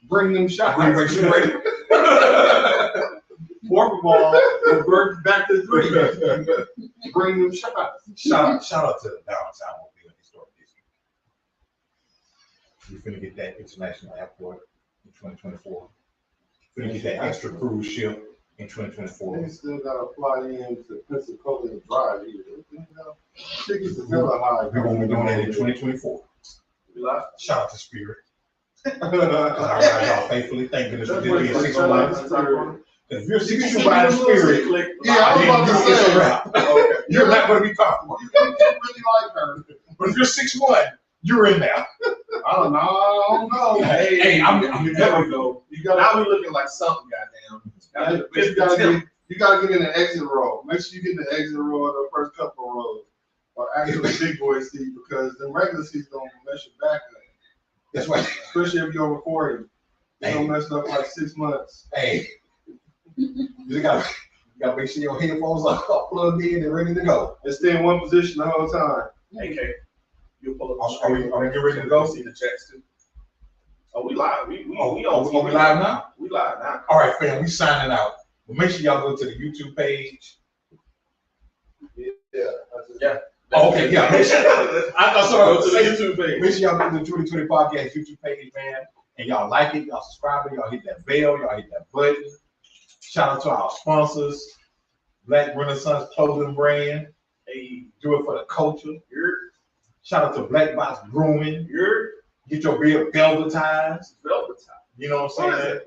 bring them shots. Fourth of all, revert back to 3. Bring them shots. Shout out to the downtown Mobile Historic District. We're finna get that international airport in 2024. We're gonna get that extra cruise ship in 2024. They still gotta fly in to Pensacola and drive here. Tickets are hella high. We're gonna be doing that in 2024. Shout out to Spirit. Y'all faithfully thanking us for this being 6 months. If you're 6 by the Spirit, yeah, I was about to say, you're not going to be comfortable. You really like her. But if you're 6'1", you're in there. I don't know. Hey, I'm never go. You gotta. Now we looking like something, goddamn. You gotta get in the exit row. Make sure you get in the exit row of the first couple of rows, or actually big boy seat, because the regular seats don't mess your back up. That's right. Especially if you're recording, you don't mess it up like 6 months. Hey, you gotta make sure your headphones are plugged in and ready to go. And stay in one position the whole time. Hey, Kay, you pull up. Are we getting ready to go? See the checks too. Oh, we live. We we live now? We live now. All right, fam, we signing out. But make sure y'all go to the YouTube page. Yeah. Oh, okay, yeah. Make sure, I thought Go to somebody the YouTube page. Make sure y'all go to the 2020 Podcast YouTube page, man. And y'all like it, y'all subscribe it, y'all hit that bell, y'all hit that button. Shout out to our sponsors, Black Renaissance Clothing Brand. They do it for the culture. Shout out to Black Box Grooming. Get your beard velvetized. You know what I'm saying?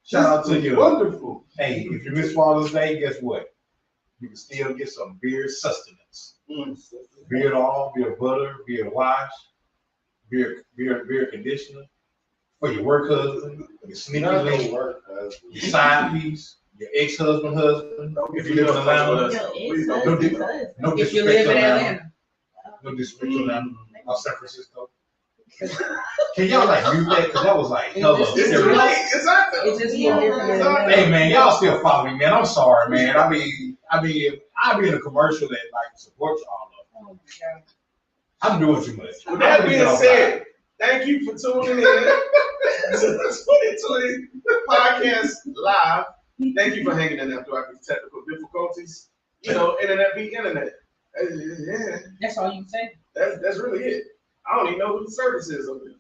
Shout out to you. Wonderful. Hey, if you miss Father's Day, guess what? You can still get some beard sustenance. Beard oil, beard butter, beard wash, beard conditioner for your work husband, your sneaky link, your side piece, your ex-husband. If you live in Atlanta, no If you live disrespect to in Atlanta. Atlanta. No disrespect to Atlanta or San Francisco. Can y'all like mute that? Because that was like hella serious. It's just different. Hey man, y'all still follow me, man. I'm sorry, man. I mean, I'll be in a commercial that like supports y'all. Oh my God. I'm doing too much. With that being said, thank you for tuning in to the 2020 Podcast Live. Thank you for hanging in there throughout these technical difficulties. You know, internet be internet. That's all you can say. That's really it. I don't even know who the service is over there,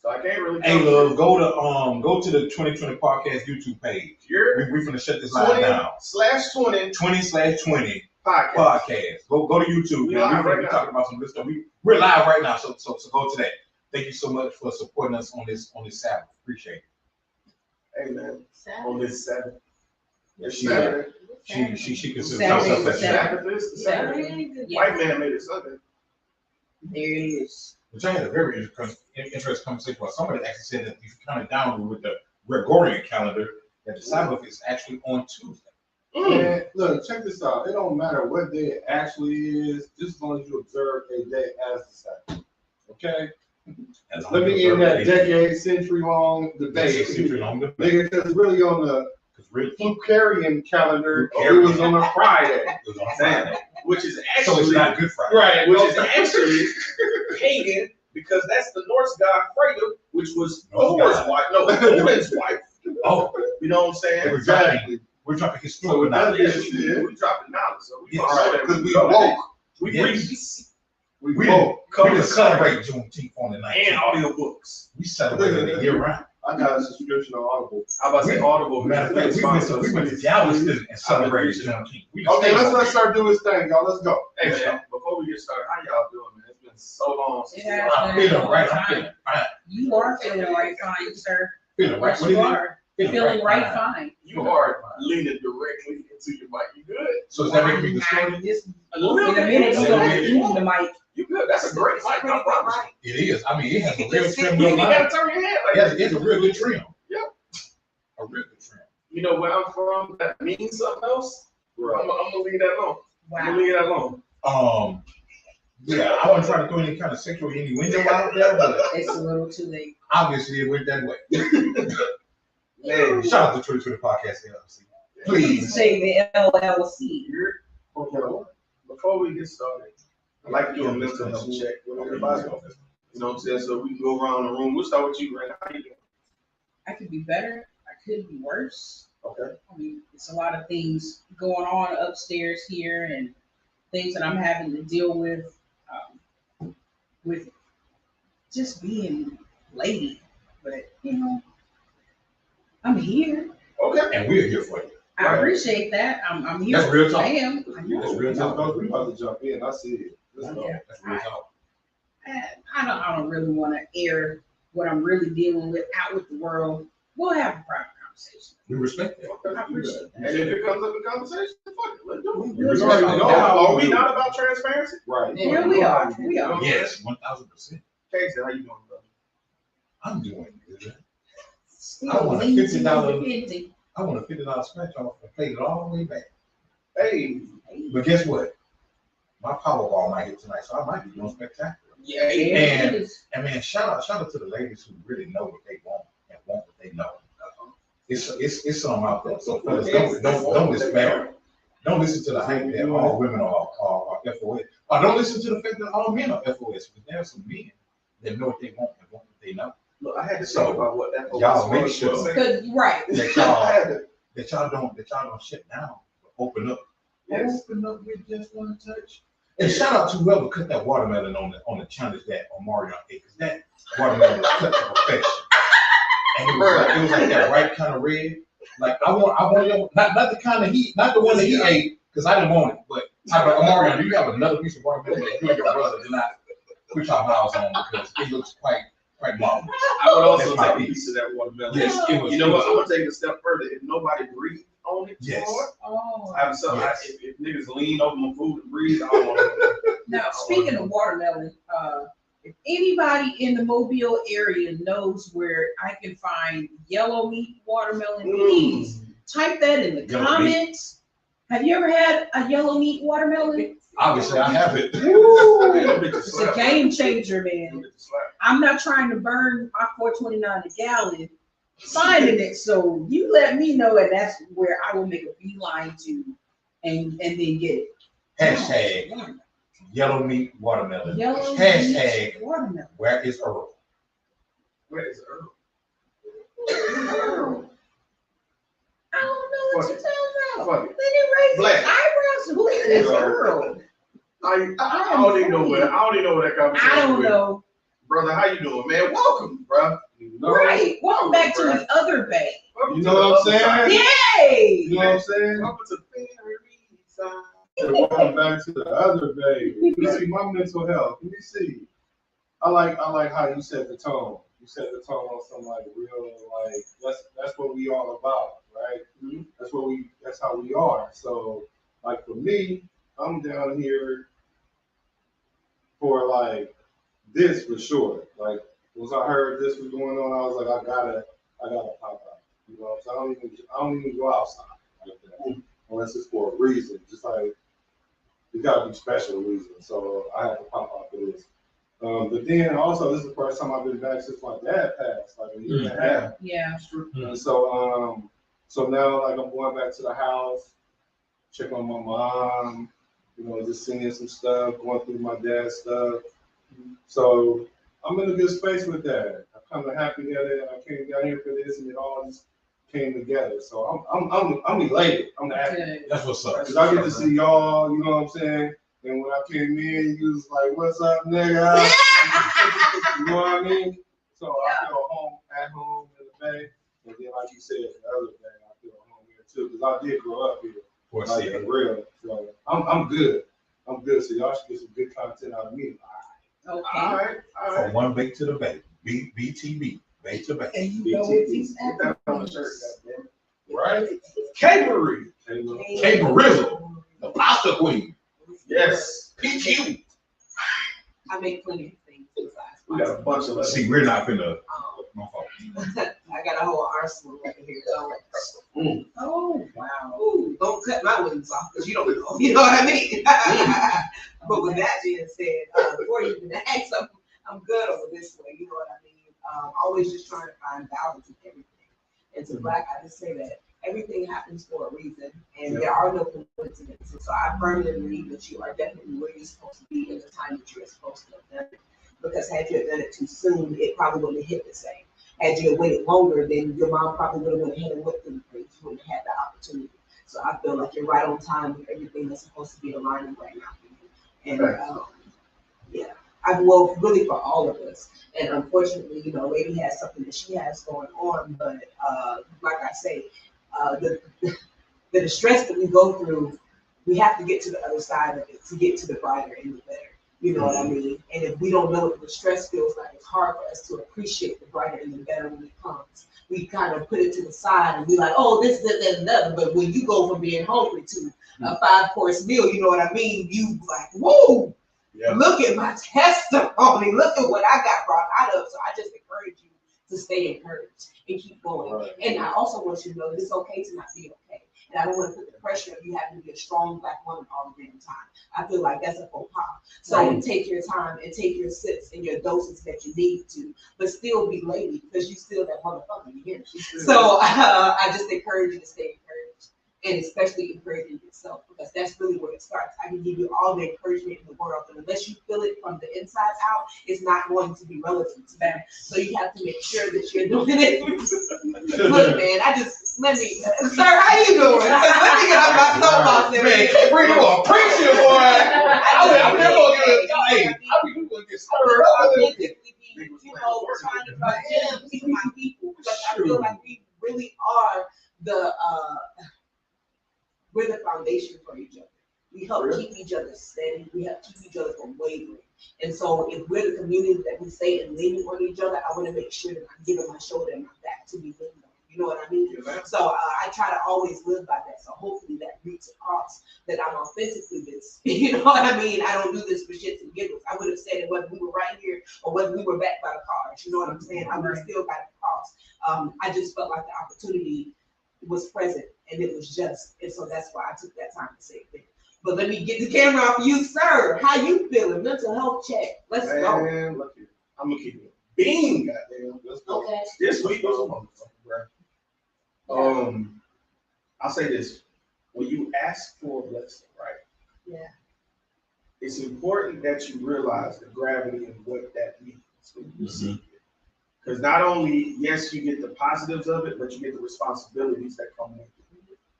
so I can't really. Hey, love, go to the 2020 Podcast YouTube page. We finna shut this live down. 20/20 podcast. Go to YouTube. We Man. live right We're now. talking about some of this stuff. We're live right now, so go to that. Thank you so much for supporting us on this Sabbath. Appreciate it. Hey man, on this Saturday. She considers Saturday, herself as Saturday. White man made it Sunday. There it is. Which I had a very interesting conversation about. Somebody actually said that if you kind of down with the Gregorian calendar, that the Sabbath is actually on Tuesday. Man, look, check this out. It don't matter what day it actually is, just as long as you observe a day as the Sabbath. Okay? Let me end that century-long debate. Nigga, because really on the Lucarian calendar, it was on a Friday. Which is So actually it's not Good Friday. right, which is actually pagan because that's the Norse god Freyja, which was Thor's wife. No, Odin's wife. Oh, You know what I'm saying? Exactly. we're dropping So historical with that knowledge. Yeah, being we said, dropping knowledge, so we Yes. all know that because we know that. woke. We Yes. read We We woke. didn't celebrate Juneteenth on the 19th. and audiobooks. We celebrated it year round. I got a subscription on Audible. How about say Audible? Matter of fact, we went to Galveston and celebrated Juneteenth. We just Okay, stayed let's start doing this thing, y'all. Let's go. Hey man, before we get started, how y'all doing, man? It's been so long since Yeah. I'm feeling right. I'm feeling fine. You are feeling right fine, sir. Feeling right. Yes, What do you you are. Feeling right fine. you are leaning directly into your mic. You good? So does that make me distorted? Just A little in a bit. minute, you're gonna eat the mic. You good? That's a great mic. I promise. It is. I mean, it has a real Just trim. You Real gotta line. turn your head like Yes, that. it's a real good trim. Yep. A real good trim. You know where I'm from? That means something else. I'm gonna leave that alone. I'm Wow. gonna leave that alone. Yeah, I wasn't trying to throw any kind of sexual innuendo out there, but It's a little too late. obviously it went that way. Man, Shout out to 2020 Podcast LLC. Please say the LLC. before we get started, I'd like to do a mental health check with everybody. You know what I'm saying? So we can go around the room. We'll start with you, Brandon. How you doing? I could be better. I could be worse. Okay. I mean, it's a lot of things going on upstairs here and things that I'm having to deal with just being lady. But, I'm here. Okay. And we're here for you. I Right. appreciate that. I'm here. That's real talk. I am. I know. That's real Let's talk. go. We about to jump in. I see it. Let's go. Okay. That's real talk. I don't really want to air what I'm really dealing with out with the world. We'll have a private conversation. We respect that. Okay. I appreciate And that. if it comes up in conversation, fuck it, let's do it. We already know how Are we do not it. about transparency? Right. Yeah, we are. We are. Yes, 1000%. Casey, how you doing, brother? I'm doing good. Still I want a lean to $50 independent. I want a $50 scratch off and pay it all the way back. Hey. But guess what? My Powerball might hit tonight, so I might be doing spectacular. Yeah. And- It is. And man, shout out to the ladies who really know what they want and want what they know. It's something out there. So fellas, don't despair. Don't listen to the hype that all women are FOS. Or don't listen to the fact that all men are FOS. Because there are some men that know what they want and want what they know. Look, I had to So, think about what that y'all was make sure. for a second. Cause, right. That I y'all had to. that y'all don't shut down, but open up. Yes. Open up with just one touch. And shout out to whoever cut that watermelon on the challenge that Omarion ate. Cause that watermelon was cut to perfection. And it was like that right kind of red. Like I want your, not the kind of heat, not the one that he ate, because I didn't want it. But I was like, Omarion, do you have another piece of watermelon that you and your brother did not put your mouths on because it looks quite marvelous. I would also That's my take a piece. piece of that watermelon. Yes, it was. You know what? I'm gonna take it a step further. If nobody breathed on it, Yes. Lord, Oh. I'm so Yes. if niggas lean over my food and breathe, I don't want to. Now, speaking of watermelon, if anybody in the Mobile area knows where I can find yellow meat watermelon, please type that in the Yellow meat. comments. Have you ever had a yellow meat watermelon? Obviously, I have it. Woo! Them bitches It's a slap. game changer, Them man. bitches slap. I'm not trying to burn my $4.29 a gallon finding it, so you let me know, and that's where I will make a beeline to, and then get it. Hashtag yellow meat watermelon. Yellow Hashtag meat watermelon. where is Earl? Where is Earl? Earl. I don't know what you're talking about. Fuck it. Then he raised Black. his eyebrows. Who is Earl? I don't even know where that conversation I don't went. know. Brother, how you doing, man? Welcome, bro. You know, Right. Welcome back to the other bay. Welcome You to know the what I'm other saying? side. Yay! You know what I'm saying? Welcome to the side. Welcome back to the other day. Let me see my mental health. Let me see. I like how you set the tone. You set the tone on some like real like that's what we all about, right? Mm-hmm. That's how we are. So like for me, I'm down here for like this for sure. Like once I heard this was going on, I was like, I gotta pop out. You know, so I don't even go outside like that unless it's for a reason. Just like it's gotta be special reason. So I had to pop out for this. But then also this is the first time I've been back since my dad passed, like a year and a half. Yeah. And so now like I'm going back to the house, check on my mom, you know, just seeing some stuff, going through my dad's stuff. So I'm in a good space with that. I'm kind of happy that I came down here for this and it all just came together. So I'm elated. I'm happy. Good. That's what's up. Cause I get to see y'all, you know what I'm saying? And when I came in, you was like, what's up, nigga? You know what I mean? So I feel at home in the Bay. And then like you said, the other day, I feel at home here too. Cause I did grow up here. For Like for real. So I'm good. I'm good. So y'all should get some good content out of me. All Okay. right, all From right. one bay to the bay. BTB. Bay to bay. And you know what these Get that on the shirt, goddamn. Right? Capery. Hey, look. Kay Barizzo, the pasta queen. Yes. PQ. I make plenty of things besides. We got a bunch of us. See, we're not finna. Um, My fault. I got a whole arsenal right here. Oh, wow. Ooh, don't cut my wings off because you don't know. You know what I mean? But with that being said, before you even ask, I'm good over this way. You know what I mean? Always just trying to find balance in everything. And to Black, I just say that everything happens for a reason, and there are no coincidences. So I firmly believe that you are definitely where you're supposed to be in the time that you're supposed to have done it. Because had you done it too soon, it probably wouldn't have hit the same. had you waited longer, then your mom probably would have went ahead and went through the grades. You wouldn't have had the opportunity. So I feel like you're right on time with everything that's supposed to be aligning right now for you. And yeah, well, really for all of us. And unfortunately, you know, lady has something that she has going on, but like I say, the distress that we go through, we have to get to the other side of it to get to the brighter and the better. You know what I mean? And if we don't know what the stress feels like, it's hard for us to appreciate the brighter and the better when it comes. We kind of put it to the side and be like, oh, this, that, and that. But when you go from being hungry to a 5-course meal, you know what I mean? You like, whoa, look at my testimony. Look at what I got brought out of. So I just encourage you to stay encouraged and keep going. Right. And I also want you to know that it's okay to not be okay. And I don't want to put the pressure of you having to be a strong Black woman all the damn time. I feel like that's a faux pas. So take your time and take your sips and your doses that you need to, but still be lady because you still that motherfucker, you hear me? So I just encourage you to stay encouraged and especially encouraging yourself because that's really where it starts. I can give you all the encouragement in the world, but unless you feel it from the inside out, it's not going to be relevant to that. So you have to make sure that you're doing it. Look, man, let me, sir, how you doing? Let me get off my soapbox. Man, bring you a preacher, boy. I'm never gonna get stirred up. You know, trying to bring gems to my people because I feel like we really are we're the foundation for each other. We help keep each other steady. We help keep each other from wavering. And so if we're the community that we say and leaning on each other, I want to make sure that I'm giving my shoulder and my back to be leaned on. You know what I mean? Yeah, so I try to always live by that. So hopefully that reaches across that I'm authentically this. You know what I mean? I don't do this for shits and giggles. I would have said it whether we were right here or whether we were back by the cars. You know what I'm saying? I would have still got it across. I just felt like the opportunity was present and it was just. And so that's why I took that time to say it. But let me get the camera off you, sir. How you feeling? Mental health check. Let's go. Look here. I'm gonna keep it being goddamn. Let's go. Okay. This week was a motherfucker, bro. I'll say this. When you ask for a blessing, right? Yeah. It's important that you realize the gravity of what that means when you receive it. Because not only, yes, you get the positives of it, but you get the responsibilities that come with it.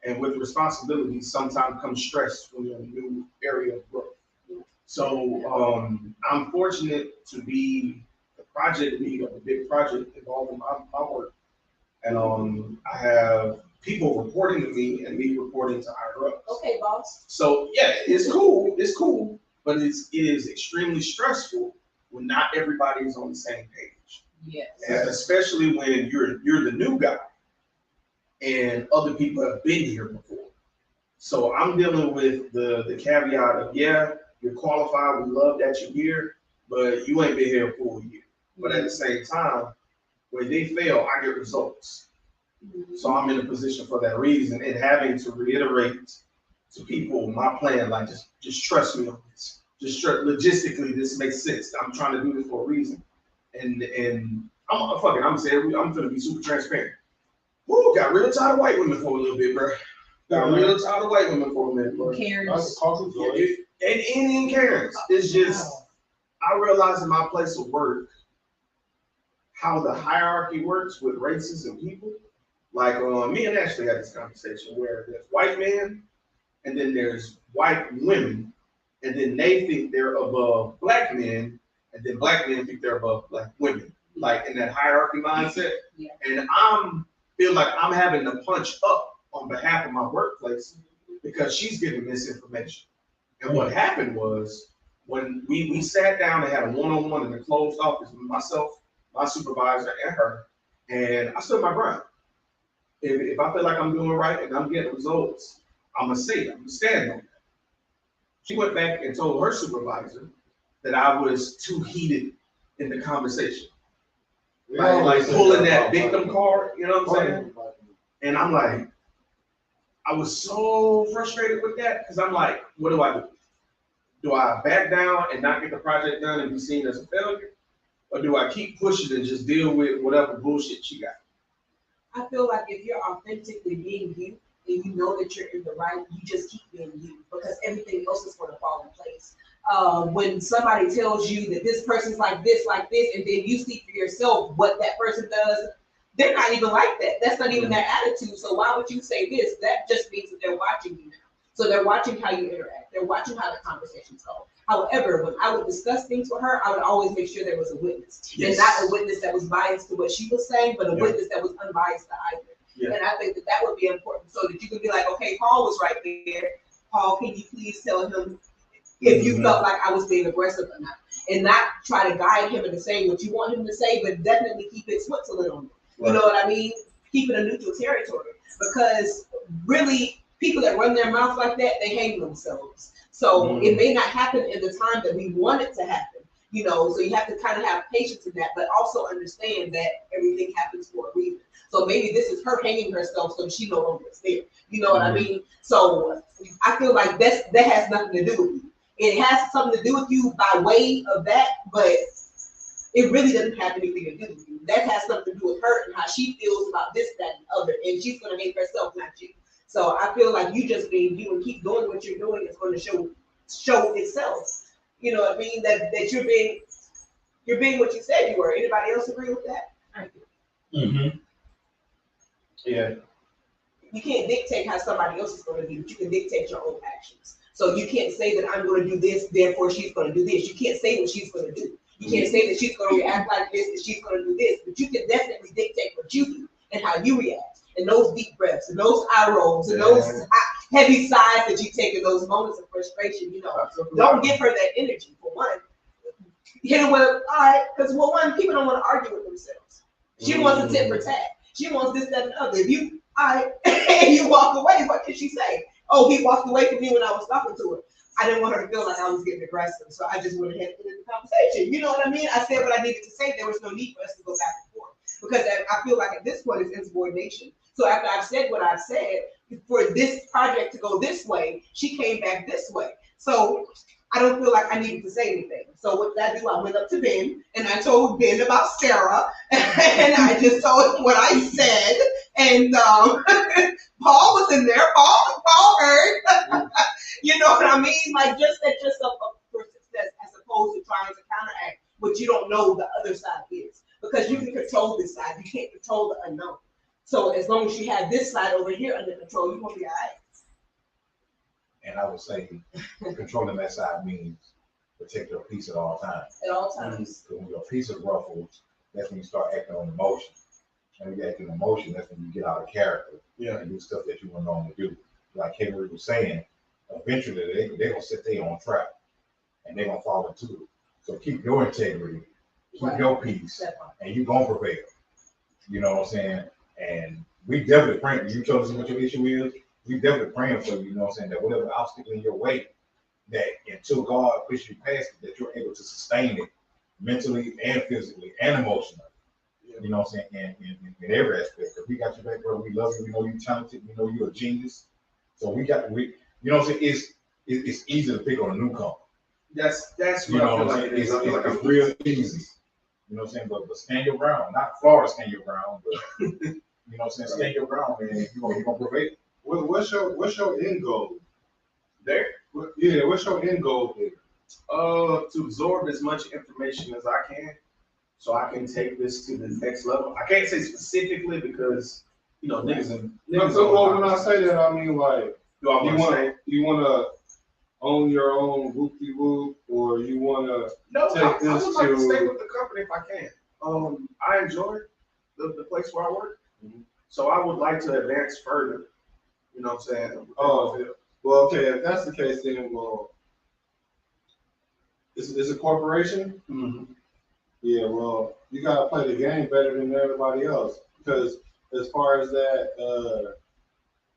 And with responsibilities, sometimes comes stress when you're in a new area of growth. So I'm fortunate to be the project lead of a big project involving my work. And I have people reporting to me and me reporting to higher ups. Okay, boss. So yeah, it's cool, but it is extremely stressful when not everybody is on the same page. Yes. And especially when you're the new guy and other people have been here before. So I'm dealing with the caveat of, yeah, you're qualified, we love that you're here, but you ain't been here for a year. But at the same time, when they fail, I get results. So I'm in a position for that reason and having to reiterate to people my plan, like just trust me on this. Logistically, this makes sense. I'm trying to do this for a reason. And I'm gonna be super transparent. Woo, got real tired of white women for a little bit, bro. Got real tired of white women for a minute, bro. Karens. And Indian Karens. It's just, I realize in my place of work how the hierarchy works with races and people. Like me and Ashley had this conversation where there's white men and then there's white women, and then they think they're above black men, and then black men think they're above black women, like in that hierarchy mindset. Yeah. And I'm feel like I'm having to punch up on behalf of my workplace because she's giving misinformation. And what happened was when we sat down and had a one-on-one in the closed office with myself, my supervisor, and her, and I stood my ground. If I feel like I'm doing right and I'm getting results, I'm gonna say it. I'm gonna stand on that. She went back and told her supervisor that I was too heated in the conversation. Like pulling that victim card, you know what I'm saying? And I'm like, I was so frustrated with that because I'm like, what do I do? Do I back down and not get the project done and be seen as a failure? Or do I keep pushing and just deal with whatever bullshit she got? I feel like if you're authentically being you and you know that you're in the right, you just keep being you because everything else is going to fall in place. when somebody tells you that this person's like this, and then you see for yourself what that person does, they're not even like that. That's not even their attitude. So why would you say this? That just means that they're watching you now. So they're watching how you interact. They're watching how the conversations go. However, when I would discuss things with her, I would always make sure there was a witness. And not a witness that was biased to what she was saying, but a witness that was unbiased to either. Yeah. And I think that would be important so that you could be like, okay, Paul was right there. Paul, can you please tell him if you felt like I was being aggressive or not? And not try to guide him into saying what you want him to say, but definitely keep it Switzerland on it. You know what I mean? Keep it a neutral territory. Because really, people that run their mouth like that, they hang themselves. So it may not happen in the time that we want it to happen, so you have to kind of have patience in that, but also understand that everything happens for a reason. So maybe this is her hanging herself so she no longer is there. You know what I mean? So I feel like that has nothing to do with you. It has something to do with you by way of that, but it really doesn't have anything to do with you. That has something to do with her and how she feels about this, that, and other, and she's going to hate herself, not you. So I feel like you just being you and keep doing what you're doing is going to show itself. You know what I mean? That you're being what you said you were. Anybody else agree with that? Mm-hmm. Yeah. You can't dictate how somebody else is going to be, but you can dictate your own actions. So you can't say that I'm going to do this, therefore she's going to do this. You can't say what she's going to do. You can't say that she's going to react like this, that she's going to do this, but you can definitely dictate what you do and how you react. And those deep breaths, and those eye rolls, and those heavy sighs that you take in those moments of frustration, don't give her that energy, for one. Hit her with, all right, because one, people don't want to argue with themselves. She wants a tit for tat. She wants this, that, and the other. If you, all right, and you walk away, what did she say? Oh, he walked away from me when I was talking to her. I didn't want her to feel like I was getting aggressive, so I just went ahead and ended the conversation. You know what I mean? I said what I needed to say. There was no need for us to go back and forth. Because I feel like at this point it's insubordination. So after I've said what I've said, for this project to go this way, she came back this way. So I don't feel like I needed to say anything. So what did I do? I went up to Ben and I told Ben about Sarah and I just told him what I said. And Paul was in there. Paul heard. You know what I mean? Like just set yourself up for success as opposed to trying to counteract what you don't know the other side is. Because you can control this side, you can't control the unknown. So as long as you have this side over here under control, you're gonna be all right. And I would say controlling that side means protect your peace at all times. At all times. So when your peace is ruffled, that's when you start acting on emotion. And when you act on emotion, that's when you get out of character and do stuff that you wouldn't normally do. Like Henry was saying, eventually they're gonna set their own trap and they're gonna fall into it. So keep your integrity, keep your peace, and you're gonna prevail. You know what I'm saying? And we definitely praying. You told us what your issue is. We definitely praying for you. You know what I'm saying? That whatever obstacle in your way, that until God pushes you past it, that you're able to sustain it mentally and physically and emotionally. You know what I'm saying? In every aspect. Because we got your back, bro. We love you. We know you're talented. We know you're a genius. So you know what I'm saying? It's easy to pick on a newcomer. That's you know what I'm saying? It's real easy. You know what I'm saying? But stand your ground. Not Florida stand your ground, but you know what I'm saying? Stand your ground, man. You're gonna prevail. What's your end goal? There? What's your end goal there? To absorb as much information as I can, so I can take this to the next level. I can't say specifically because niggas. So when I say that, I mean like, you wanna own your own whoop-de-whoop, or you wanna I would like to stay with the company if I can. I enjoy the place where I work, so I would like to advance further. You know what I'm saying? Well, okay, if that's the case, then it's a corporation. Mm-hmm. Yeah, well, you gotta play the game better than everybody else, because as far as that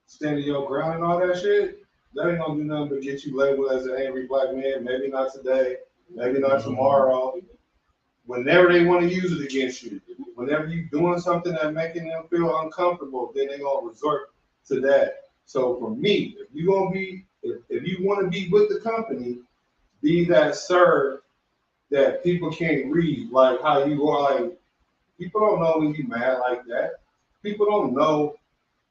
standing your ground and all that shit, that ain't gonna do nothing but get you labeled as an angry black man. Maybe not today, maybe not tomorrow. Whenever they want to use it against you, whenever you doing something that making them feel uncomfortable, then they gonna resort to that. So for me, if you want to be with the company, be that sir that people can't read, like how you are. Like people don't know when you mad like that. People don't know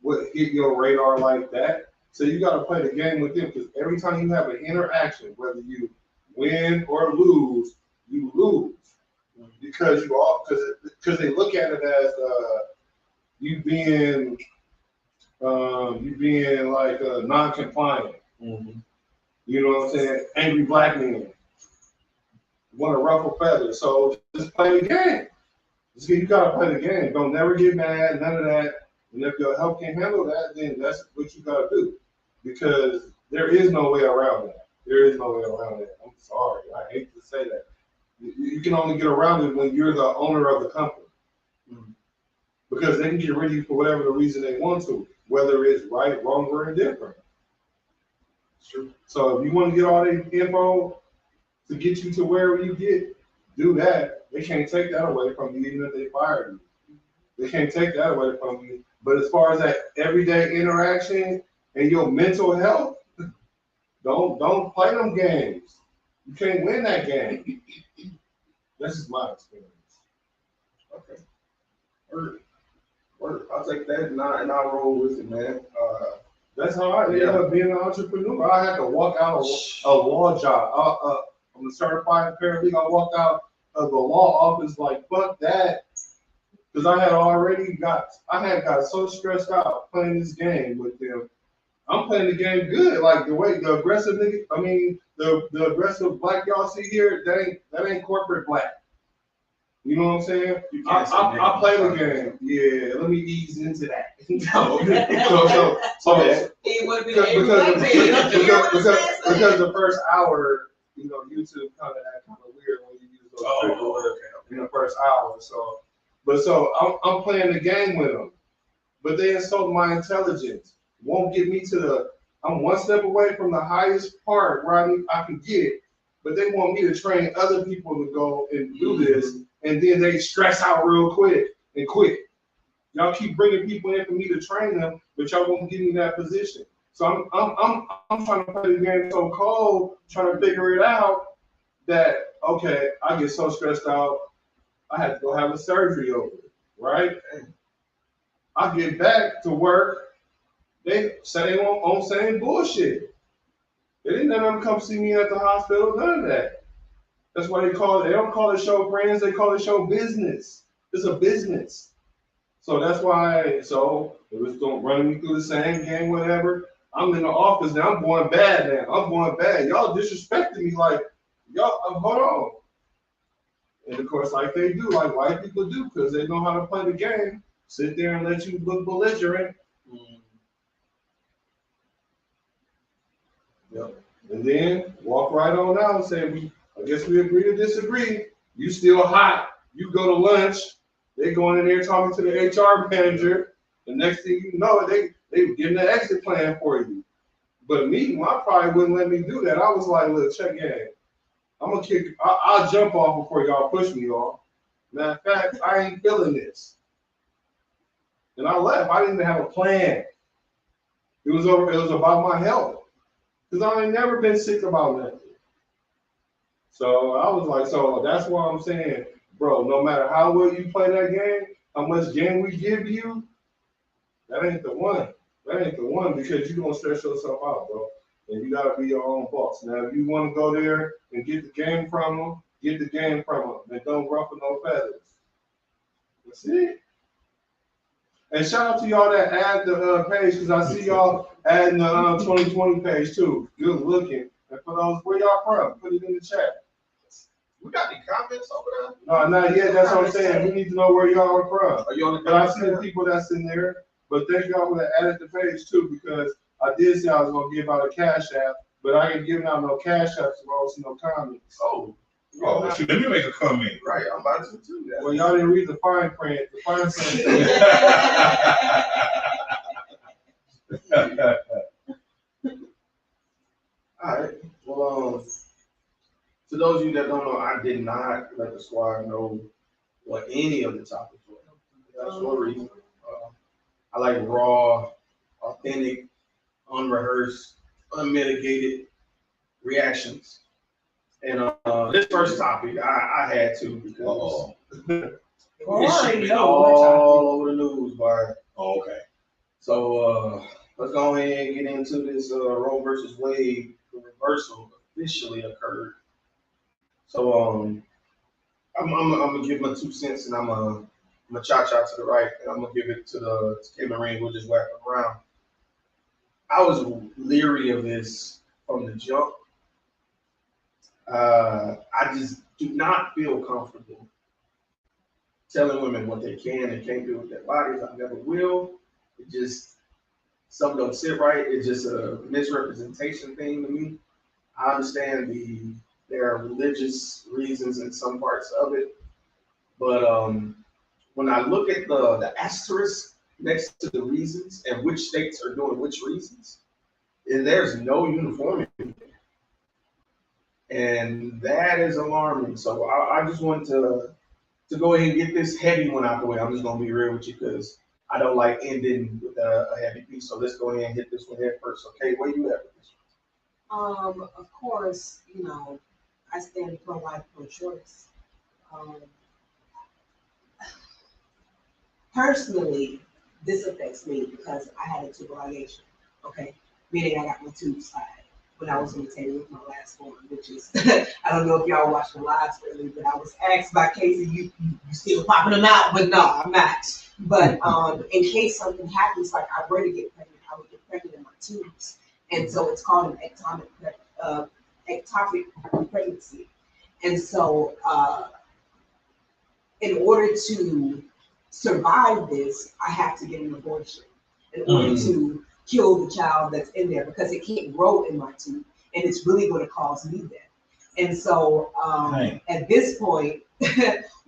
what hit your radar like that. So you got to play the game with them, because every time you have an interaction, whether you win or lose, you lose because because they look at it as you being like non-compliant. Mhm. You know what I'm saying? Angry black men want to ruffle feathers. So just play the game. You gotta play the game. Don't never get mad. None of that. And if your health can't handle that, then that's what you gotta do. Because there is no way around that. There is no way around it. I'm sorry. I hate to say that. You can only get around it when you're the owner of the company. Because they can get rid of you for whatever the reason they want to, whether it's right, wrong, or indifferent. Sure. So if you want to get all the info to get you to wherever you get, do that. They can't take that away from you, even if they fire you. They can't take that away from you. But as far as that everyday interaction and your mental health, don't play them games. You can't win that game. That's just my experience. Okay. Word. I'll take that and I'll roll with it, man. That's how I ended up being an entrepreneur. I had to walk out a law job. I'm a certified paralegal. I walked out of the law office like, fuck that. Because I had got so stressed out playing this game with them. I'm playing the game good. Like the aggressive nigga, the aggressive black y'all see here, that ain't corporate black. You know what I'm saying? I play the game. Yeah, let me ease into that. Because the first hour, YouTube kind of act kind of weird when you use those in the first hour. So I'm playing the game with them, but they insult my intelligence. Won't get me I'm one step away from the highest part where I can get, but they want me to train other people to go and do this. And then they stress out real quick and quit. Y'all keep bringing people in for me to train them, but y'all won't give me that position. So I'm trying to play the game so cold, trying to figure it out that, okay, I get so stressed out, I have to go have a surgery over it, right? I get back to work, they say on same bullshit. They didn't let them come see me at the hospital, none of that. That's why they don't call it show friends, they call it show business. It's a business. So that's why, it was running me through the same game, whatever. I'm in the office now, I'm going bad now. Y'all disrespecting me like, y'all, hold on. And of course, like they do, like white people do, because they know how to play the game, sit there and let you look belligerent. Yep. And then walk right on out and say, I guess we agree to disagree. You still hot. You go to lunch. They going in there talking to the HR manager. The next thing you know, they getting an exit plan for you. But me, my pride wouldn't let me do that. I was like, look, check in. I'm gonna kick. I'll jump off before y'all push me off. Matter of fact, I ain't feeling this. And I left. I didn't even have a plan. It was about my health. Because I ain't never been sick about nothing. So I was like, so that's why I'm saying, bro, no matter how well you play that game, how much game we give you, that ain't the one. That ain't the one because you're going to stress yourself out, bro. And you got to be your own boss. Now, if you want to go there and get the game from them, get the game from them. And don't ruffle no feathers. That's it. And shout out to y'all that add the page because I see y'all adding the 2020 page too. Good looking. And for those, where y'all from? Put it in the chat. We got any comments over there? No, not yet. That's what I'm saying. We need to know where y'all are from. Are you on the But I see the people that's in there. But thank y'all for adding the page too because I did say I was going to give out a cash app, but I ain't giving out no cash apps so I don't see no comments. Oh, shoot, let me make a comment. Right, I'm about to do that. Well, y'all didn't read the fine print. The fine print. All right. Well, to those of you that don't know, I did not let the squad know what any of the topics were. That's for a reason. I like raw, authentic, unrehearsed, unmitigated reactions. And this first topic, I had to because it's been all over the news, boy. Oh, okay. So let's go ahead and get into this Roe versus Wade. The reversal officially occurred So I'm gonna give my 2 cents, and I'm gonna cha-cha to the right, and I'm gonna give it to K Marine, who just whacked around. I was leery of this from the jump. I just do not feel comfortable telling women what they can and can't do with their bodies. I never will. It just, something don't sit right. It's just a misrepresentation thing to me. I understand there are religious reasons in some parts of it, but when I look at the asterisk next to the reasons and which states are doing which reasons, and there's no uniformity, and that is alarming. So I just want to go ahead and get this heavy one out the way. I'm just gonna be real with you because I don't like ending with a heavy piece. So let's go ahead and hit this one head first. Okay, where you at with this Of course, I stand pro-life, pro-choice. Personally, this affects me because I had a tubal ligation, okay? Meaning I got my tubes tied when I was on the table with my last one, which is, I don't know if y'all watched the lives earlier, but I was asked by Casey, you still popping them out? But no, I'm not. But in case something happens, like I were to get pregnant, I would get pregnant in my tubes. And so it's called an ectopic pregnancy. And so in order to survive this, I have to get an abortion in order to kill the child that's in there because it can't grow in my tube and it's really going to cause me death. And so at this point,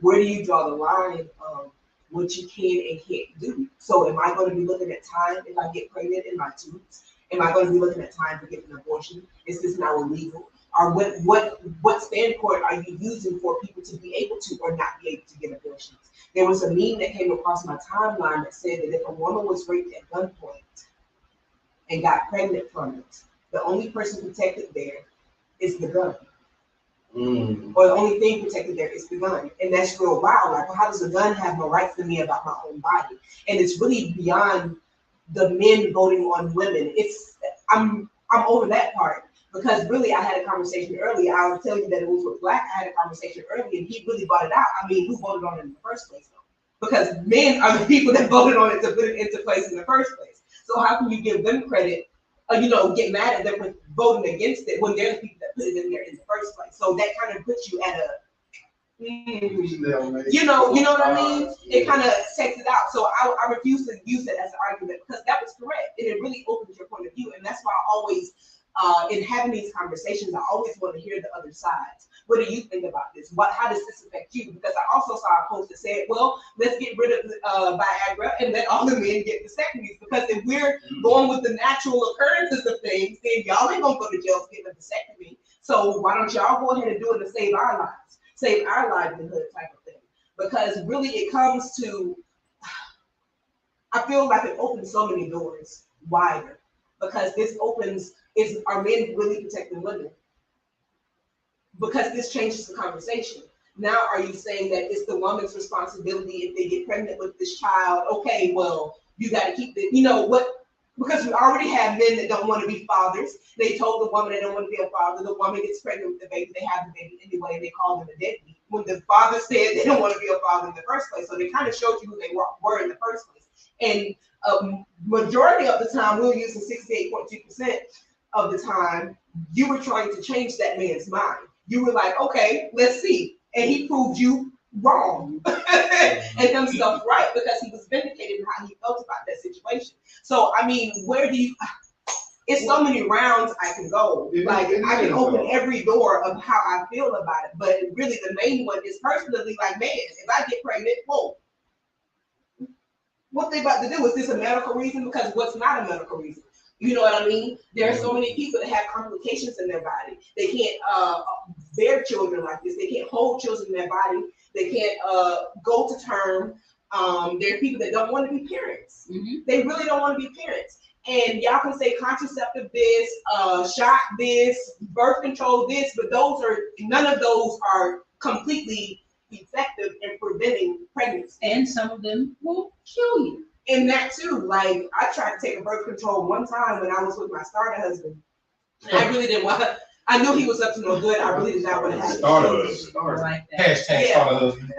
where do you draw the line of what you can and can't do? So am I going to be looking at time if I get pregnant in my tubes? Am I going to be looking at time for getting an abortion? Is this now illegal? Or what standpoint are you using for people to be able to or not be able to get abortions? There was a meme that came across my timeline that said that if a woman was raped at gunpoint and got pregnant from it, the only person protected there is the gun. Or the only thing protected there is the gun. And that's real wild. Like, well, how does a gun have no rights to me about my own body? And it's really beyond the men voting on women. I'm over that part. Because really, I had a conversation earlier. I was telling you that it was with Black. I had a conversation earlier, and he really brought it out. I mean, who voted on it in the first place, though? Because men are the people that voted on it to put it into place in the first place. So how can you give them credit, get mad at them for voting against it when they're the people that put it in there in the first place? So that kind of puts you at a, you know what I mean? It kind of takes it out. So I refuse to use it as an argument because that was correct, and it really opens your point of view, and that's why I always. In having these conversations, I always want to hear the other sides. What do you think about this? How does this affect you? Because I also saw a post that said, well, let's get rid of Viagra and let all the men get vasectomies. Because if we're going with the natural occurrences of things, then y'all ain't gonna go to jail to get a vasectomy. So why don't y'all go ahead and do it to save our lives, save our livelihood type of thing? Because really it comes to, I feel like it opens so many doors wider because this opens, are men really protecting women? Because this changes the conversation. Now, are you saying that it's the woman's responsibility if they get pregnant with this child? Okay, well, you got to keep it, because we already have men that don't want to be fathers. They told the woman they don't want to be a father. The woman gets pregnant with the baby. They have the baby anyway, and they call them a deadbeat. When the father said they don't want to be a father in the first place. So they kind of showed you who they were in the first place. And majority of the time, we were using 68.2% of the time, you were trying to change that man's mind. You were like, okay, let's see. And he proved you wrong and himself right because he was vindicated in how he felt about that situation. So, I mean, it's so many rounds I can go. Like, I can open every door of how I feel about it. But really, the main one is personally, like, man, if I get pregnant, whoa. What they about to do? Is this a medical reason? Because what's not a medical reason? You know what I mean? There are so many people that have complications in their body. They can't bear children like this. They can't hold children in their body. They can't go to term. There are people that don't want to be parents. They really don't want to be parents. And y'all can say contraceptive this, shot this, birth control this, but none of those are completely effective in preventing pregnancy. And some of them will kill you. And that too, like I tried to take a birth control one time when I was with my starter husband. I really didn't want. I knew he was up to no good. I really did not want to have Stardust. I like that. Hashtag Yeah. starter husband.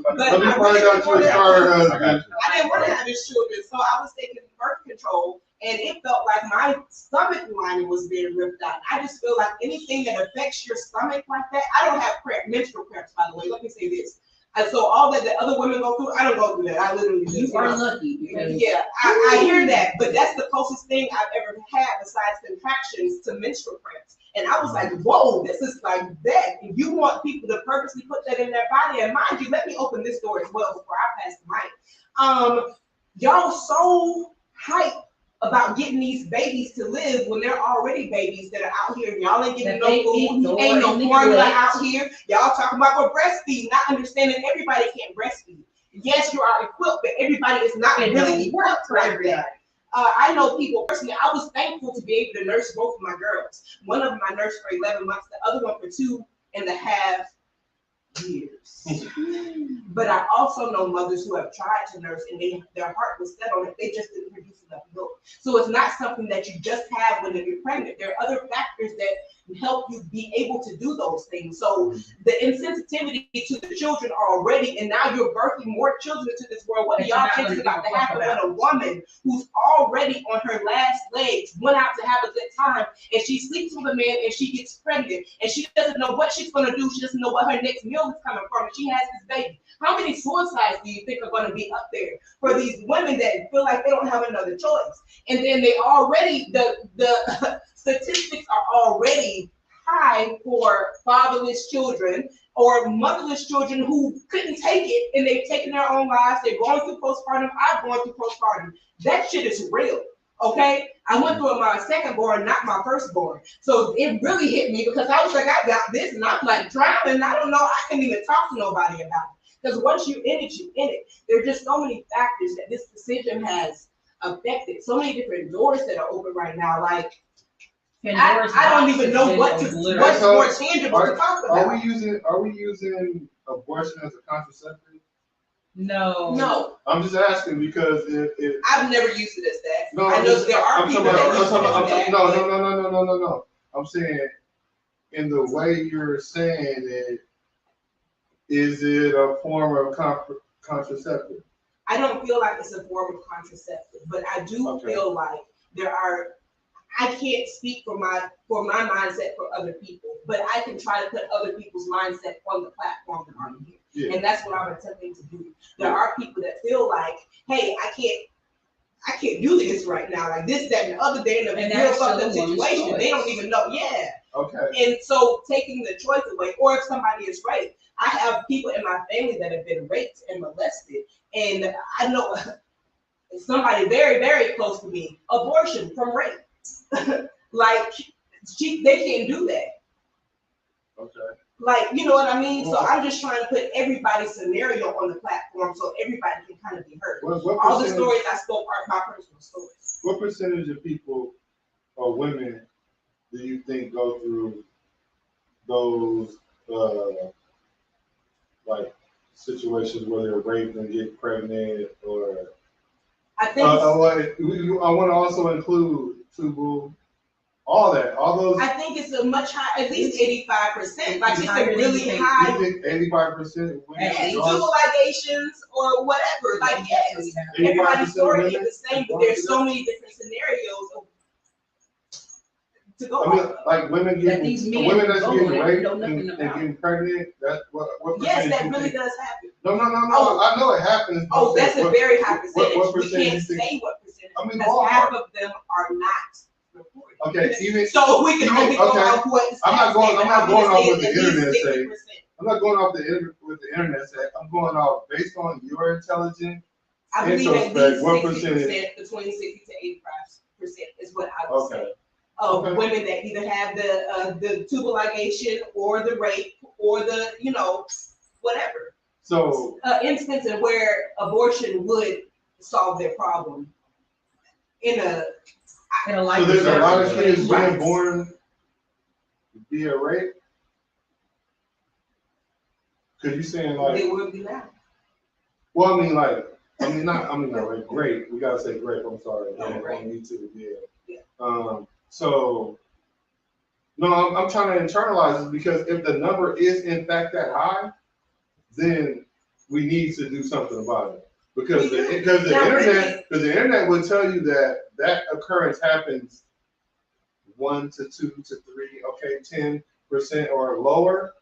But Let me I find really out didn't you want a to- starter I husband. got you. I didn't want to have his children, so I was taking birth control, and it felt like my stomach lining was being ripped out. I just feel like anything that affects your stomach like that, I don't have menstrual cramps, by the way. Let me say this. And so all that the other women go through, I don't go through that. I literally just, You are lucky because yeah, I hear that, but that's the closest thing I've ever had besides contractions to menstrual cramps. And I was like, whoa, this is like that. If you want people to purposely put that in their body, and mind you, let me open this door as well before I pass the mic. Y'all so hyped about getting these babies to live when they're already babies that are out here and y'all ain't getting That no they food, ignore ain't no and formula neglect. out here. Y'all talking about we're breastfeeding, not understanding everybody can't breastfeed. Yes, you are equipped, but everybody is not It really don't work equipped for like everybody. that. I know people personally. I was thankful to be able to nurse both of my girls. One of them I nursed for 11 months, the other one for 2.5 years. But I also know mothers who have tried to nurse and their heart was set on it. They just didn't produce enough milk. So it's not something that you just have when you're pregnant. There are other factors that help you be able to do those things. So the insensitivity to the children already, and now you're birthing more children into this world. What do That you're y'all not think is gonna about give to a fuck happen when about. a woman who's already on her last legs went out to have a good time and she sleeps with a man and she gets pregnant and she doesn't know what she's gonna do, she doesn't know what her next meal is coming from, and she has this baby. How many suicides do you think are gonna be up there for these women that feel like they don't have another choice? And then they already, the statistics are already high for fatherless children or motherless children who couldn't take it and they've taken their own lives. They're going through postpartum. I'm going through postpartum. That shit is real. Okay, I went through it my second born, not my firstborn. So it really hit me because I was like, I got this, and I'm like drowning. I don't know. I can't even talk to nobody about it because once you're in it, you're in it. There are just so many factors that this decision has affected. So many different doors that are open right now. Like I don't even know what's more tangible to talk about. Are we using abortion as a contraceptive? No. No, I'm just asking because if I've never used it as that. No, I know there are I'm people talking that about, use it as that. no. I'm saying in the way you're saying it, is it a form of contraceptive? I don't feel like it's a form of contraceptive, but I do feel like there are. I can't speak for my mindset for other people, but I can try to put other people's mindset on the platform that I'm here. Yeah. And that's what I'm attempting to do. There are people that feel like, hey, I can't do this right now, like this, that, and the other day in a And real that's fucked up still a woman's situation. choice. They don't even know. Yeah. Okay. And so taking the choice away, or if somebody is raped, I have people in my family that have been raped and molested, and I know somebody very, very close to me, abortion from rape. Like they can't do that. Okay. Like, you know what I mean? So I'm just trying to put everybody's scenario on the platform so everybody can kind of be heard. What All the percentage- stories I spoke are my personal stories. What percentage of people or women do you think go through those like situations where they're raped and get pregnant, or I think I want to also include Tubu, all those. I think it's a much higher, at least 85%. Like it's a Higher than really you think. high. You think 85% Yes, women? civil ligations or whatever. Like yes, everybody's story is the same, but there's so many different scenarios to go I mean, off of. like women That these men women that's go getting on it, raped know and nothing about. getting pregnant. That's what Yes, percentage that you really think? does happen. No. Oh. I know it happens. Oh, that's a very high percentage. what We percentage can't you think- say what percentage I mean, because ballpark. half of them are not reported. Okay, even So we can only go okay. off what the I'm not stats going- say, but I'm not I'm going gonna off say what the at least internet say. 60%. I'm not going off with the internet say. I'm going off based on your intelligence. I believe at Introspect, least what 60%, between 60 to 85% is what I would say. Okay. Of Okay. women that either have the tubal ligation or the rape or the, whatever. So Instance in where abortion would solve their problem in a like there's a lot of kids Right. being born via rape. Cause you saying like, they would be now. well, I mean not rape. Grape. We gotta say grape. I'm sorry. Oh, Yeah, grape. on YouTube. Yeah. Yeah. So No, I'm trying to internalize this because if the number is in fact that high, then we need to do something about it. Because the internet will tell you that occurrence happens 1 to 2 to 3, okay, 10% or lower.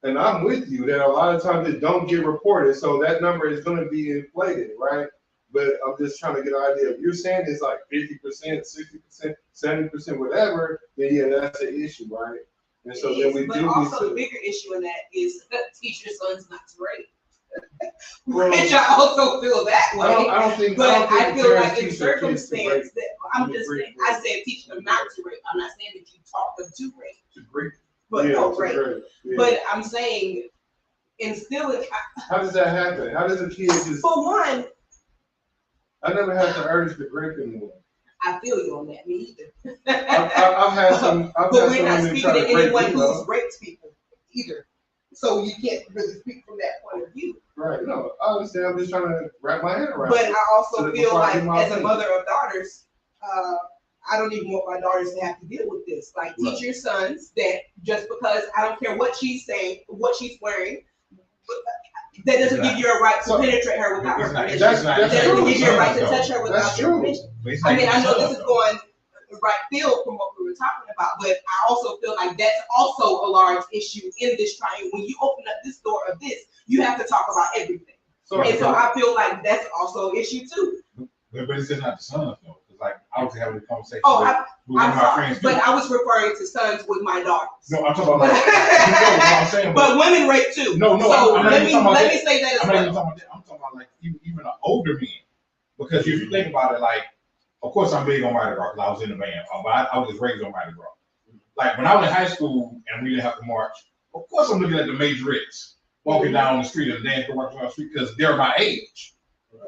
And I'm with you that a lot of times it don't get reported, so that number is going to be inflated, right? But I'm just trying to get an idea. If you're saying it's like 50%, 60%, 70%, whatever, then yeah, that's an issue, right? And so then we but do. Also, the bigger issue in that is teach your sons not to rape. Well, Which I also feel that way. I don't think. But I feel like in teach their kids to rape. circumstance that I'm just saying, I said teach them not to rape. I'm not saying that you taught them to rape. To rape. But Yeah, no to rape. rape. Yeah. But I'm saying instill it. How does that happen? How does a kid just? For one, I never had the urge to rape anyone. I feel you on that. Me either. I've had some. But we're not speaking to anyone who's raped people either. So you can't really speak from that point of view. Right. No, I understand. I'm just trying to wrap my head around. But it. I also feel like, as a thing. mother of daughters, I don't even want my daughters to have to deal with this. Like, teach your sons that just because I don't care what she's saying, what she's wearing, that doesn't give you a right to penetrate her without her permission. That's That doesn't give you a right to true. touch her without That's her true. permission. I mean, I know this is going right field from what we were talking about, but I also feel like that's also a large issue in this triangle. When you open up this door of this, you have to talk about everything. So I feel like that's also an issue too. But it's just not the sons though. It's like I was having a conversation Oh, with one of my friends. but I was referring to sons with my daughters. No, I'm talking about like, you know what I'm saying. But women rape too. No, So I'm not let even talking about me say that as I'm not even well. talking about that. I'm talking about like even an older man. Because if you think about it, like, of course I'm big on Mardi Gras because I was in the band, but I was just raised on Mardi Gras. Like when I was in high school and we didn't have to march, of course I'm looking at the majorettes walking down the street and dancing walking down the street because they're my age.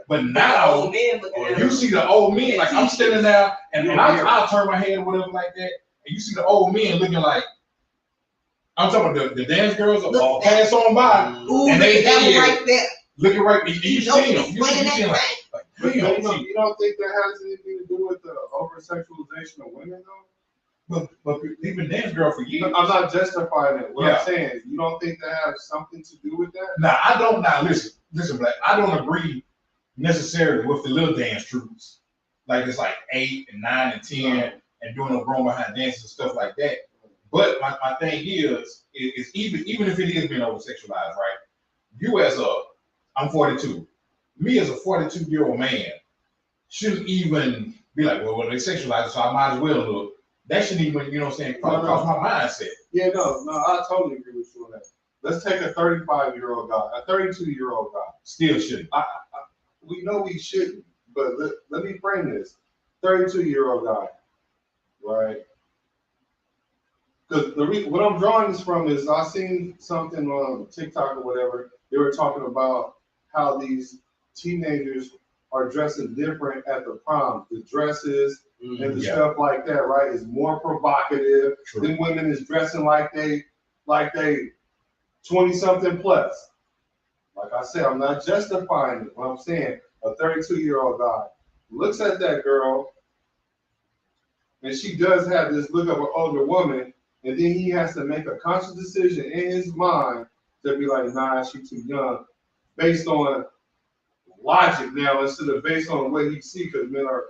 But now you see the old men, like I'm standing there and I'll turn my head or whatever like that, and you see the old men looking like, I'm talking about the dance girls all pass on by, and they right there. looking right, and you see them, you see them like, But you don't think that has anything to do with the over sexualization of women though? but even dance girl for years. I'm not justifying it. What I'm saying is, you don't think that has something to do with that? Now I don't. Now listen, Black. I don't agree necessarily with the little dance troops, like it's like 8 and 9 and 10, and doing no grown behind dances and stuff like that. But my thing is even if it is being over sexualized, right? You as I'm 42. Me as a 42-year-old man shouldn't even be like, well, they sexualize it, so I might as well look. That shouldn't even, you know what I'm saying, cross my mindset. Yeah, no, I totally agree with you on that. Let's take a 35-year-old guy, a 32-year-old guy. Still shouldn't. We know we shouldn't, but let me frame this. 32-year-old guy, right? Because what I'm drawing this from is I seen something on TikTok or whatever. They were talking about how these teenagers are dressing different at the prom. The dresses and the stuff like that, right, is more provocative. Then women is dressing like they 20-something plus. Like I said, I'm not justifying it. What I'm saying, a 32-year-old guy looks at that girl, and she does have this look of an older woman, and then he has to make a conscious decision in his mind to be like, nah, she's too young, based on logic now instead of based on what he sees, because men are,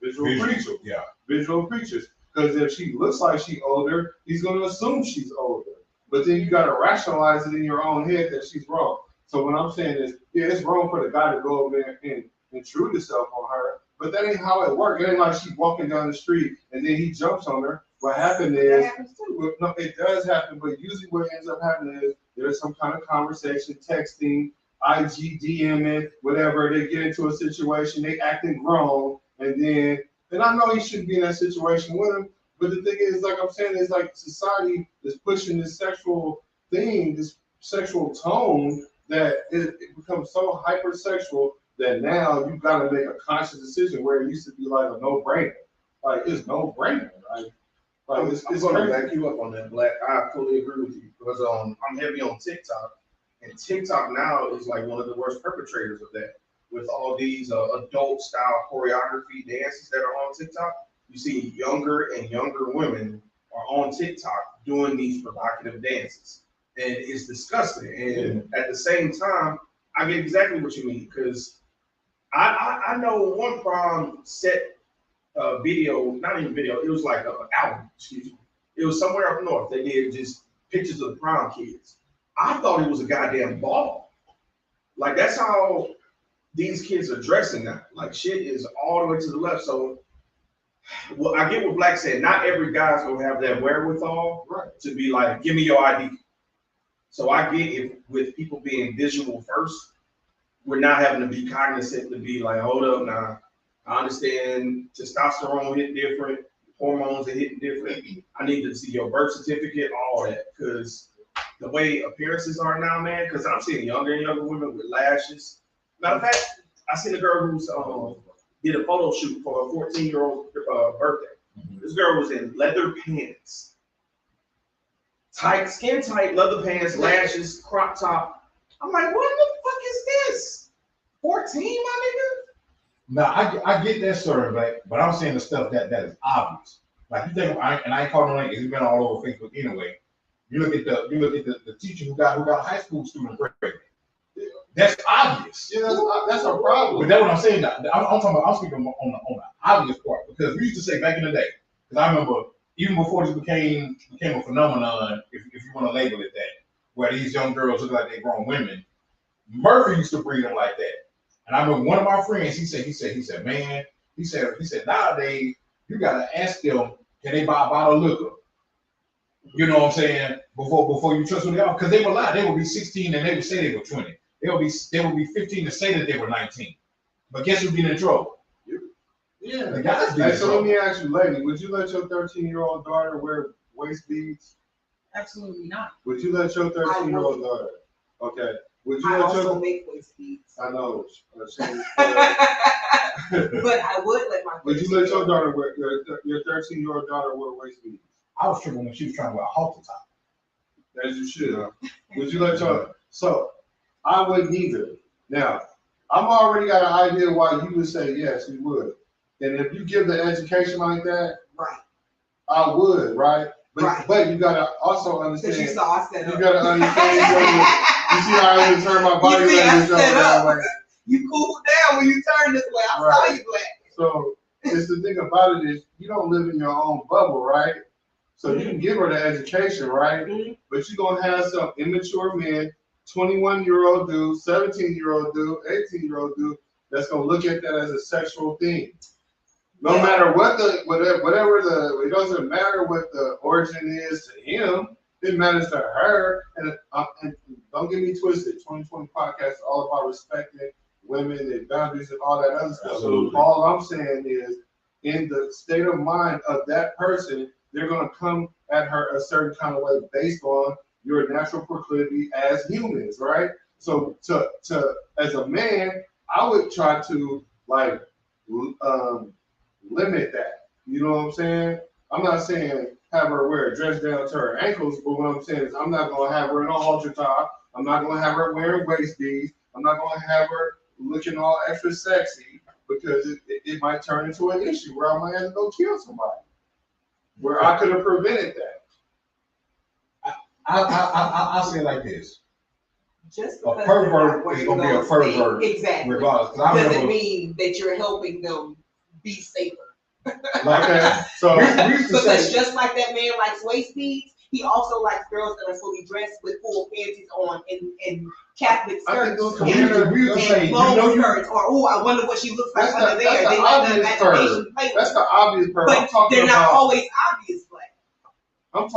visual creatures. Yeah. Visual creatures. Because if she looks like she's older, he's going to assume she's older. But then you got to rationalize it in your own head that she's wrong. So what I'm saying is, yeah, it's wrong for the guy to go over there and intrude himself on her. But that ain't how it works. It ain't like she's walking down the street and then he jumps on her. What happened is, That happens too. no, it does happen, but usually what ends up happening is there's some kind of conversation, texting, IG, DMing, whatever. They get into a situation, they acting grown, and I know he shouldn't be in that situation with him, but the thing is, like I'm saying, it's like society is pushing this sexual thing, this sexual tone, that it becomes so hypersexual that now you got to make a conscious decision where it used to be like a no-brainer. Like, it's no-brainer. Like it's going to back you up on that, Black. I fully agree with you because I'm heavy on TikTok, and TikTok now is like one of the worst perpetrators of that. With all these adult-style choreography dances that are on TikTok, you see younger and younger women are on TikTok doing these provocative dances. And it's disgusting. And at the same time, I get exactly what you mean, because I know one prom set video, not even video, it was like an album, excuse me. It was somewhere up north. They did just pictures of the prom kids. I thought it was a goddamn ball. Like, that's how these kids are dressing now. Like, shit is all the way to the left. So, well, I get what Black said. Not every guy's gonna have that wherewithal to be like, give me your ID. So I get if with people being visual first, we're not having to be cognizant to be like, hold up now. I understand testosterone hit different, hormones are hitting different. I need to see your birth certificate, all that, because the way appearances are now, man, because I'm seeing younger and younger women with lashes. Matter of fact, I seen a girl who's did a photo shoot for a 14-year-old birthday. This girl was in leather pants, tight, skin tight leather pants, lashes, crop top. I'm like, what the fuck is this? 14, my nigga? No, I get that story, but I'm saying the stuff that is obvious. Like, you think, and I ain't calling on it, it's been all over Facebook anyway. You look at the teacher who got a high school student pregnant. That's obvious. Yeah, that's a problem. But that's what I'm saying. I'm speaking on the obvious part, because we used to say back in the day, because I remember even before this became a phenomenon, if you want to label it that, where these young girls look like they're grown women. Murphy used to breed them like that. And I remember one of my friends, he said, man, he said, nowadays you gotta ask them, can they buy a bottle of liquor? You know what I'm saying? Before you trust them, because they would lie. They would be 16 and they would say they were 20. They would be 15 and say that they were 19. But guess who's getting in trouble? Yeah. The guys Hey, so let me ask you, lady, would you let your 13-year-old daughter wear waist beads? Absolutely not. Would you let your 13-year-old daughter? Okay. Would you I let also your? make waist beads. I know. But I would let my. Would you let your daughter wear your 13-year-old daughter wear waist beads? I was tripping when she was trying to wear a halter top. As you should. Would you let your? So I wouldn't either. Now, I'm already got an idea why you would say yes, you would. And if you give the education like that, Right. I would, right? But Right. but you gotta also Because you understand. saw I set You up. gotta understand. You see how I just turn my body You see, I language over set that up. way. You cooled down when you turned this way. I saw Right. you, Black. So it's the thing about it is you don't live in your own bubble, right? So you can give her the education, right? Mhm. But you're gonna have some immature men, 21-year-old dude, 17-year-old dude, 18-year-old dude, that's gonna look at that as a sexual thing. No Yeah. matter what it doesn't matter what the origin is to him. It matters to her. And don't get me twisted. 2020 podcast is all about respecting women and boundaries and all that other stuff. Absolutely. All I'm saying is, in the state of mind of that person, they're gonna come at her a certain kind of way based on your natural proclivity as humans, right? So to as a man, I would try to like limit that. You know what I'm saying? I'm not saying have her wear a dress down to her ankles, but what I'm saying is I'm not gonna have her in a halter top. I'm not gonna have her wearing waist beads. I'm not gonna have her looking all extra sexy, because it might turn into an issue where I might have to go kill somebody. Where I could have prevented that. I'll say it like this. Just A because pervert they're not what is gonna you be a don't think. pervert Exactly. regardless. 'Cause I Doesn't remember, mean that you're helping them be safer. Okay, so we used to Because say, just like that man likes waist beads, he also likes girls that are fully dressed with full panties on and Catholic I think skirts those we used to say, and you long know, skirts, or oh, I wonder what she looks like That's under the- there. that's They the let the obvious imagination play with that's it. the obvious part. I'm But talking they're not about. always obvious, Black. I'm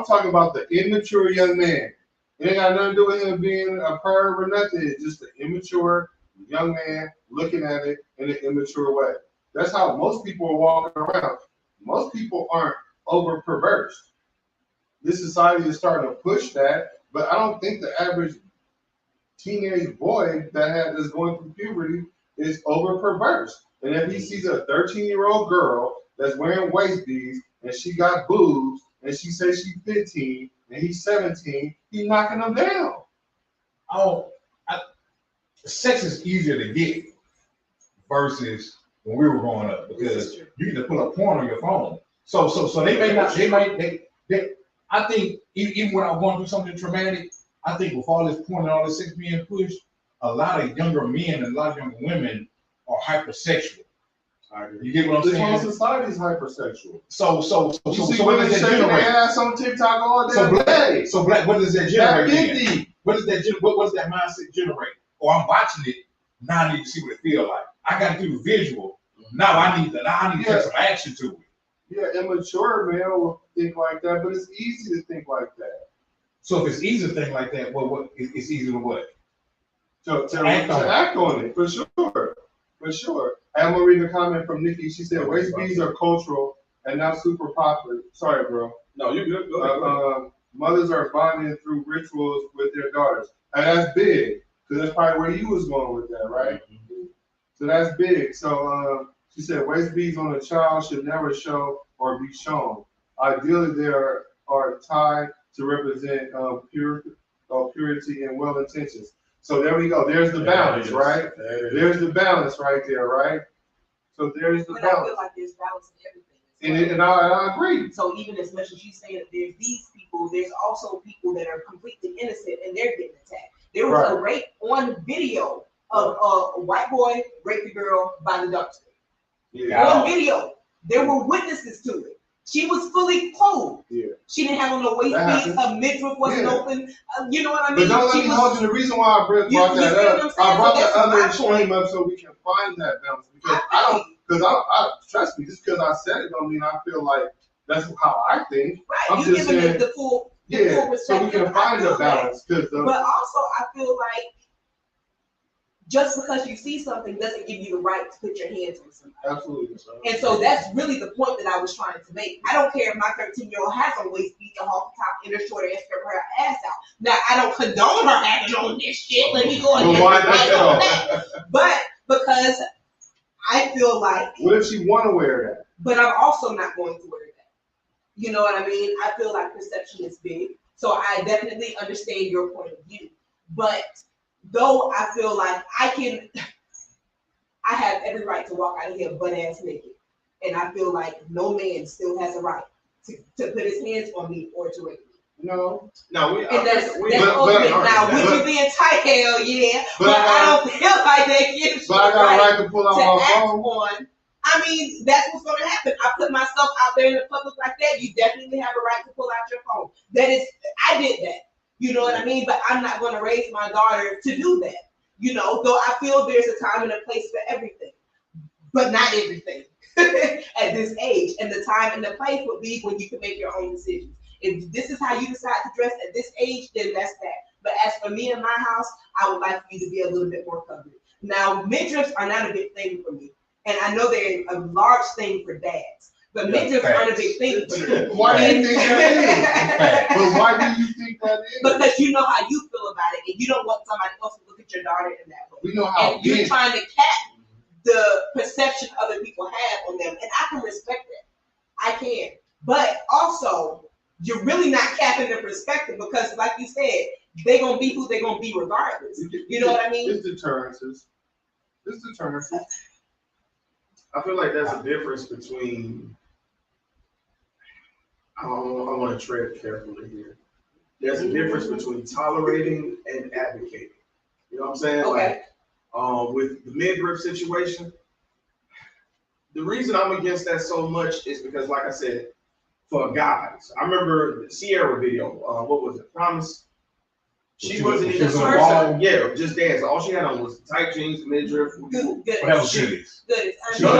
talking about the immature young man. It ain't got nothing to do with him being a perv or nothing. It's just an immature young man looking at it in an immature way. That's how most people are walking around. Most people aren't over perverse. This society is starting to push that, but I don't think the average teenage boy that's going through puberty is over perverse. And if he sees a 13-year-old girl that's wearing waist beads and she got boobs and she says she's 15 and he's 17, he's knocking them down. sex is easier to get versus when we were growing up, because you can just pull up porn on your phone. So they may not, I think even when I'm going through something traumatic, I think with all this porn and all this sex being pushed, a lot of younger men and a lot of younger women are hypersexual. You get what I'm This whole saying? society is hypersexual. So You see what women does that shaking their generate? ass on TikTok all day. So black, what does that generate? That then? 50. What does that mindset generate? Oh, I'm watching it. Now I need to see what it feels like. I got to do the visual. Now I need to take some action to it. Yeah, immature men will think like that, but it's easy to think like that. So if it's easy to think like that, well, it's easy to what? To act on it, for sure. For sure. I'm gonna read a comment from Nikki. She said, waist beads are cultural and not super popular. Sorry, bro. No, you're good. Go ahead. Mothers are bonding through rituals with their daughters. And that's big, because that's probably where you was going with that, right? Mm-hmm. So that's big. So she said, waist beads on a child should never show or be shown. Ideally, they are tied to represent purity and well intentions. So there we go. There's the balance, right? There's the balance right there, right? So there's the But balance. I feel like there's balance in everything. And I agree. So even as much as you say that there's these people, there's also people that are completely innocent and they're getting attacked. There was a rape on video of a white boy raped a girl by the dumpster. Yeah. On video, there were witnesses to it. She was fully clothed. Yeah. She didn't have on no waist beads. Her midriff wasn't open. You know what I But mean? don't let me hold you. The reason why I brought that up, I brought the other extreme up so we can find that balance. Because I trust me, just because I said it don't mean I feel like that's how I think. Right, I'm you just giving saying, it the full so we perspective. can find the balance. But also, I feel like just because you see something doesn't give you the right to put your hands on somebody. Absolutely. And so that's really the point that I was trying to make. I don't care if my 13-year-old has a waist beat, a half top, and a short ass skirt, her ass out. Now, I don't condone her having on this shit. Let me go ahead and that. But because I feel like. What if she want to wear that? But I'm also not going to wear that. You know what I mean? I feel like perception is big. So I definitely understand your point of view. But though I feel like I have every right to walk out of here butt ass naked. And I feel like no man still has a right to put his hands on me or to rape me. No. No, that's ultimate. Now, would you be in tight? Hell yeah. But I don't feel like that gives you I got a right to pull out my act phone. on. I mean, that's what's going to happen. I put myself out there in the public like that. You definitely have a right to pull out your phone. I did that. You know what I mean? But I'm not going to raise my daughter to do that. You know, though I feel there's a time and a place for everything, but not everything at this age. And the time and the place would be when you can make your own decisions. If this is how you decide to dress at this age, then that's that. But as for me in my house, I would like for you to be a little bit more covered. Now, midriffs are not a big thing for me. And I know they're a large thing for dads. But midriffs aren't a big thing for you. Why do you think that is? But why do you think that is? Because you know how you feel about it, and you don't want somebody else to look at your daughter in that way. We know how. And you're trying to cap the perception other people have on them, and I can respect that. I can. But also, you're really not capping their perspective because, like you said, they're gonna be who they're gonna be regardless. You know what I mean? It's deterrences. I feel like there's a difference between. I want to tread carefully here. There's a difference between tolerating and advocating. You know what I'm saying? Okay. Like, with the midriff situation, the reason I'm against that so much is because, like I said, for guys, I remember the Sierra video. What was it? Promise. She wasn't even just dance. All she had on was tight jeans, midriff. Good. That was good. Good. No,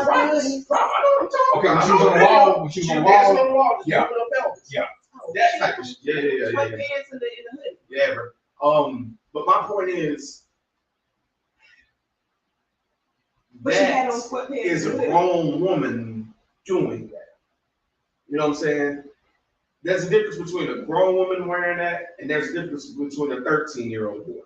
Promise. I know what I'm talking Okay, about. when she was on the wall, when she was on the dancing wall. on the wall, just Yeah. moving her pelvis. Yeah. That type of shit. Yeah. Sweatpants in the hood. Yeah, bro. But my point is, But she had on that sweatpants is in a the hood. grown woman doing that. You know what I'm saying? There's a difference between a grown woman wearing that, and there's a difference between a 13-year-old doing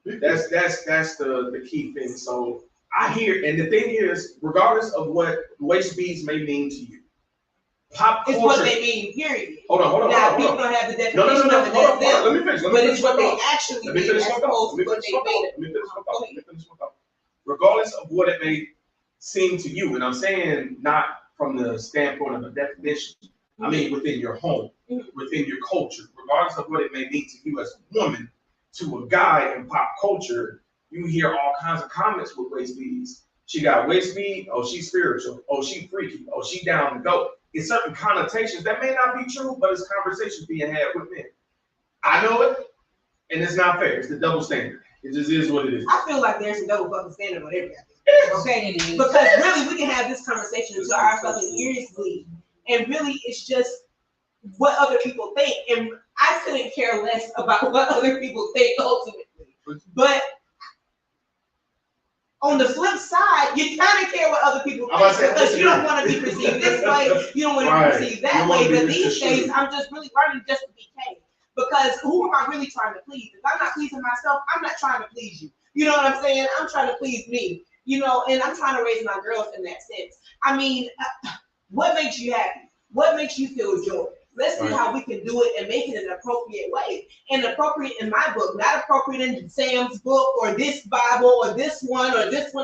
that. That's the key thing. So I hear, and the thing is, regardless of what waist beads may mean to you, pop culture. It's what they mean, period. Hold on. Now, people don't have the definition No. of it, that's Hold them. on. Let me finish. But it's what they actually Let me mean finish as my thought. opposed to what they made it. Regardless of what it may seem to you, and I'm saying not from the standpoint of a definition. I mean, within your home, within your culture, regardless of what it may mean to you as a woman, to a guy in pop culture, you hear all kinds of comments with waist beads. She got waist bead, oh, she's spiritual, oh, she freaky, oh, she down to go. It's certain connotations that may not be true, but it's conversations being had with men. I know it, and it's not fair. It's the double standard. It just is what it is. I feel like there's a double fucking standard on everything. Okay, It is. because really we can have this conversation until our fucking ears bleed, and really it's just what other people think, and I couldn't care less about what other people think ultimately. But on the flip side, you kind of care what other people think because you don't want to be perceived this way, you don't want to be perceived that way. But these days, I'm just really learning just to be caged. Because who am I really trying to please? If I'm not pleasing myself, I'm not trying to please you. You know what I'm saying? I'm trying to please me. You know, and I'm trying to raise my girls in that sense. I mean, what makes you happy? What makes you feel joy? Let's see how we can do it and make it an appropriate way. And appropriate in my book, not appropriate in Sam's book or this Bible or this one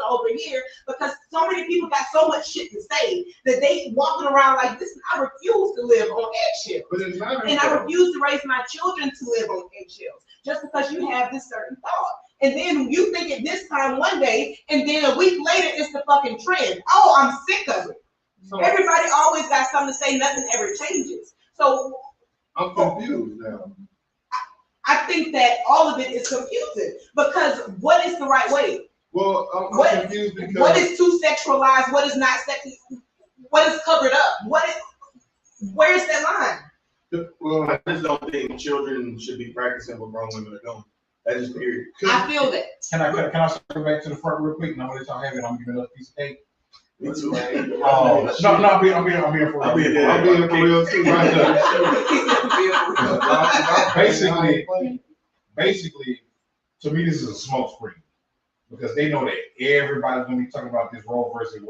over here, because so many people got so much shit to say that they walking around like this. I refuse to live on eggshells. And I refuse to raise my children to live on eggshells just because you have this certain thought. And then you think it this time one day, and then a week later it's the fucking trend. Oh, I'm sick of it. So, everybody always got something to say, nothing ever changes. So I'm confused now. I think that all of it is confusing because what is the right way? Well, I'm confused because what is too sexualized? What is not sexy? What is covered up? Where's that line? Well, I just don't think children should be practicing what grown women are doing. That is period. I feel that. Can I circle back to the front real quick? Now that y'all have it, I'm giving another piece of cake. Me too. No, I'm being for real. I'm being for real too. Basically, to me, this is a smoke screen because they know that everybody's gonna be talking about this Roe versus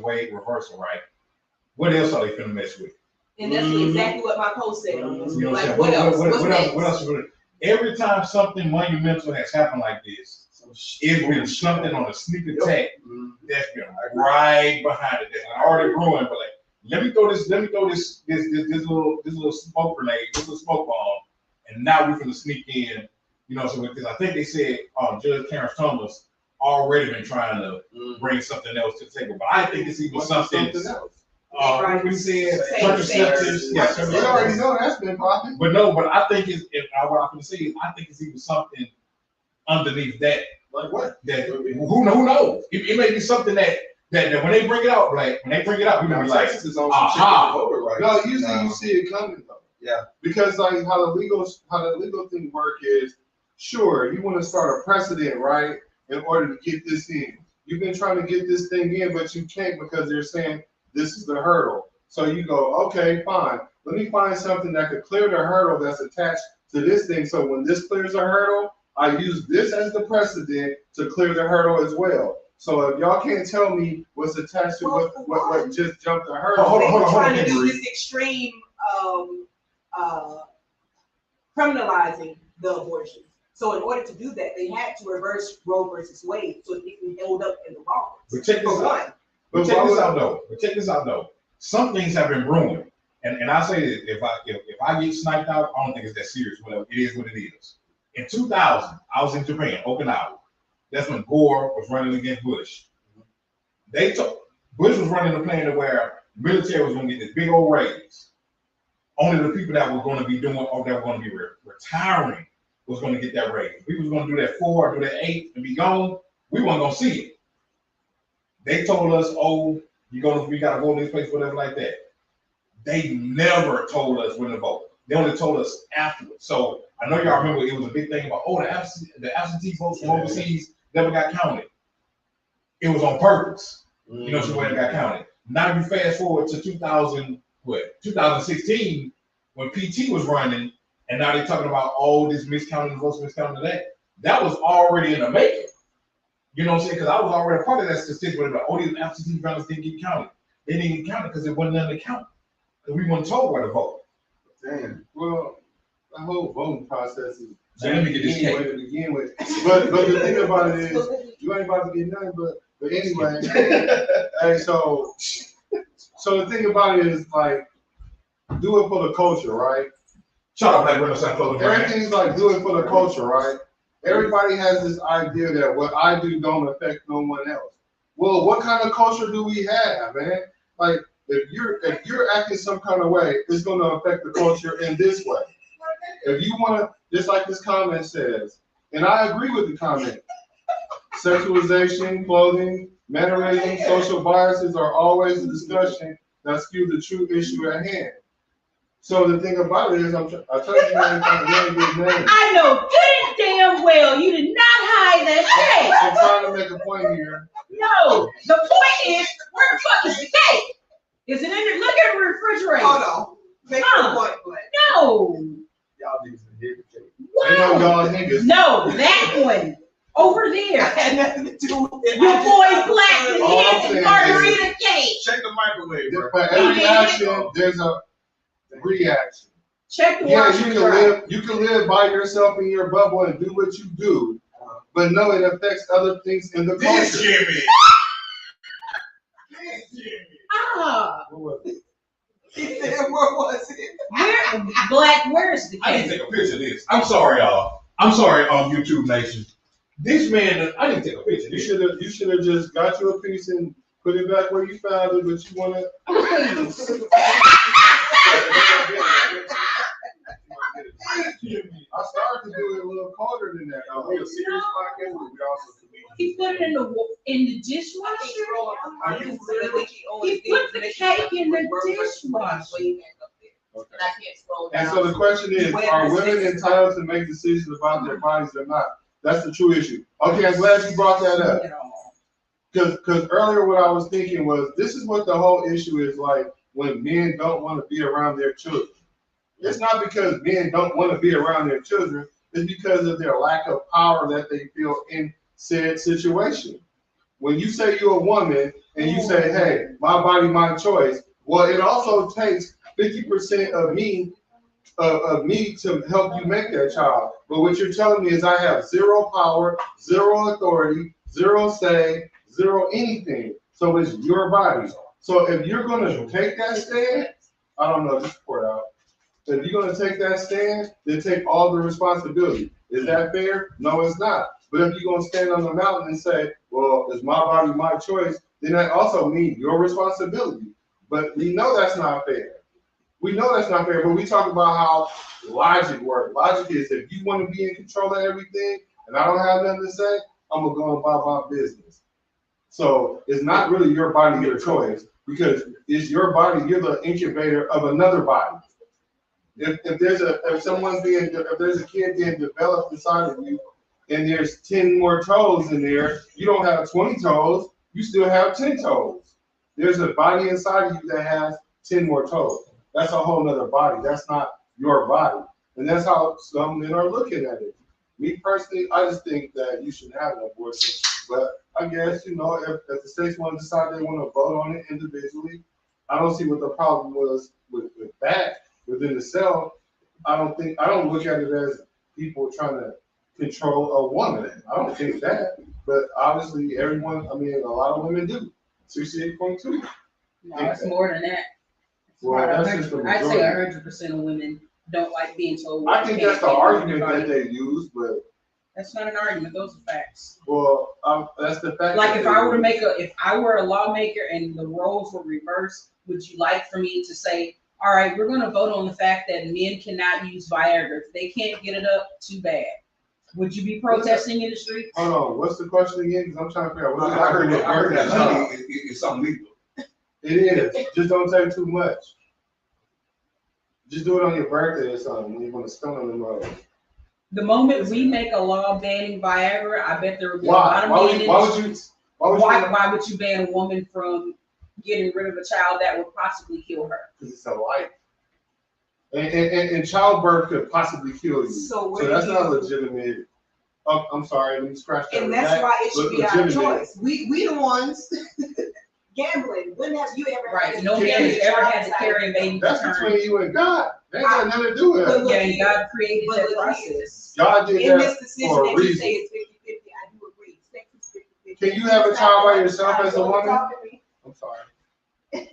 Wade reversal, right? What else are they finna mess with? And that's exactly what my post said on this. You know Like, what else? What else? Every time something monumental has happened like this, it's been something on a sneak attack that's been right behind it. That's already brewing, but like, let me throw this little smoke grenade, this little smoke bomb, and now we're gonna sneak in. You know, so because I think they said Judge Clarence Thomas already been trying to bring something else to the table, but I think it's even something else. What we said, contraceptives. Yeah, they already know that's been popping. But no, but I think what I'm gonna say is I think it's even something underneath that. Like what? That who knows? It may be something that when they bring it out, like when they bring it out, we're gonna be like, aha. Right? No, usually you see it coming though. Yeah. Because like how the legal thing work is, sure, you want to start a precedent, right? In order to get this in. You've been trying to get this thing in, but you can't because they're saying this is the hurdle. So you go, okay, fine. Let me find something that could clear the hurdle that's attached to this thing. So when this clears a hurdle, I use this as the precedent to clear the hurdle as well. So if y'all can't tell me what's attached to what just jumped the hurdle. Hold on, trying to do this extreme criminalizing the abortion. So in order to do that, they had to reverse Roe versus Wade so it can be held up in the law. But check this out though. Some things have been brewing, and I say that if I get sniped out, I don't think it's that serious. Whatever, it is what it is. In 2000, I was in Japan, Okinawa. That's when Gore was running against Bush. Bush was running a plan to where the military was going to get this big old raise. Only the people that were going to be doing, or that were going to be retiring, was going to get that raise. We was going to do that 4, do that 8, and be gone. We weren't going to see it. They told us, "Oh, we got to vote in this place," whatever like that. They never told us when to vote. They only told us afterwards. So I know y'all remember it was a big thing about, the absentee votes from overseas never got counted. It was on purpose. You know, so when it got counted. Now if you fast forward to 2016, when PT was running, and now they're talking about all this miscounting votes, miscounting that was already in the making. You know what I'm saying? Because I was already a part of that statistic where all these absentee ballots didn't get counted. They didn't get counted because it wasn't nothing to count. Because we weren't told where to vote. Damn. Well, the whole voting process is so let me get this cake. To begin with. But the thing about it is, you ain't about to get nothing. But anyway, hey, so So the thing about it is like, do it for the culture, right? Shout out Black Renaissance Clothing Brand. Everything's like, do it for the culture, right? Everybody has this idea that what I do don't affect no one else. Well, what kind of culture do we have, man? Like, if you're acting some kind of way, it's going to affect the culture in this way. If you want to, just like this comment says, and I agree with the comment, sexualization, clothing, mannerism, social biases are always a discussion that skew the true issue at hand. So the thing about it is, I told you man, I know good and damn well you did not hide that cake. I'm trying to make a point here. No, the point is, where the fuck is the cake? Is it in the, look at the refrigerator? Hold on. Make your point, Blake. No. Y'all niggas in here. I know y'all niggas. No, that one. Over there. I had nothing to do with it. Your boy Black and All I'm his saying margarita cake. Check the microwave, bro. For every action, there's a reaction. Check the Yeah, washer dryer. you can live by yourself in your bubble and do what you do, but no, it affects other things in the This culture. Jimmy. This Jimmy. Ah, What was it? He said, where was it? where, Black, where's the I didn't cake? take a picture of this. I'm sorry, y'all. I'm sorry, YouTube Nation. This man, I didn't take a picture of this. You should have just got you a piece and put it back where you found it, but you want to. I started to do it a little colder than that. We a serious podcast, but we also He put it in the dishwasher. Are you He put the cake in the dishwasher. Okay. And I can't scroll down. And so the question is, are women entitled to make decisions about their bodies or not? That's the true issue. Okay, I'm glad you brought that up. Because earlier what I was thinking was, this is what the whole issue is like when men don't want to be around their children. It's not because men don't want to be around their children. It's because of their lack of power that they feel in said situation. When you say you're a woman and you say, hey, my body, my choice, well, it also takes 50% of me to help you make that child. But what you're telling me is I have zero power, zero authority, zero say, zero anything. So it's your body. So if you're going to take that stand, I don't know, just pour it out. If you're going to take that stand, then take all the responsibility. Is that fair? No, it's not. But if you're going to stand on the mountain and say, well, it's my body, my choice, then that also means your responsibility. But we know that's not fair. We know that's not fair, but we talk about how logic works. Logic is if you want to be in control of everything and I don't have nothing to say, I'm going to go and buy my business. So it's not really your body, your choice, because it's your body, you're the incubator of another body. If there's a kid being developed inside of you and there's 10 more toes in there, you don't have 20 toes, you still have 10 toes. There's a body inside of you that has 10 more toes. That's a whole nother body. That's not your body. And that's how some men are looking at it. Me personally, I just think that you should have an abortion. But I guess, if the states want to decide they want to vote on it individually, I don't see what the problem was with that within the cell. I don't look at it as people trying to control a woman. I don't think that. But obviously a lot of women do. 68.2. No, it's more than that. Well, that's just the I'd say majority. 100% of women don't like being told. I think that's the argument that they use, but that's not an argument. Those are facts. well, that's the fact. Like if I were a lawmaker and the roles were reversed, would you like for me to say, all right, we're going to vote on the fact that men cannot use Viagra. If they can't get it up, too bad. Would you be protesting in the street? Hold on, what's the question again? Because I'm trying to figure out what I heard that honey is something legal. It is. Just don't take too much. Just do it on your birthday or something when you want to stone on the road. The moment we make a law banning Viagra, I bet there will be Why? a lot of men in the streets. Why Why would you ban a woman from getting rid of a child that would possibly kill her? Because it's a life. And childbirth could possibly kill you. So that's not legitimate. Oh, I'm sorry, let me scratch that. And that's why it should be our Legitimate. choice. We the ones gambling. When have you ever Right. No man has ever had to carry a baby. That's between you and God. That ain't got nothing to do with it. Yeah, and God created that process. In God did this that decision for a that you reason. say is 50-50, I do agree. Sex is 50-50. Can you have a child by yourself as a woman? I'm sorry. Can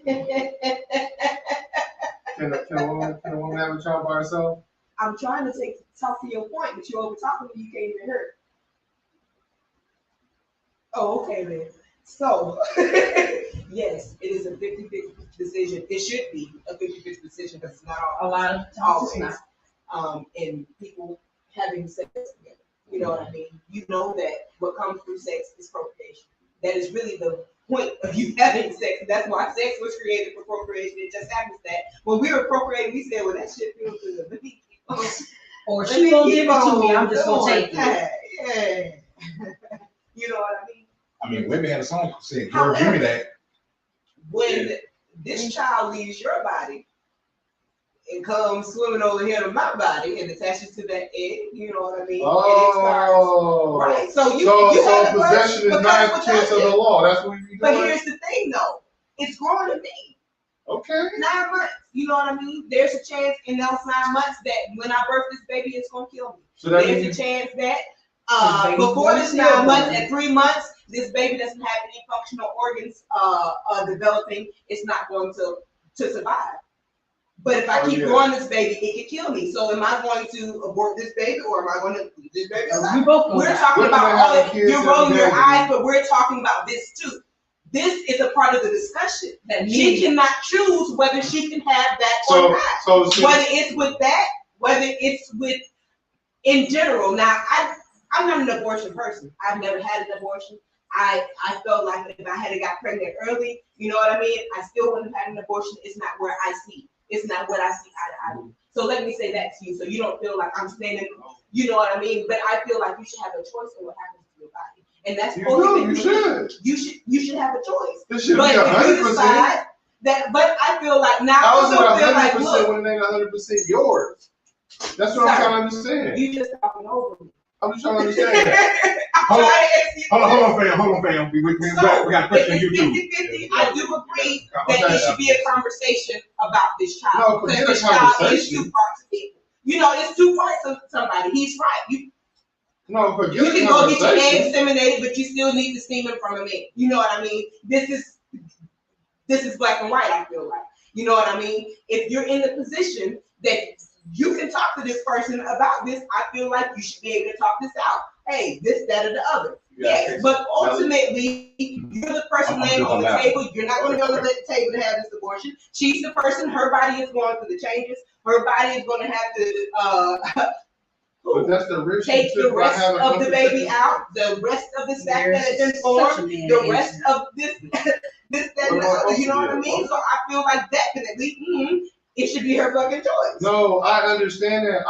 a woman have a child by herself? I'm trying to talk to your point, but you're over talking me, you can't even hear. Oh, okay then. So, yes, it is a 50-50 decision. It should be a 50-50 decision because it's not A lot of times it's always, not. and people having sex together. You know what I mean? You know that what comes through sex is procreation. That is really the point of you having sex. That's why sex was created for procreation. It just happens that when we were procreating, we said, well, that shit feels good. Let me keep on. Or she won't give it to me, I'm just gonna take it. Yeah. You know what I mean? I mean, women had a song that said, girl, give me that. When this child leaves your body and comes swimming over here to my body and attaches to that egg, you know what I mean? Oh. Right. So you So have possession is not a chance of the law. That's what you But doing. here's the thing though. It's growing to me. Okay. 9 months. You know what I mean? There's a chance in those 9 months that when I birth this baby, it's gonna kill me. So that There's means a chance that baby's before born this still 9 months, born. at 3 months, this baby doesn't have any functional organs developing. It's not going to survive. But if I keep growing this baby, it could kill me. So am I going to abort this baby or am I going to leave this baby alive? We both know We're that. talking Women about have all of kids you're rolling your every day. eyes, but we're talking about this too. This is a part of the discussion. That She me, cannot choose whether she can have that or So, not. so Whether it's with that, whether it's with in general. Now, I'm not an abortion person. I've never had an abortion. I felt like if I had got pregnant early, you know what I mean? I still wouldn't have had an abortion. It's not where I see. It's not what I see eye to eye. So let me say that to you, so you don't feel like I'm standing. You know what I mean? But I feel like you should have a choice in what happens to your body, and that's you do, you should. You should have a choice. This should But be if you 100%. decide that, but I feel like now How is it I feel like 100% look, when it ain't 100% yours? That's what I'm Sir, trying to understand. you just talking over me. I'm just trying to understand. I'm trying to ask you. Hold on, fam. We got a question for you too. 50-50, I do agree that it should be a conversation about this child. No, Because forget this a child is conversation. 2 parts of people. You know, it's 2 parts of somebody. He's right. No, forget You the can go get your conversation. egg inseminated, but you still need the semen from a man. You know what I mean? This is black and white, I feel like. You know what I mean? If you're in the position that you can talk to this person about this, I feel like you should be able to talk this out. Hey, this, that, or the other. Yes, but ultimately, you're the person laying on the table. You're not going to go to the table to have this abortion. She's the person. Her body is going through the changes. Her body is going to have to But that's the risk. take you the took by rest having of the baby unprotected- out, the rest of the sac that has been Such a formed, man the is- rest of this, that, and the other. You know what I mean? So I feel like definitely, it should be her fucking choice. No, I understand that.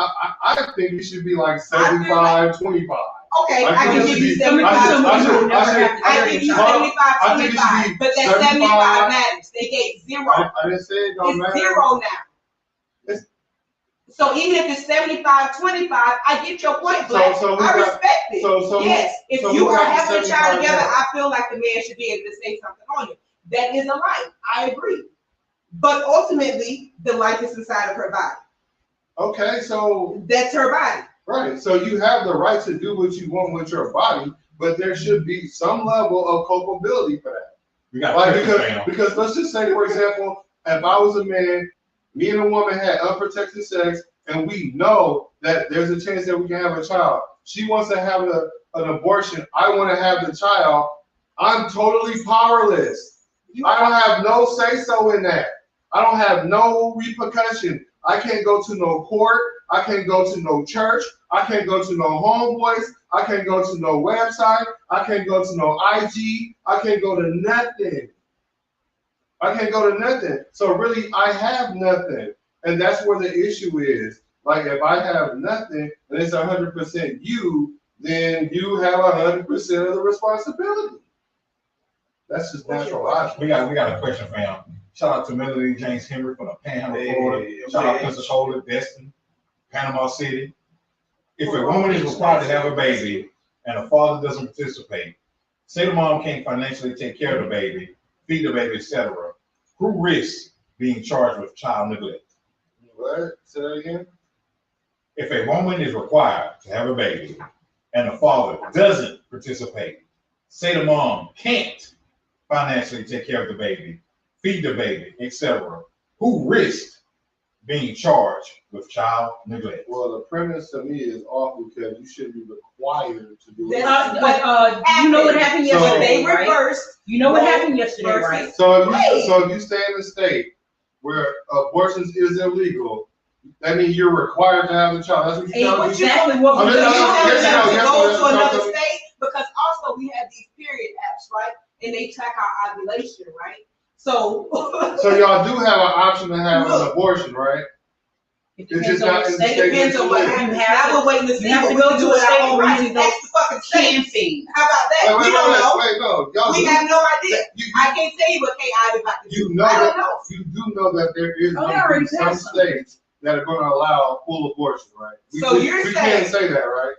I think it should be like 75, 25. Okay, I I think can it give should you be- 75, I give you should- 75, I think it should 25, be but that 75. 75 matters. They gave 0. I didn't say it don't It's matter. 0 now. It's- So even if it's 75, 25, I get your point, Black. So we I got- respect it. So Yes, if so you we are got the having a child 75 together, now. I feel like the man should be able to say something on it. That is a life. I agree. But ultimately, the life is inside of her body. Okay, so That's her body. right. So you have the right to do what you want with your body, but there should be some level of culpability for that. We got Like a question, fam. because let's just say, for example, if I was a man, me and a woman had unprotected sex, and we know that there's a chance that we can have a child. She wants to have an abortion. I want to have the child. I'm totally powerless. I don't have no say-so in that. I don't have no repercussion. I can't go to no court. I can't go to no church. I can't go to no homeboys. I can't go to no website. I can't go to no IG. I can't go to nothing. I can't go to nothing. So really, I have nothing. And that's where the issue is. Like, if I have nothing and it's 100% you, then you have 100% of the responsibility. That's just natural logic. We got a question, fam. Shout out to Melody James Henry from the Panhandle, Hey, Florida. Shout out hey. Pensacola, Destin, Panama City. If a woman is required to have a baby and the father doesn't participate, say the mom can't financially take care of the baby, feed the baby, etc., who risks being charged with child neglect? What? Say that again? If a woman is required to have a baby and the father doesn't participate, say the mom can't financially take care of the baby, feed the baby, etc. Who risked being charged with child neglect? Well, the premise to me is off because you should be required to do it. You know what happened So- yesterday, They right? reversed. You know what happened yesterday, Versus- right? So if you stay in a state where abortions is illegal, that means you're required to have a child. That's what you're telling me. Exactly what I'm we're just- You doing. have yes, to yes, go yes, to another yes. state, because also we have these period apps, right? And they track our ovulation, right? So. So y'all do have an option to have an abortion, right? It It's depends just on not what in the state. state Depends on what You happens. have Now we're waiting to see have what to we go can to do a with state our own where rights. you can go That's the fucking state. Can feed. How about that? We don't know. Wait, no, y'all We do. have no idea. You, I can't tell you what KI is about to do. you know I don't that know. you do know that there is Oh, going they to already be some passed something. states that are going to allow full abortion, right? So you're we saying- can't say that, right?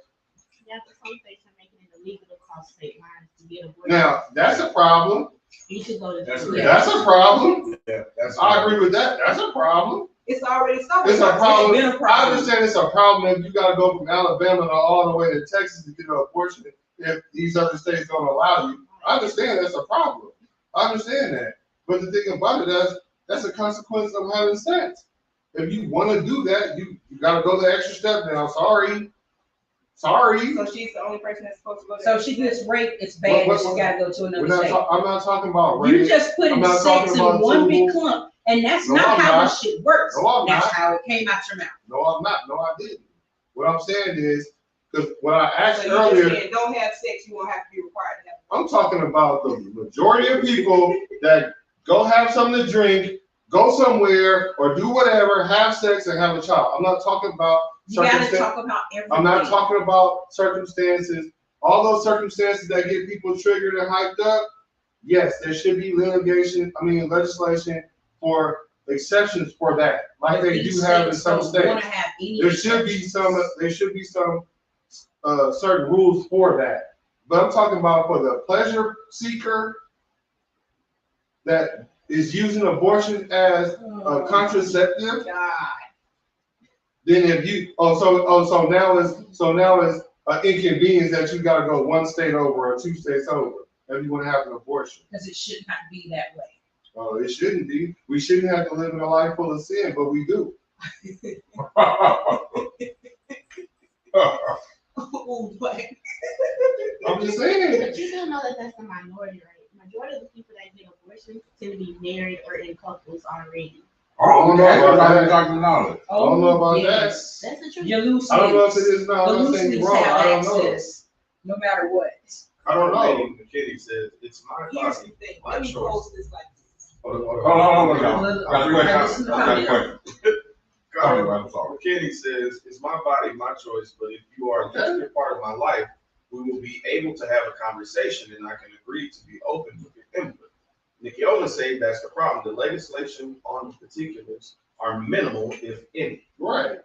Yeah, but some states are making it illegal to cross state lines to get abortion. Now that's a problem. You should go to. That's jail. Yeah. That's a problem. Yeah, that's. I agree with that. That's a problem. It's already started. It's a problem. been a I problem. understand it's a problem if you got to go from Alabama to all the way to Texas to get an abortion. If these other states don't allow you, I understand that's a problem. I understand that. But the thing about it, that's a consequence of having sex. If you want to do that, you got to go the extra step now. Sorry. So she's the only person that's supposed to go there. So she gets raped, it's bad, What- she's gotta go to We're another not state. I'm not talking about You rape. just put I'm in not sex talking in about one big two- clump, and that's No, not I'm how not. this shit works. No, I'm That's not. how it came out your mouth. No, I'm not. No, I didn't. What I'm saying is, because when I asked So you earlier, just saying, don't have sex, you won't have to be required to have. I'm talking about the majority of people that go have something to drink, go somewhere, or do whatever, have sex and have a child. I'm not talking about You gotta circumstances. talk about everything. I'm not talking about circumstances. All those circumstances that get people triggered and hyped up. Yes, there should be legislation for exceptions for that, like But they these do have in states some don't states. wanna have any There should be exceptions. some certain rules for that. But I'm talking about for the pleasure seeker that is using abortion as a contraceptive. God. Then if you so now it's an inconvenience that you gotta go one state over or two states over if you want to have an abortion. Because it should not be that way. Oh, it shouldn't be. We shouldn't have to live in a life full of sin, but we do. Ooh, but I'm just saying. But you do know that that's the minority, right? Majority of the people that get abortions tend to be married or in couples already. don't know about that. knowledge. I don't know about That's the truth. Your loose I don't know if it lips. is now. The I'm not loose saying lips you're wrong. have I don't know. access, no matter what. I don't know. Lady McKinney says, it's my here's body. the thing. My Let me choice. close this like this. Hold on. Got a Listen question. to Kanye. I'm sorry. McKinney says, it's my body, my choice, but if you are a distant part of my life, we will be able to have a conversation and I can agree to be open with your input. Nikki Owen said that's the problem. The legislation on the particulars are minimal, if any. Right.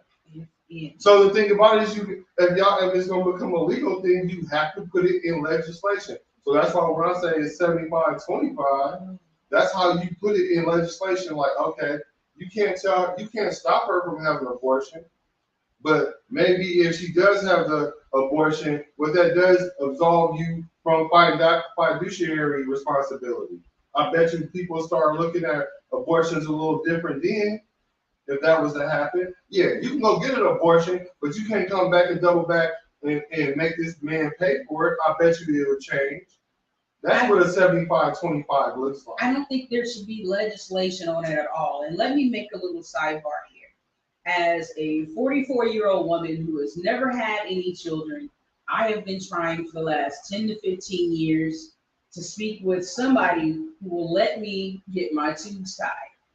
Yeah. So the thing about it is, if it's gonna become a legal thing, you have to put it in legislation. So that's why when I say it's 75-25, that's how you put it in legislation. Like, okay, you can't stop her from having an abortion, but maybe if she does have the abortion, what that does absolve you from fiduciary responsibility. I bet you people start looking at abortions a little different then. If that was to happen, yeah, you can go get an abortion, but you can't come back and double back and make this man pay for it. I bet you it'll change. That's what a 75-25 looks like. I don't think there should be legislation on it at all. And let me make a little sidebar here. As a 44-year-old woman who has never had any children, I have been trying for the last 10 to 15 years to speak with somebody who will let me get my tubes tied.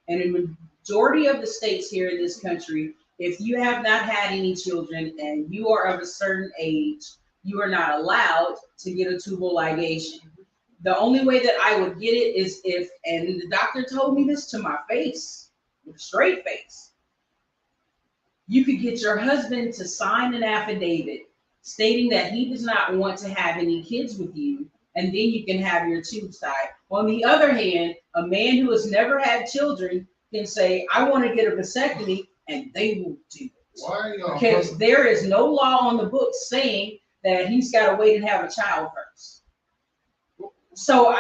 And in the majority of the states here in this country, if you have not had any children and you are of a certain age, you are not allowed to get a tubal ligation. The only way that I would get it is if, and the doctor told me this to my face, with a straight face, you could get your husband to sign an affidavit stating that he does not want to have any kids with you, and then you can have your tubes tied. On the other hand, a man who has never had children can say, I want to get a vasectomy, and they will do it. Why are y'all? Because there is no law on the books saying that he's got to wait and have a child first. So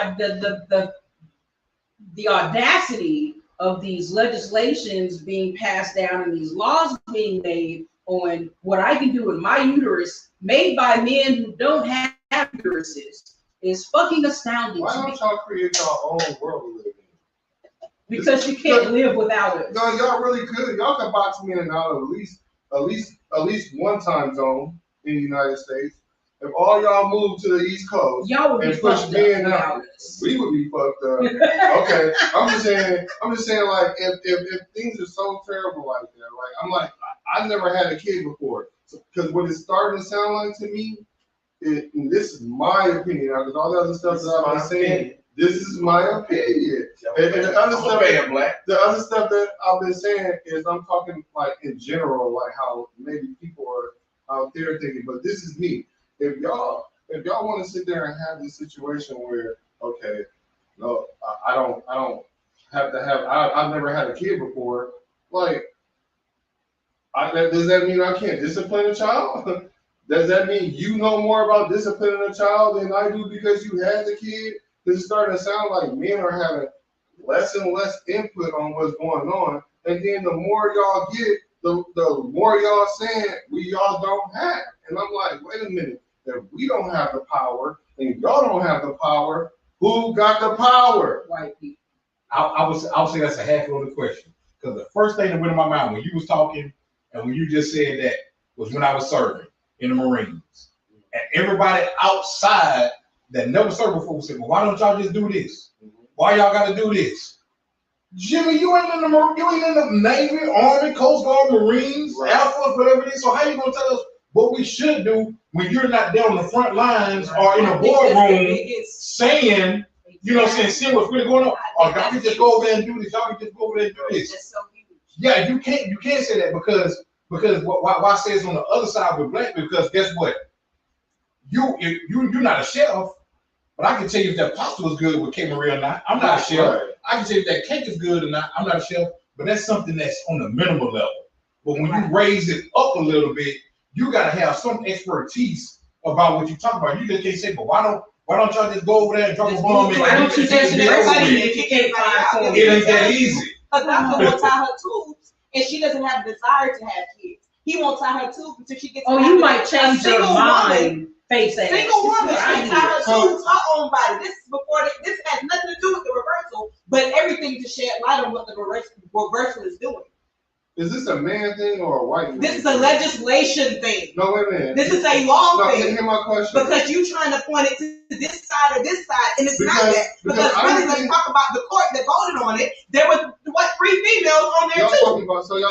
the audacity of these legislations being passed down and these laws being made on what I can do with my uterus, made by men who don't have uteruses, is fucking astounding Why to me. don't y'all create your own world to live in? Because you can't live without it. No, y'all really could. Y'all could box men out at least one time zone in the United States. If all y'all moved to the East Coast Y'all would be and push fucked men up out, without us. we would be fucked up. Okay, I'm just saying, like, if things are so terrible like that, like, I never had a kid before, because what it's starting to sound like to me, and this is my opinion, because all the other stuff that I've been saying, this is my opinion. And the other stuff, the other stuff that I've been saying is I'm talking like in general, like how maybe people are out there thinking, but this is me. If y'all want to sit there and have this situation where, okay, no, I don't have to have, I've never had a kid before, like, does that mean I can't discipline a child? Does that mean you know more about disciplining a child than I do because you had the kid? It's starting to sound like men are having less and less input on what's going on, and then the more y'all get, the more y'all saying y'all don't have. And I'm like, wait a minute. If we don't have the power and y'all don't have the power, who got the power? White people. I would say that's a half of the question. Because the first thing that went in my mind when you was talking and when you just said that was when I was serving in the Marines. And everybody outside that never served before said, well, why don't y'all just do this? Why y'all gotta do this? Jimmy, you ain't in the Navy, Army, Coast Guard, Marines, Air Force, whatever it is. So how you gonna tell us what we should do when you're not there on the front lines or in a boardroom saying, seeing what's really going on? Or y'all can just go over there and do this. Y'all can just go over there and do this. That's so huge. Yeah, you can't say that because why I say it's on the other side with black people, because guess what? You're not a chef, but I can tell you if that pasta was good with K. Marie or not. I'm not a chef. Right. I can tell you if that cake is good or not. I'm not a chef, but that's something that's on the minimal level. But when you raise it up a little bit, you gotta have some expertise about what you talk about. You just can't say, but why don't y'all just go over there and drop a bomb in? Why don't you just everybody and kick everybody out? It ain't that easy. Because Malcolm will tie her tubes, and she doesn't have a desire to have kids. He won't tie her tubes until she gets. Oh, you might change your mind. Face ass. Single woman, she Right tie her here. tubes, her own body. This is before this has nothing to do with the reversal, but everything to shed light on what the reversal is doing. Is this a man thing or a white man? This is a legislation thing. No, wait a minute. This is a law No, thing. hear my question. Because you trying to point it to this side or this side, and it's not that. Because really, let's talk about the court that voted on it. There was 3 females on there too.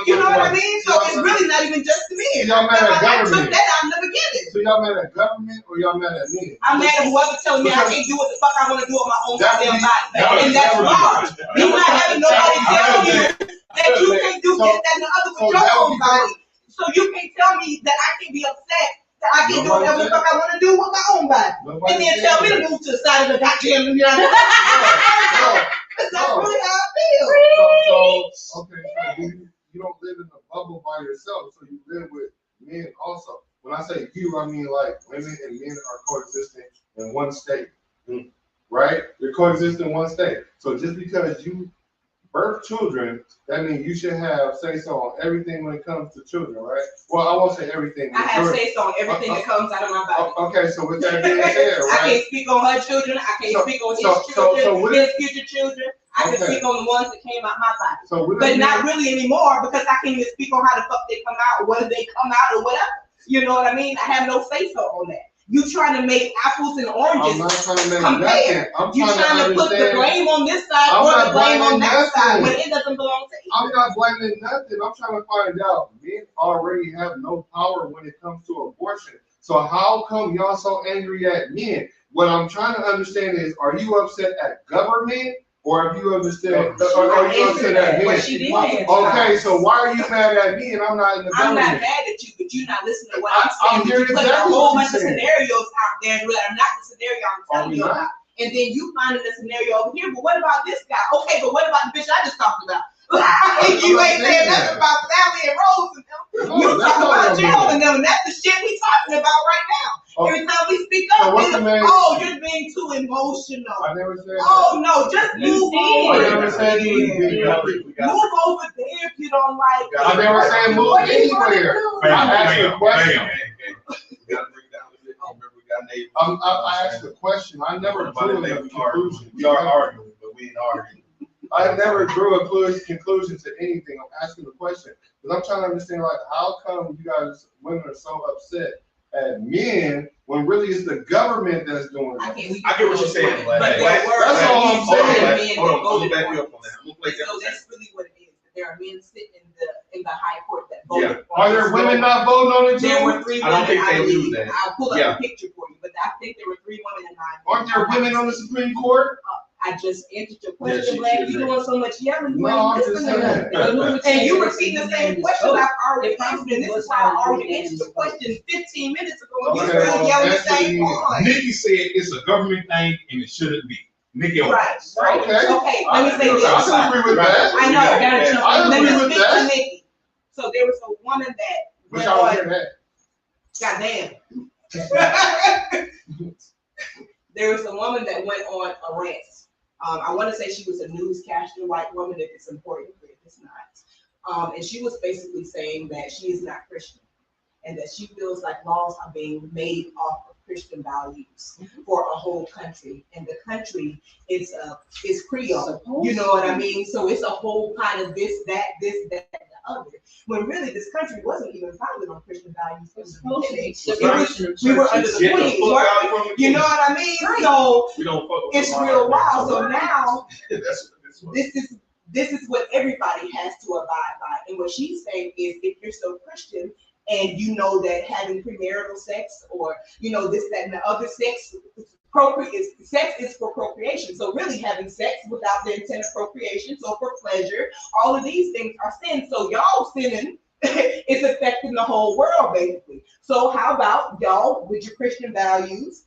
You know what I mean? So it's really not even just the men. Y'all mad at I took government. that out in the beginning. So y'all mad at government or y'all mad at men? I'm mad at whoever telling me I can't do what the fuck I want to do with my own That goddamn would be- body. And that's wrong. You not having nobody tell you that you can't do this, that, and the other with your own body. So you can't tell me that I can be upset that I can do whatever the fuck I want to do with my own body. And then tell me to move to the side of the goddamn, you know. That's really how I feel. So you don't live in a bubble by yourself, so you live with men also. When I say you, I mean like women and men are coexisting in one state, right? You're coexisting in one state. So just because you birth children, that means you should have say-so on everything when it comes to children, right? Well, I won't say everything. I have say-so on everything that comes out of my body. Okay, so with that being said, right? I can't speak on her children. I can't speak on his future children. I can speak on the ones that came out my body. But not really anymore because I can't even speak on how the fuck they come out or whether they come out or whatever. You know what I mean? I have no say-so on that. You trying to make apples and oranges I'm not trying to make compare. You trying to put the blame on this side or the blame on that side when it doesn't belong to you. I'm not blaming nothing. I'm trying to find out. Men already have no power when it comes to abortion. So how come y'all so angry at men? What I'm trying to understand is, are you upset at government? Or have you understand? Or are you upset at me? Okay, so why are you mad at me and I'm not in the government? I'm not mad at you, but you're not listening to what I'm saying. I'm hearing you put exactly a whole what bunch you're of saying. scenarios out there that are not the scenario I'm telling you about. And then you finding a scenario over here, but what about this guy? Okay, but what about the bitch I just talked about? You ain't saying nothing about Sally and Rose and them. You talking about Jill and them, and that's the shit we talking about right now. Oh. Every time we speak So up, what's the name? you're being too emotional. I never said Oh no, just You move did. on. I never said you was being We got- Move over there if you don't like it. I never said move What you wanna anywhere. do? I asked you a question. Bam. We gotta bring it down to this. Remember, we got neighbors. I asked a question. I never drew a conclusion. We are arguing, but we ain't arguing. I never drew a conclusion to anything. I'm asking the question because I'm trying to understand, like, how come you guys, women, are so upset at men when really it's the government that's doing I it? can't. I get what you're saying. But Like, there were that's all I'm hold on, saying. men Hold that on, I'm gonna voted back for you it. up on that. I'm gonna play So devil's that's really what it is. There are men sitting in the high court that voted. Yeah. Are there women not voting on it There too? were 3 I don't women, think I they do believe. that. I'll pull up Yeah. a picture for you, but I think there were 3 women and 9 men. Aren't there women on the Supreme Court? I just answered your Yeah, question, she Black. is You right. doing so much yelling. You No, ain't I'm just listening. saying. But who would say And you this repeat the is same the question vote? I've already It answered, and this probably is why I was already not answered the the question 15 minutes ago. Okay, You're still well, yelling the answer same me. point. Nikki said it's a government thing and it shouldn't be. Nikki Owens. Right, right. Okay. Okay, let me say this. I can agree with that. I know, I gotta jump I in. Let me agree with speak to that. Nikki. So there was a woman that Wish went I was on, hearing that. goddamn. There was a woman that went on a rant. I want to say she was a newscaster, white woman, if it's important, but if it's not. And she was basically saying that she is not Christian and that she feels like laws are being made off of Christian values for a whole country. And the country is Creole. You know what I mean? So it's a whole kind of this, that, and the other. When really this country wasn't even founded on Christian values. It's supposed to be It separation of we were church under and the state. queen, weren't we? You know what I mean? So We don't fuck with it's the real monarchy. wild. So now That's what this is what everybody has to abide by. And what she's saying is, if you're so Christian and you know that having premarital sex or this, that, and the other sex is for procreation. So really having sex without the intent of procreation, so for pleasure, all of these things are sin. So y'all sinning is affecting the whole world basically. So how about y'all with your Christian values?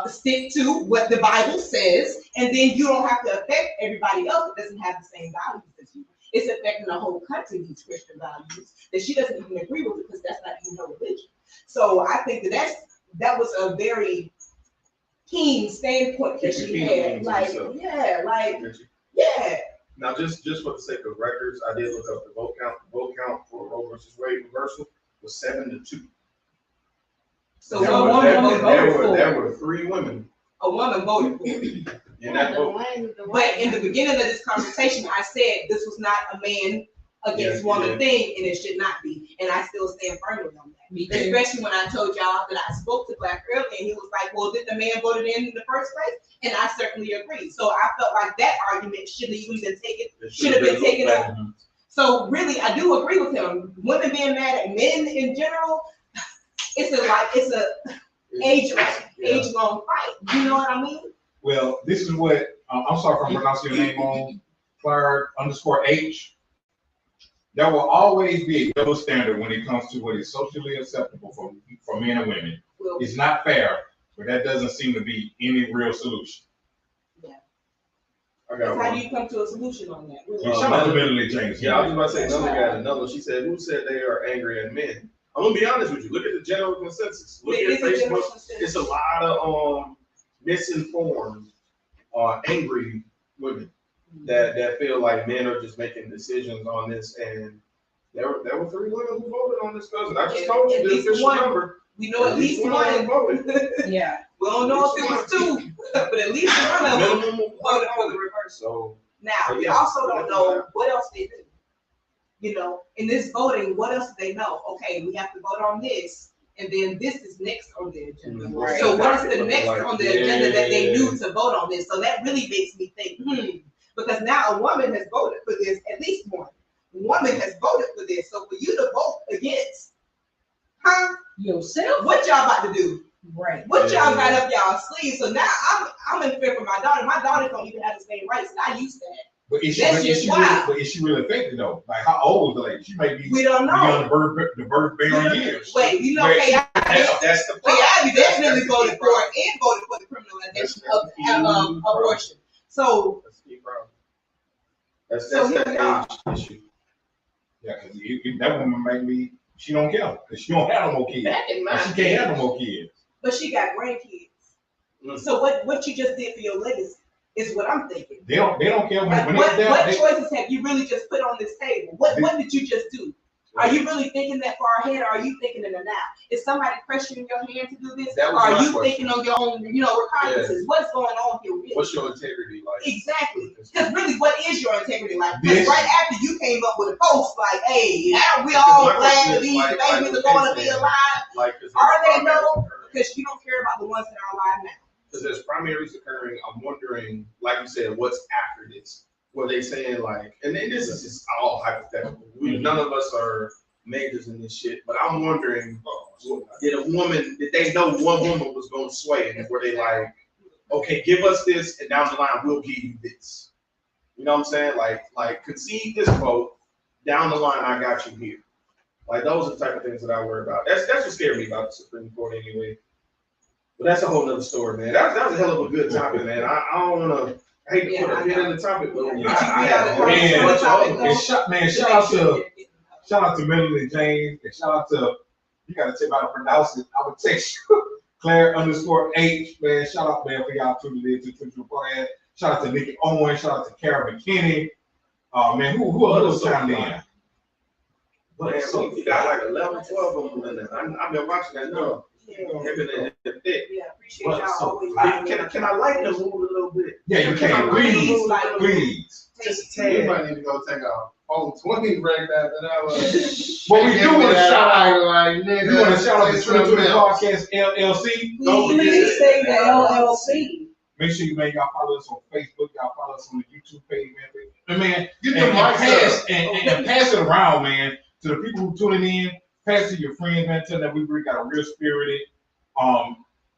Stick to what the Bible says, and then you don't have to affect everybody else that doesn't have the same values as you. It's affecting the whole country, these Christian values, that she doesn't even agree with because that's not even her religion. So I think that was a very keen standpoint that she had. Yeah. Now, just for the sake of records, I did look up the vote count. The vote count for Roe versus Wade reversal was 7-2. So There a were- woman voted for there it. were 3 women A woman voted for it. in that vote. But in the beginning of this conversation, I said this was not a man against woman thing, and it should not be. And I still stand firmly on that. Me too. Especially when I told y'all that I spoke to Black earlier, and he was like, "Well, did the man vote it in the first place?" And I certainly agree. So I felt like that argument should have even been taken. Should have been taken up. So really, I do agree with him. Women being mad at men in general, it's a age-long fight. You know what I mean? Well, this is what, I'm sorry if I'm pronouncing your name wrong, Clark_H. There will always be a double standard when it comes to what is socially acceptable for men and women. Well, It's not fair, but that doesn't seem to be any real solution. I got how do one. you come to a solution on that? Really? Shout out to Melanie James. Yeah, I was about to say another guy, another. She said, "Who said they are angry at men?" I'm gonna be honest with you. Look at the general consensus. Look It at is a general Facebook. consensus. It's a lot of misinformed, angry women that feel like men are just making decisions on this. And there were 3 women who voted on this cousin. I just told you At the least official one. number. We know at least one. voted. Yeah. We don't know if it was 2, but at least one of them Minimum of voted for the vote. reversal. So Now, we also don't know what else they do. In this voting, what else do they know? Okay, we have to vote on this, and then this is next on the agenda. Right. So what is the next on the agenda that they knew to vote on this? So that really makes me think, because now a woman has voted for this, at least one woman has voted for this. So for you to vote against, Yourself? what y'all about to do? Right. What y'all got up y'all sleeves? So now I'm in fear for my daughter. My daughter don't even have the same rights that I used to have. But is That's just she wild. really, but is she really affected though? Like how old is the lady? She may be We don't know. beyond the birth bearing years. Wait, Wait, that's the I definitely voted for it and voted for the criminalization of abortion. So That's the problem. That's So here that we are. Yeah, age issue. because that woman make me. She don't care because she don't have no more kids. back in my She can't have no more kids. but she got grandkids. Mm. So what you just did for your legacy is what I'm thinking. They don't care Like, when what they choices have you really just put on this table? What did you just do? Are you really thinking that far ahead, or are you thinking in the now? Is somebody pressuring your hand to do this? That Or was are my you question. thinking on your own, recognizances? What's going on here really? What's your integrity like? Exactly. Because really, what is your integrity like? This- Because right after you came up with a post like, hey, we all my glad question that is, these like babies are going to be said, alive. Like, Are they though? Because you don't care about the ones that are alive now. Because there's primaries occurring. I'm wondering, like you said, what's after this? Were they saying like, and then this is just all hypothetical. None of us are majors in this shit, but I'm wondering, did they know one woman was going to sway, and were they like, okay, give us this, and down the line we'll give you this? You know what I'm saying? Like concede this vote, down the line I got you here. Like those are the type of things that I worry about. That's what scared me about the Supreme Court anyway. But that's a whole nother story, man. That was a hell of a good topic, man. I don't want to. I hate to put a pin in the topic, but I had a Man, shout out to Melanie James, and shout out to, you gotta tell me how to pronounce it. I would text you, Claire_H, man. Shout out, man, for y'all tuning in to Truth Plan. Shout out to Nikki Owen, shout out to Karen McKinney. Man, who else chimed in? Man, so you got like 11, 12 of them in there. I've been watching that now. Yeah, Thick. appreciate y'all always. Can I lighten the mood a little bit? Yeah, you can. Please. Just a We tad. might need to go take a whole 20 break after that one. But we do want to shout out. Like, nigga, We want to shout out to say something 2020 else. Podcast LLC. Don't forget Please say the LLC. Make sure you, man, y'all follow us on Facebook. Y'all follow us on the YouTube page, man. And man, Get and, the mic pass, up. and pass it around, man, to the people who tuning in. Pass it to your friends, man. Tell them that we really got a real spirited,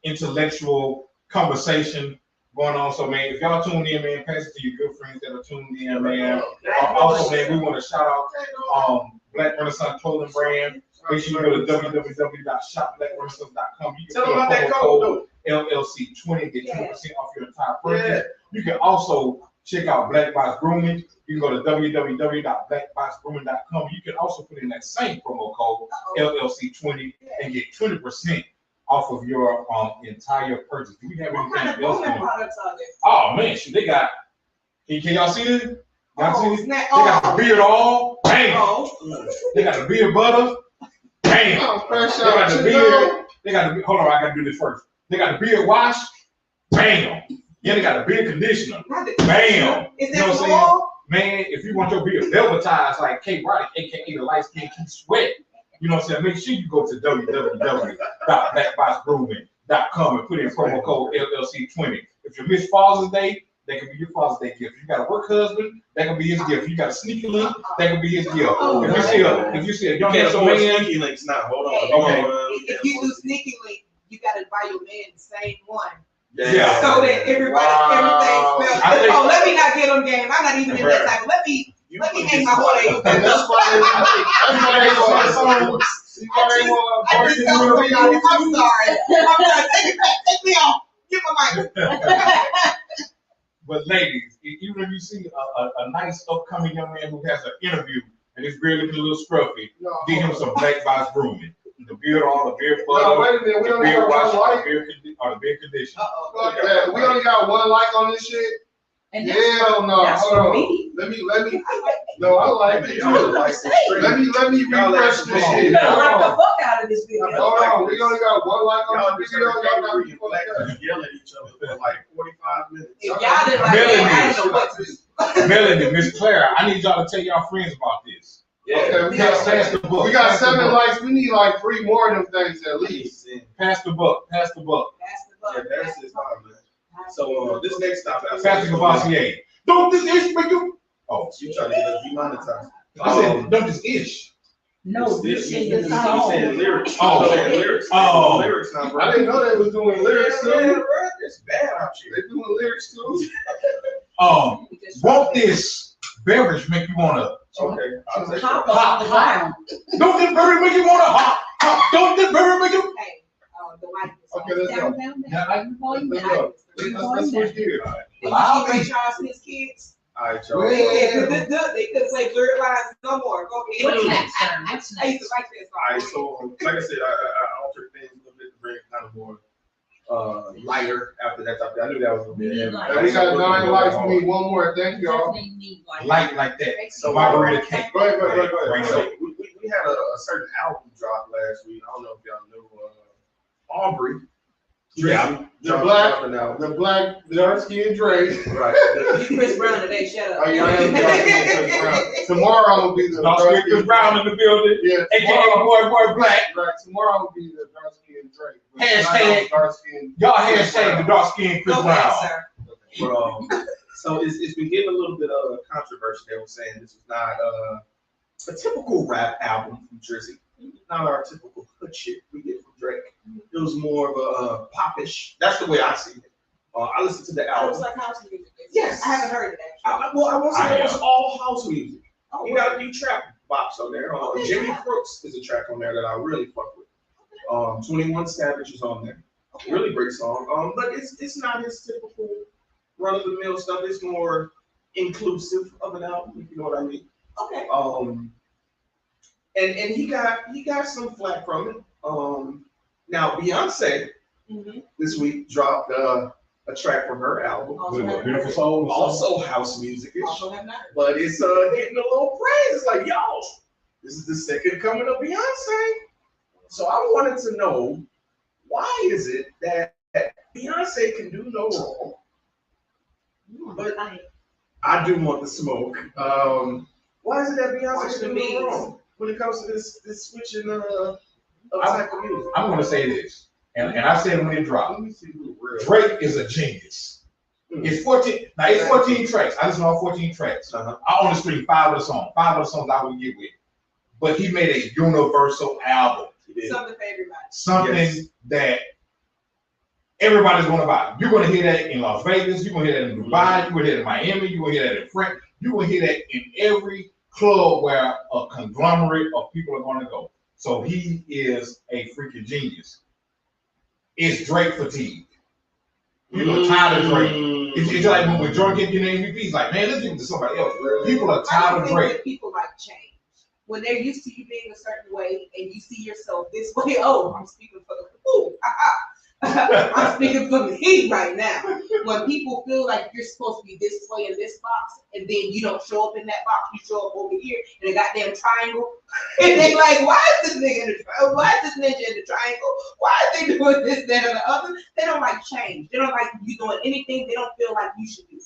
intellectual conversation going on. So, man, if y'all tuned in, man, pass it to your good friends that are tuned in, man. Also, man, we want to shout out Black Renaissance Clothing Brand. Make sure you go to www.shopblackrenaissance.com. You Tell can them about put that a promo code, code LLC20, get 20% off your entire purchase. You can also check out Black Box Grooming. You can go to www.blackboxgrooming.com. You can also put in that same promo code LLC20 and get 20% off of your entire purchase. Do we have What kind of anything else? grooming products are there? Oh man, shoot, they got. Can y'all see this? Y'all see this? Snap. They got the beard oil. Bam. Oh. They got the beard butter. Bam. Oh, fresh They got out, the you know. beard. They got the. Hold on, I gotta do this first. They got the beard wash. Bam. Yeah, they got the beard conditioner. Bam. Is You know what I'm that saying? all? Man, if you want your beard velvetized like Kate Roddick, aka the light skin keep sweat, you know what I'm saying? Make sure you go to www.blackboxgrooming.com and put in promo code LLC20. If you miss Father's Day, that could be your Father's Day gift. If you got a work husband, that could be his gift. If you got a sneaky link, that could be his gift. If you see a You young can't handsome afford man, sneaky links now. Hold on. Okay. If you do sneaky link, you gotta buy your man the same one. Yeah. So that everybody, Wow. everything smells I good. think- Oh, let me not get on game. I'm not even in that type. Let me hang my whole egg. And that's why they want. See why they want. I just felt so young. I'm sorry. Take it back. Take me off. Give my mic. but ladies, even if you see a nice upcoming young man who has an interview and his beard looking a little scruffy, get him some Black Box Grooming. The beard oil, the beard No, butter, wait a minute. We the only beard got wash, one or like. the beard conditioner. Fuck that. We only got one like on this shit. And that's, Hell no. that's Hold for on. me. Let me. No, I like it Y'all too. like this straight. Let me refresh this shit. You gotta work the Hold fuck out of this video. on. We only got one like on Y'all the just video. Y'all got reading people black like that. people yell at each other for like 45 minutes. If y'all didn't like that, I don't know what to do. Melanie, Miss Clara, I need y'all to tell y'all friends about this. Okay, we got Pass the book. We got Pass the 7 book. likes. We need like 3 more of them things at least. Pass the book. Pass the book. Yeah, that's his time, man. So this next topic, Pass the Cavassier. Don't this ish make you? Oh, you trying to get us demonetized. I said don't this ish. No, This this you shit is said song. lyrics. Oh. You said lyrics. Oh. Lyrics now, bro. I didn't know they was doing lyrics Yeah, too. bro, it's bad out here. They doing lyrics too. Won't this beverage make you wanna? Okay, I'll take Hop that. off the ground. Don't this beverage make you wanna hop? Don't this beverage make you? Hey, the white. Okay, let's go. Down, down, Yeah, down. Volume Let's down. go. Let's switch gears. Did you Ray Charles and his kids? All right, y'all. Wait. Yeah, because they couldn't play blurred lines no more. Go What's ahead. next, sir? What's I used next? to like this All right, song. so like I said, I altered things a little bit to bring kind of more lighter after that topic. I knew that was gonna be an Light. And we got 9 likes. We need one more. Thank y'all. Definitely need Light like that. So, Margarita cake. Go ahead, go ahead, go Bring ahead. it So we had a certain album drop last week. I don't know if y'all knew. Aubrey. Yeah. The black, dark skinned Drake. Right. You Chris Brown today, shut up. Oh, yeah, I am dark-skinned Chris Brown. Tomorrow I'm gonna be the Don't skip Chris Brown in the building. Yeah, AKA tomorrow, boy Black. right, tomorrow I'm gonna be the dark skinned Drake. But Hashtag- tonight I'm dark-skinned. Y'all hashtag the dark skin Chris Go Brown. ahead, sir. But, so it's been getting a little bit of controversy. They were saying this is not a typical rap album from Drizzy. Not our typical hood shit we get from Drake. It was more of a popish. That's the way I see it. I listened to the I was album. like house music. Yes. I haven't heard it actually. I won't say it was all house music. Oh, You got a few trap bops on there. Okay. Jimmy Crooks is a track on there that I really fuck with. 21 Savage is on there. okay. Really great song. But it's not his typical run of the mill stuff. It's more inclusive of an album, if you know what I mean. Okay. And he got some flack from it. Now Beyonce Mm-hmm. this week dropped a track from her album, Also With have Beautiful not Soul. also house music-ish. Also have not heard. But it's getting a little praise. It's like, yo, this is the second coming of Beyonce. So I wanted to know, why is it that Beyonce can do no wrong? But I do want the smoke. Why is it that Beyonce Watch can the do no memes. wrong when it comes to this switching of type of music? I'm gonna say this, and I said when it dropped, Let me see who real. Drake is a genius. It's 14. Now it's 14 tracks. I listen to all 14 tracks. Uh-huh. I only stream 5 of the songs. 5 of the songs I would get with. But he made a universal album. Something for everybody. Something Yes. that everybody's gonna buy. You're gonna hear that in Las Vegas. You're gonna hear that in Dubai. You're gonna hear that in Miami. You're gonna hear that in France. You're gonna hear that in every club where a conglomerate of people are gonna go. So he is a freaking genius. It's Drake fatigue. People are tired of Drake. It's just like when Jordan kept getting MVP, he's like, man, let's give it to somebody else. People are I tired don't of think Drake. that people like change. When they're used to you being a certain way and you see yourself this way, oh, I'm speaking for the I'm speaking for me right now. When people feel like you're supposed to be this way in this box, and then you don't show up in that box, you show up over here in a goddamn triangle, and they're like, why is this nigga in the triangle? Why is this ninja in the triangle? Why are they doing this, that, or the other? They don't like change. They don't like you doing anything they don't feel like you should do.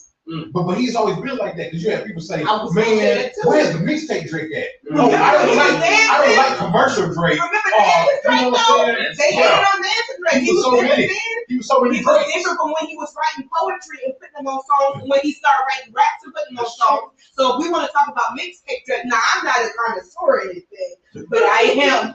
But he's always been like that because you have people say, I was gonna say man, that too. where's the mixtape Drake at? No, I don't like commercial Drake. Remember You Dancing know Drake what though? I'm saying? They hated on Dancing Drake. He He was was so different many. then. He was so many He was Drakes. different from when he was writing poetry and putting them on songs and when he started writing raps and putting them on songs. So if we want to talk about mixtape Drake, now I'm not a connoisseur or anything, but I am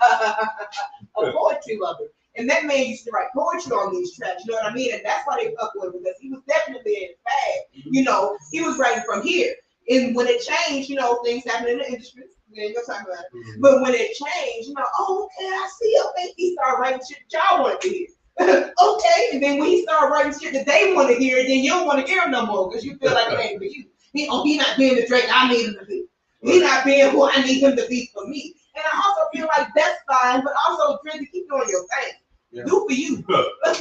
a poetry lover. And that man used to write poetry on these tracks, you know what I mean? And that's why they fuck with him, because he was definitely in fad. You know, he was writing from here. And when it changed, you know, things happen in the industry. We ain't gonna talk about it. But when it changed, you know, oh, okay, I see. Okay, he started writing shit that y'all want to hear. Okay, and then when he started writing shit that they want to hear, then you don't want to hear him no more because you feel like it ain't for you. He not being the Drake I need him to be. He not being who I need him to be for me. And I also feel like that's fine, but also Drizzy, keep doing your thing. Yeah. Do for you.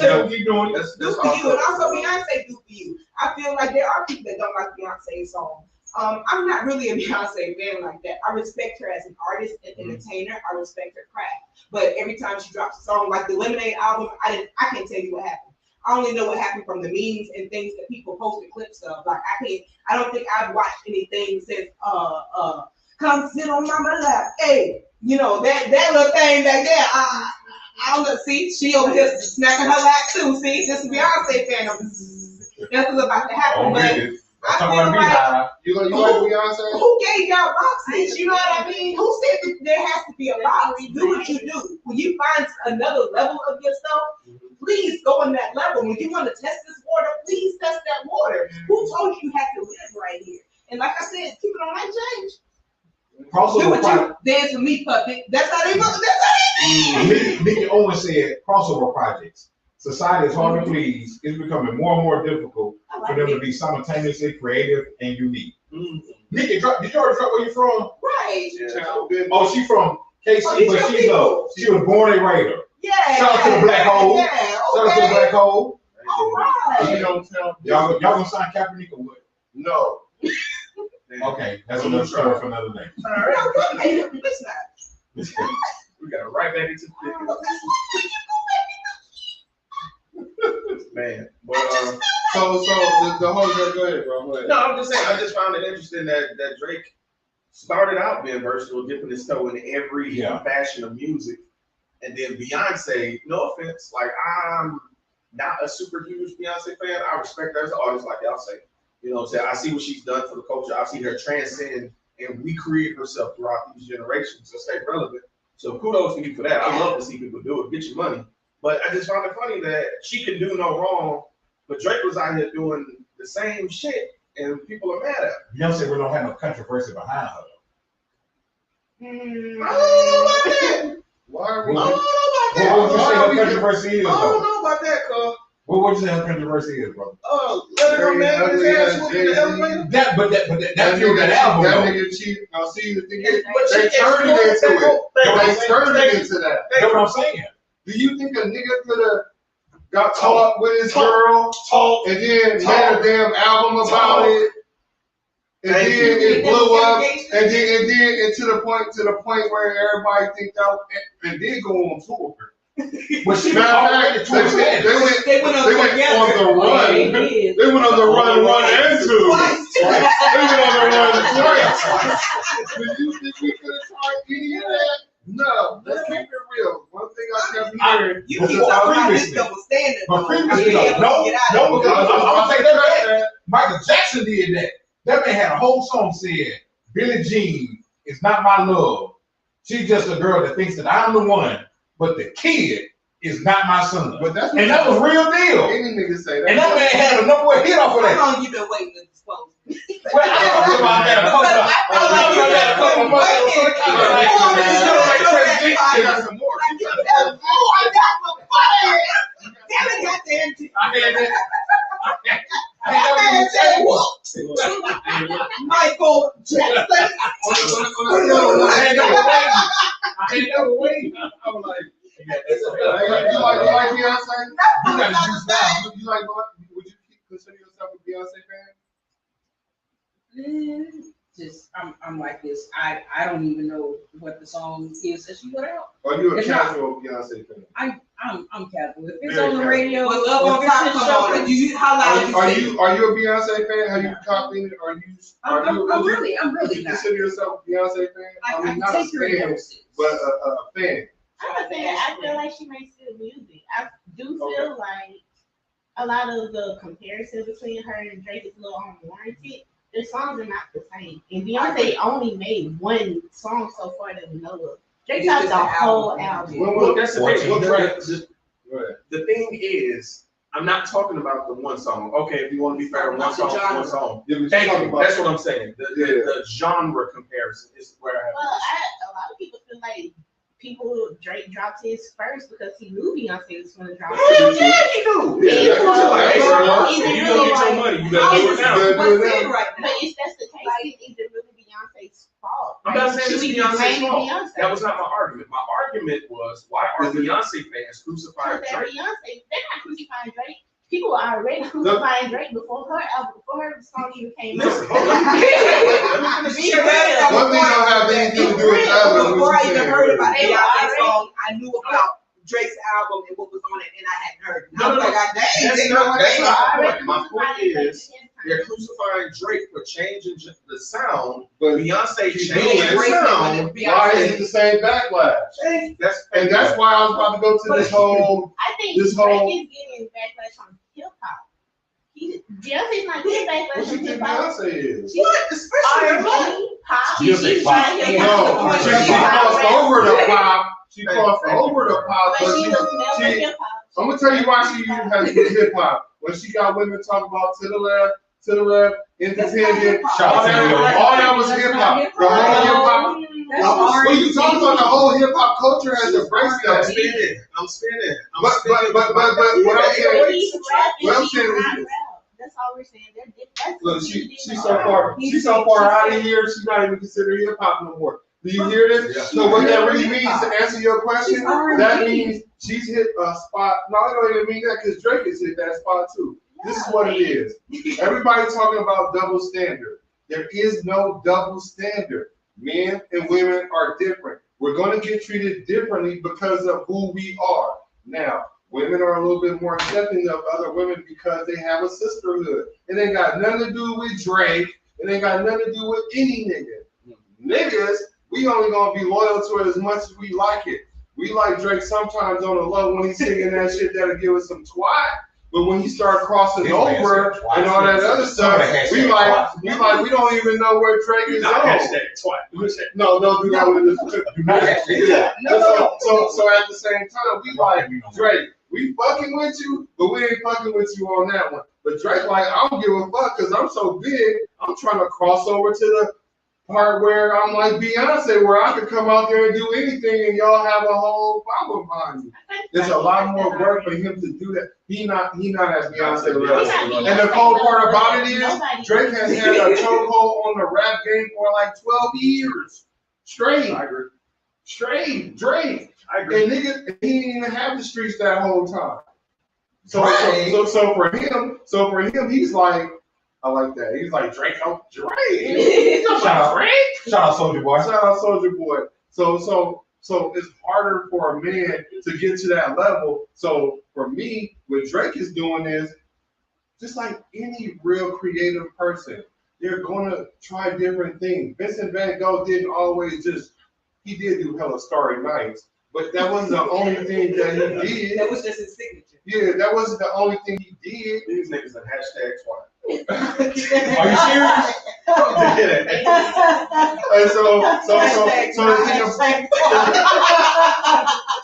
Yeah, keep doing it. Do for you, and also Beyonce do for you. I feel like there are people that don't like Beyonce's song. I'm not really a Beyonce fan like that. I respect her as an artist and entertainer. I respect her craft. But every time she drops a song, like the Lemonade album, I can't tell you what happened. I only know what happened from the memes and things that people posted clips of. Like I don't think I've watched anything since come sit on my lap. Hey, you know, that little thing back there. I don't know. See, she over here smacking her lap too. See, this Beyonce fan. That's what's about to happen. But I feel like You like Beyonce? who gave y'all boxes? You know what I mean? Who said that there has to be a box? Do what you do. When you find another level of yourself, please go on that level. When you want to test this water, please test that water. Who told you you have to live right here? And like I said, people don't like change. Do Crossover what project. you dance with me, puppet. That's how they go. That's how they think. Nikki Owens said crossover projects. Society is hard to please. It's becoming more and more difficult I for like them to it. be simultaneously creative and unique. Mm. Nikki, did you already drop where you from? Right. Yeah. Oh, she from KC, Oh, these but your she people. was born a Raider. Yeah. Shout out to the black hole. Yeah, Shout out to the okay. black hole. All You right. don't tell Y'all gonna sign Kaepernick or what? No. Okay, that's another story for another day. All right. Hey, listen. We got right back into the thick. Man. But So the whole go ahead, bro. Go ahead. no, I'm just saying I just found it interesting that Drake started out being versatile, dipping his toe in every fashion of music. And then Beyonce, no offense, like I'm not a super huge Beyonce fan. I respect her as an artist, like y'all say. You know what I'm saying? I see what she's done for the culture. I've seen her transcend and recreate herself throughout these generations to stay relevant. So kudos to you for that. I love to see people do it, get your money. But I just found it funny that she can do no wrong, but Drake was out here doing the same shit, and people are mad at her. Beyonce really don't have no controversy behind her. I don't know about that. Why are I we? don't know about that. What would you say her I controversy is, don't though? know about that, cuz. What would you say her controversy is, bro? Let her man his ass whooped in the elevator. That's your that album, That though. nigga cheat. Now see the thing But is, she they turned it exposed into it. They turned that. it into that. That's what I'm saying. Do you think a nigga could have got caught with his girl Talk. and then Talk. made a damn album about it? And Thank then you. it blew up, and then to the point where everybody think that, and then go on tour. But she was Matter already of fact, they went They went on the run. They did. They went on the run and two. Twice. They went on the run twice. Do you think we could have tried any of that? No, let's keep it real. One thing I kept hearing. You keep talking about this double standard. But though. previously, Yeah, no, get out no, of because here. I'm gonna take that back. Michael Jackson did that. That man had a whole song said, Billie Jean is not my love. She's just a girl that thinks that I'm the one, but the kid is not my son. But that's And that was real deal. any nigga say that. And that man had a number one hit off of How that. long you been waiting to dispose? Well, I don't know about that. Because I felt like you had a couple months. She got some more. Oh, I got my fire. Damn it, got the empty. Man said, whoop. Michael Jackson. I ain't never waiting. I was like, You like Beyonce? you gotta choose now. You like? Would you consider yourself a Beyonce fan? Just I'm like this. I don't even know what the song is that she put out. Or you a It's not- casual Beyonce fan? I'm casual. If it's Very on the casual. radio, When Love on if it's Top in come show, on, how loud Are you you a Beyonce fan? Have you copied it? I'm really Would not. you consider yourself a Beyonce fan? I not take your a fan, doses. but a fan. I'm a fan. I feel like she makes good music. I do feel like a lot of the comparison between her and Drake is a little unwarranted. Their songs are not the same. And Beyonce only made one song so far that we know of. Drake got the whole album. Look, that's the thing. 14 tracks. Go ahead. The thing is, I'm not talking about the one song. Okay, if you want to be fair, one song, one song. Yeah, but Thank talking you. about- That's what I'm saying. The genre comparison is where I have. Well, a lot of people feel like Drake dropped his first because he knew Beyonce was going to drop it. Yeah, he do. Yeah, Yeah, that's like, what hey, I'm if saying. you gonna get your money, you gotta do it now. Yeah. What's in right now? But if that's the case, is it really Beyonce's fault? I'm not saying Should it's we be Beyonce's blaming fault. Beyonce? That was not my argument. My argument was, why are Beyonce fans crucifying Because they're Drake? Beyonce, they're not crucifying Drake. People were already crucifying Drake before her album, before her song even came Listen, out. hold on. Let me finish. Be real. One thing don't have anything to do with the other. Before I even heard about They were Beyonce's already- song, I knew about Drake's album and what was on it, and I hadn't heard it. No, I was no, like, dang, that's they not- know what that's they not- are. Already My point crucifying is, Drake. They're crucifying Drake for changing the sound, But Beyonce She's changed doing the it. sound. why is it the same backlash? Hey, And that's why I was about to go to this whole. I think This Drake whole- is getting backlash on hip hop. Beyonce's not getting What backlash you on think hip hop. Beyonce is? What? Especially R&B, pop. She'll say She's pop. trying to hip No, hop. she She's crossed trying over to the rap. pop. She crossed over the pop, But but she she. was never she- hip hop. I'm gonna tell you why she has good hip hop. When she got women talk about to the left, independent, Shout out to New York. all that was hip hop. The whole hip hop. That's What are you talking about? The whole hip hop culture has embraced I'm that. spinning. I'm spinning. But what I'm saying, He's rapping, Well, I'm she's saying not is- rap. That's all we're saying. They're different. look, she's so far out of here. She's not even considered hip hop no more. Do you hear this? Yeah. So what that really means, to answer your question, that means She's hit a spot. No, I don't even mean that because Drake has hit that spot too. This is what it is. Everybody talking about double standard. There is no double standard. Men and women are different. We're going to get treated differently because of who we are. Now, women are a little bit more accepting of other women because they have a sisterhood. It ain't got nothing to do with Drake. It ain't got nothing to do with any nigga. Niggas, we only going to be loyal to it as much as we like it. We like Drake sometimes on the low when he's singing that shit that'll give us some twat. But when he start crossing over and all that other stuff, we don't even know where Drake is on. No, don't do that with this. So at the same time, we like Drake. We fucking with you, but we ain't fucking with you on that one. But Drake like, I don't give a fuck because I'm so big. I'm trying to cross over to the part where I'm like Beyonce, where I could come out there and do anything and y'all have a whole problem behind me. There's a lot more work for him to do that. He not at Beyonce level. And the cold part about it is Drake has had a chokehold on the rap game for like 12 years. Straight. I agree. Straight. Drake. I agree. And nigga, he didn't even have the streets that whole time. So for him, he's like, I like that. He's like Drake. Oh, Drake. Shout out Soulja Boy. Shout out Soulja Boy. So it's harder for a man to get to that level. So for me, what Drake is doing is just like any real creative person, they're gonna try different things. Vincent Van Gogh didn't always he did do hella Starry Nights, but that wasn't the only thing that he did. That was just his signature. Yeah, that wasn't the only thing he did. These niggas are hashtag twat. Are you serious? And so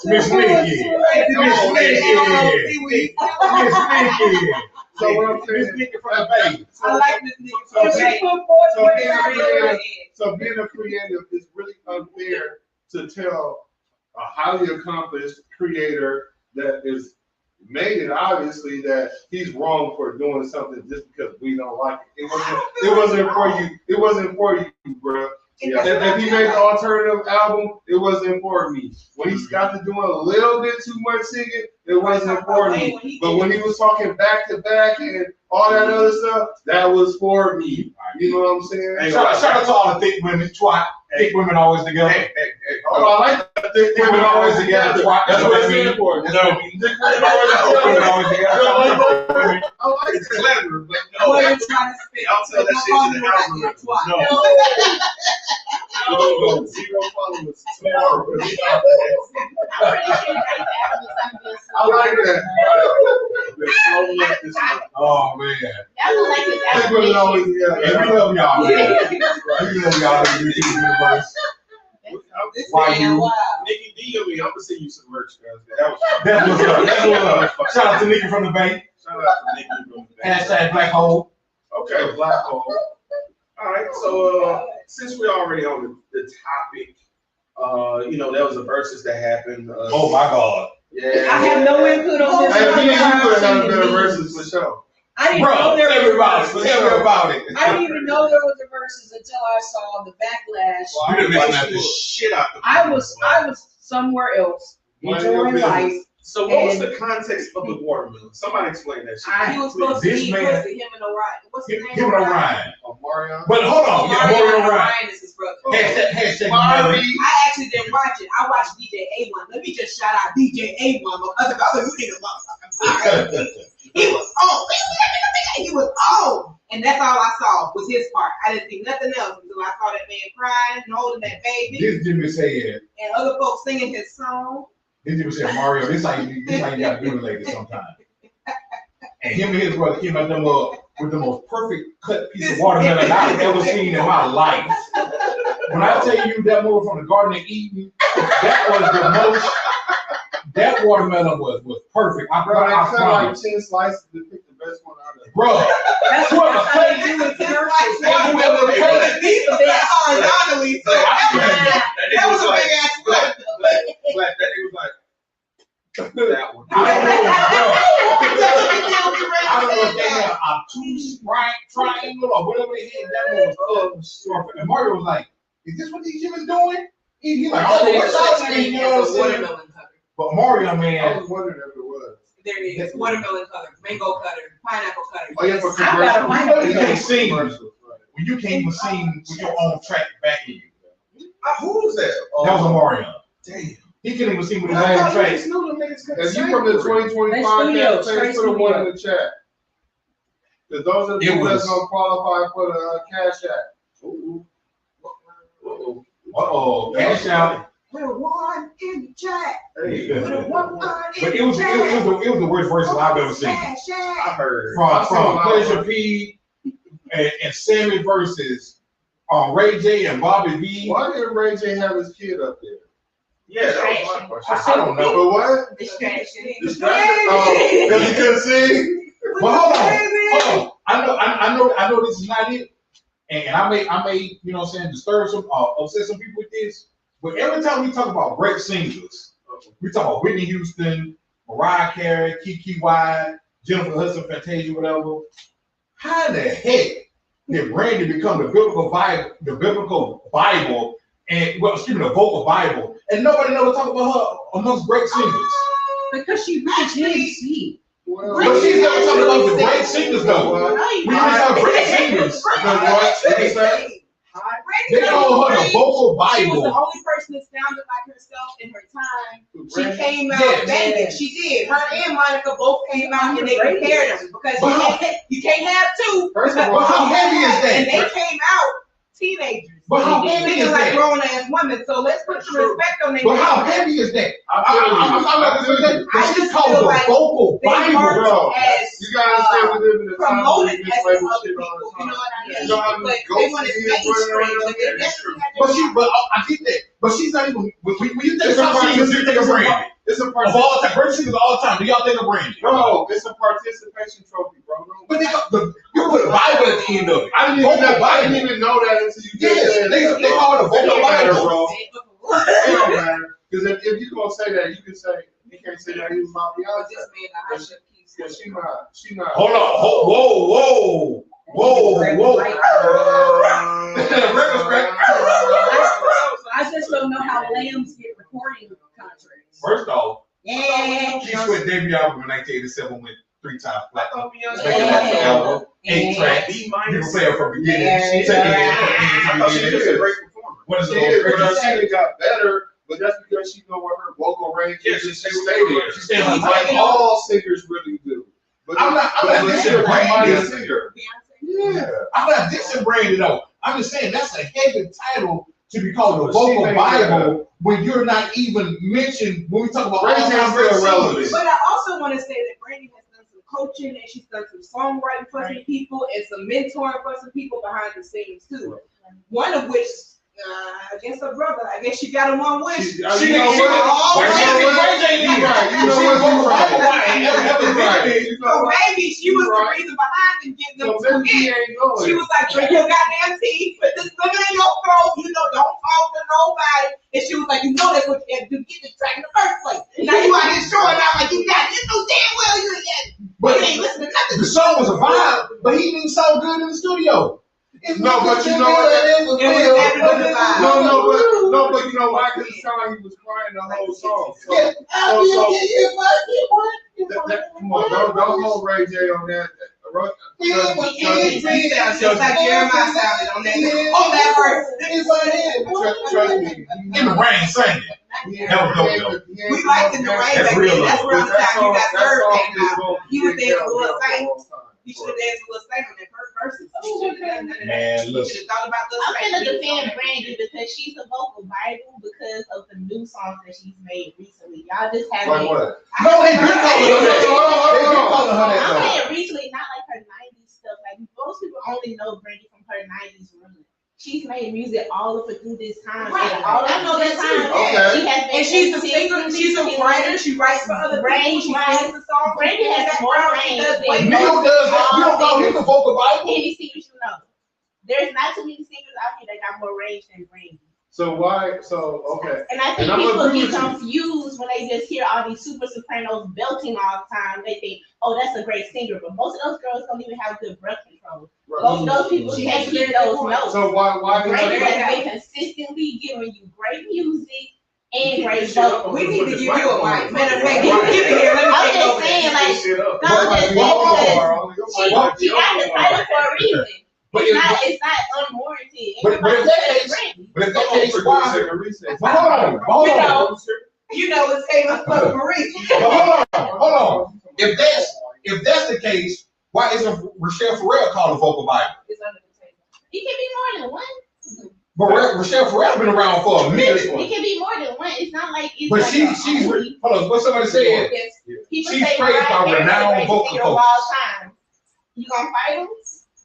Miss Nikki. So what I'm saying, Miss Nikki from the Bay. I like Miss Nikki. So being a creative is really unfair to tell a highly accomplished creator that is made it obviously that he's wrong for doing something just because we don't like it. It wasn't for you. It wasn't for you, bro. Yeah. If he made an alternative album, it wasn't for me. When he got to doing a little bit too much singing, it wasn't for me. But when he was talking back to back and all that other stuff, that was for me. You know what I'm saying? Hey, shout out to all the thick women. Twat. Thick women always together. Oh, I like that. Thick women always together. Twat. That's what it's in for. Thick women always together. I like It's clever, but No, no. you're trying to spit. Y'all tell that shit to the algorithm. No. 0 followers tomorrow. I'm pretty sure Drake's album is something good. I like that. Oh man. That was like his Thick women always album. together. And we love y'all, man. We love y'all in the YouTube universe. Why you? Nikki D, I mean, I'm gonna send you some merch, guys. That was fun. That's what's up. That's what's up. Shout out to Nikki from the Bay. Shout out to Nikki from the Bay. Hashtag Black Hole. Okay, Black Hole. All right, so since we're already on the topic, there was a versus that happened. Oh my God. Yeah. I have no input on this. Hey, me and you could have done better verses for sure. I didn't Bro, know there tell me about it. was Tell me about it. I didn't even know there was a versus until I saw the backlash. Well, You done I missed watched the shit out the I was somewhere else enjoying life. So what was the context of the watermelon? Somebody explain that shit. He was supposed to This be man- pussy, him and Orion. What's his name? Give it a Ryan. Mario. But hold on. Yeah, Orion Ryan. is his brother. Hashtag Mari. Mari. I actually didn't watch it. I watched DJ A1. Let me just shout out DJ A1 because the other you niggas motherfucking he was on. He was on. And that's all I saw was his part. I didn't see nothing else until I saw that man crying and holding that baby This Jimmy said. and other folks singing his song. This Jimmy said Mario. This how you gotta do it like this sometimes. And him and his brother came out them with the most perfect cut piece of watermelon I've ever seen in my life. When I tell you that movie from the Garden of Eden, that was the most. That watermelon was perfect. I Bro, they cut like promise. 10 slices to pick the best one out of it. Bro, That's what I'm saying. Do with commercials. They do it with These are big horizontally, so That that nigga was was a like, big ass Black, that nigga was like, that one. I don't know, bro. I don't know if they Yeah. had a obtuse triangle or whatever they had. That was and Mario was like, "Is this what these Jimmy's doing?" He like, "Oh, what's up?" You know what I'm saying? But Mario, I man, was wondering if it was. There it is, watermelon cutter, mango cutter, pineapple cutter. Oh, yeah, for I got a commercials. You can't sing Commercials, right. when you can't even sing with your own track backing you. Who's that? That was a Mario. Damn. He couldn't even sing with his I own thought you track. just knew them niggas couldn't If you sing from the for real. 2020 They podcast, studio, please straight put a one studio. in the chat. Because those are the It people that's was- gonna qualify for the Cash App. Ooh. Uh-oh. Uh-oh, cash out. Put a one in the chat. Hey, Put a one in But it was the worst version I've ever seen. Cash I out. heard. From Pleasure P and Sammy versus Ray J and Bobby V. Why did Ray J have his kid up there? Yeah, that was my question. I don't know. For what? Distraction. Oh, because he couldn't sing? But hold on. I know this is not it. And I may, you know what I'm saying, disturb some, upset some people with this. But every time we talk about great singers, we talk about Whitney Houston, Mariah Carey, Kiki Wyatt, Jennifer Hudson, Fantasia, whatever. How the heck did Brandy become the biblical Bible, and well, excuse me, the vocal Bible, and nobody never talk about her amongst great singers? Because she really did see. Well, But she's never talking about the great singers though. We just talk great singers. They call her the vocal She was the Bible. only person that sounded like herself in her time. She Brandy- came out Yes. banging. She did. Her and Monica both came out and they compared them because you can't have two. First of But all, how heavy is And that? they came out teenagers. But how heavy Singing is like that? grown ass women. So let's put some respect on their But how name. heavy is that? I She's just called feel the like vocal They Bible. marked bro. as you gotta say we live in a time where promoted we as mislabel other shit people. all the You know time. what I mean? You know how many But they ghosts want to is running mainstream. around But they here? definitely had But their she, but I get that. But she's not even. When you think It's of a singers, you think of Brandy. It's a Of all time, great singers of all time. Do y'all think of Brandy? No, it's a participation trophy, bro. But they got you put a Bible at the end of it. I didn't even know that until you just Yes, said they that, bro. call it a It vocal don't matter, Bible. bro. It don't matter. Because if you gonna say that, you can say you can't say that he was my But this Beyonce. man, I should keep Because she not. Hold on. Whoa. I just don't know how lambs get recording contracts. First off, Yeah. she quit debut album in 1987 with 3 times I platinum. thought Beyonce Second Yeah. best album, 8 Yeah. tracks. B You minus. can play it from beginning. Yeah. She taking it I from thought she beginning was to a end. great performer. One of She the is, most but her greatest. singing got better. But that's because she know what her vocal range Yeah, is. she She stayed stayed there. there. She stayed on Like time. all singers really do. But I'm not but she's a dissing mighty Brandy. singer. Beyonce. Yeah. I'm not dissing Brandy though. I'm just saying that's a heavy title to be called a But she vocal made Bible when you're not even mentioned when we talk about Brandy's all-time still great relevant. singers. But I also want to say that Brandy has done some coaching and she's done some songwriting for some people and some mentoring for some people behind the scenes too. One of which, I guess her brother. I guess she got him on wish. You know what? You know what? You right. You know what? You So know what? maybe she was the Right. reason behind them getting them So to maybe he hit. ain't going. She was like, drink your goddamn tea, put this lemon in your throat, you know, don't talk to nobody. And she was like, you know that's what you had to do, get the track in the first place. Now you out here showing out like you got it. You know damn well you ain't got it. But You ain't listening to nothing. the song was a vibe, but he didn't sound good in the studio. No, but you know what? It was everybody vibe. No, but you know why? Because it sounded like he was crying the whole song. Come on, don't hold Ray J on that. He sounds just like Jeremiah sounded on that verse. Trust me. In the rain singing. That was dope, We liked in the rain That's back real then. That's love. around the time you got Serve came out. He was there for a little thing. You should have danced a little thing on that first verses. Man, You look. should have thought about this. I'm gonna defend Brandy because she's a vocal Bible because of the new songs that she's made recently. Y'all just Like haven't. what? No, they been calling her that. They been calling her I'm that though. saying recently, not like her 90s stuff. Like most people only know Brandy from her 90s run. She's made music all of it through this time. Right. And all I of know this that too. time, Okay. she has been And she's a singer, she's a writer, she writes for other people, she sings the song. Brandy has more range than Mio does that. You don't call him the vocal Bible? any singers you know. There's not too many singers out here that got more range than Brandy. So why? So okay. And I think And I'm people agree get with you. confused when they just hear all these super sopranos belting all the time. They think, oh, that's a great singer. But most of those girls don't even have good breath control. Most of those people She can't has keep to those do it. notes. So why? Brandy do has been consistently giving you great music and great Shit up. vocals. We need to give you a mic. Matter of fact, give it here. Let me I'm take just over. saying, like, Shit up. no, I'm just saying because she got the title for a reason. But It's not unwarranted. But Everybody if that says case- Brandy. but if that case, why? But hold on. You know it's famous for Marie. But hold on. If that's the case, why isn't Rochelle Farrell called a vocal Bible? It's under the table. It can be more than one. But Rochelle Farrell been around for a minute. It can be more than one. It's not like it's But like she's hold on. What somebody said? Yes. people she's say praised by Mariah Carey renowned is the vocal greatest singer of coaches. all time. You gonna fight him?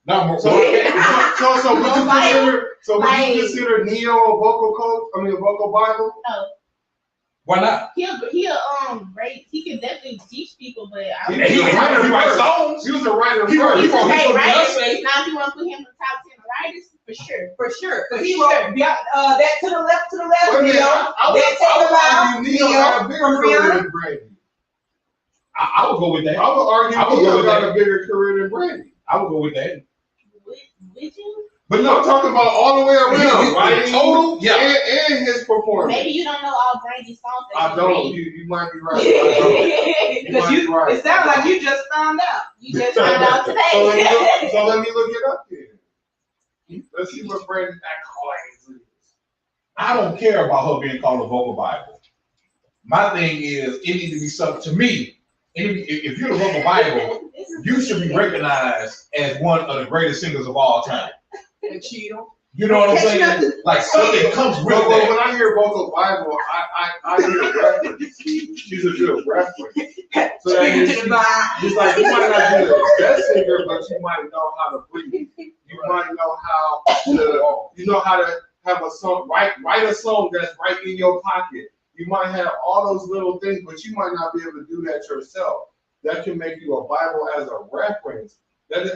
No, So would you consider Neo a vocal coach? I mean, a vocal Bible? No. why not? He'll great. He can definitely teach people, but I He would He writes songs. He was a writer He wrote- first. he wrote- hey, from writers. Beyonce. Now if you want to put him in the top 10 writers, for sure. For sure. Because he wrote that to the left, Wait a minute, Neo. I would argue Neo got a bigger career than Brandy. I would go with that. I would argue I would go Neo with got that. a bigger career than Brandy. I would go with that. Would you? But I'm talking about all the way around, right? Total, yeah. And his performance. Maybe you don't know all Brandy's songs. that I she don't. written. You might be right. I don't. Because might be right. it sounds like you just found out. You just found out today. So let me look it up then. Let's see what Brandy's accolades is. I don't care about her being called a vocal Bible. My thing is, it needs to be something to me. If you're the vocal Bible, you should be recognized as one of the greatest singers of all time. And Cheeto. You know what I'm saying? Like something comes with Well, that. when I hear vocal Bible, I hear reference. She's a good reference. So that means she's like, you might not be the best singer, but you might know how to breathe. You might know how to have a song, write a song that's right in your pocket. You might have all those little things, but you might not be able to do that yourself. That can make you a Bible as a reference.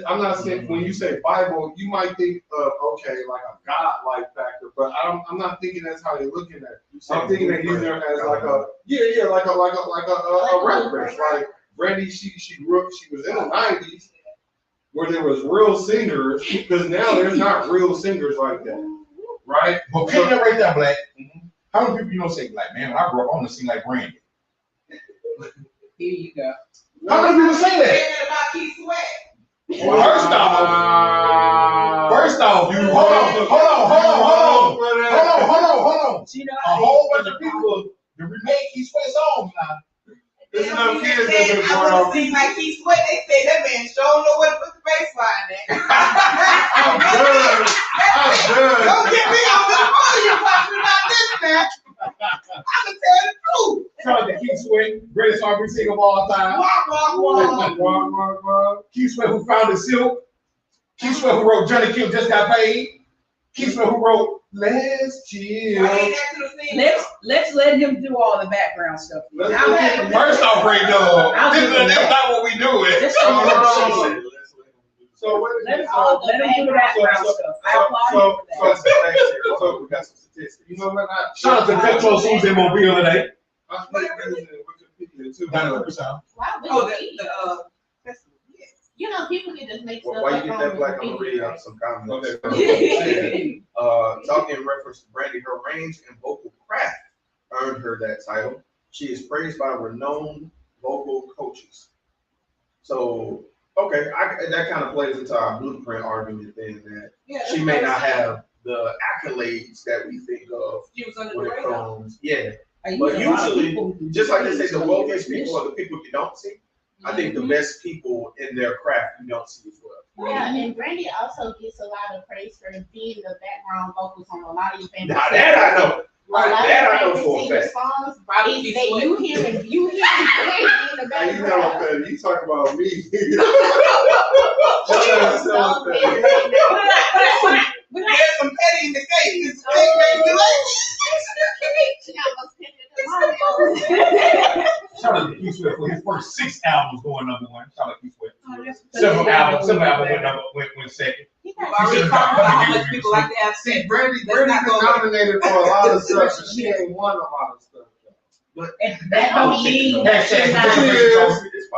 I'm not saying when you say Bible, you might think of like a God-like factor, but I'm not thinking that's how you're looking at it. I'm thinking that using her as like a reference. Like Brandy, she was in the 90s where there was real singers, because now there's not real singers like that, right? But pick that right there, Black. How many people you know say, like, man, when I grew up, I want to sing like Brandy? Here you go. How many people say that? About Keith Sweat. Well, first off, you hold on. You know, A whole bunch of people to remake Keith Sweat songs now. There's enough kids that Said, been I born want off. to sing like Keith Sweat. They say that man sure know where to put the bass line at. I'm done. Don't get me on this podium talking about this, man. I can tell the truth. Shout out to Keith Sweat, greatest R&B singer of all time. Keith Sweat who founded Silk. Keith Sweat who wrote Johnny Kill Just Got Paid. Keith Sweat who wrote Let's Chill. let's let him do all the background stuff. First off, Ray Dog, that's not what we doing. So Let him do the background stuff. I applaud him for that. So we got some statistics. You know what? Shout out to Petro Suze in Mobile today. I think Wikipedia too. Why would Oh, you? You know, people can just make stuff While you up get on that Black, I'm gonna Wikipedia, read right? out some comments. Okay. Talking in reference to Brandy, her range and vocal craft earned her that title. She is praised by renowned vocal coaches. So, okay, that kind of plays into our blueprint argument then that she may not have the accolades that we think of She was under the when it radar. comes. Yeah, I use but a lot of usually, people who just like they say, the use wealthiest recognition. people are the people you don't see. I think the best people in their craft you don't see as well. Yeah, and Brandy also gets a lot of praise for being the background vocals on a lot of your favorite Now that I know. A lot That I of know your for a favorite fact. songs, Probably is Keith that Sweat. you hear in the Now, you know background. what I'm saying? You talk about me. There's some petty in the case. It's Shout out to Keith Sweat for his first 6 albums going #1. Shout out to Keith Sweat. Several albums went second. You've already talked about how much people like to have See, sex. Brandy's Let's not been go- nominated for a lot of stuff, and she ain't won a lot of stuff. And that don't mean that she's not.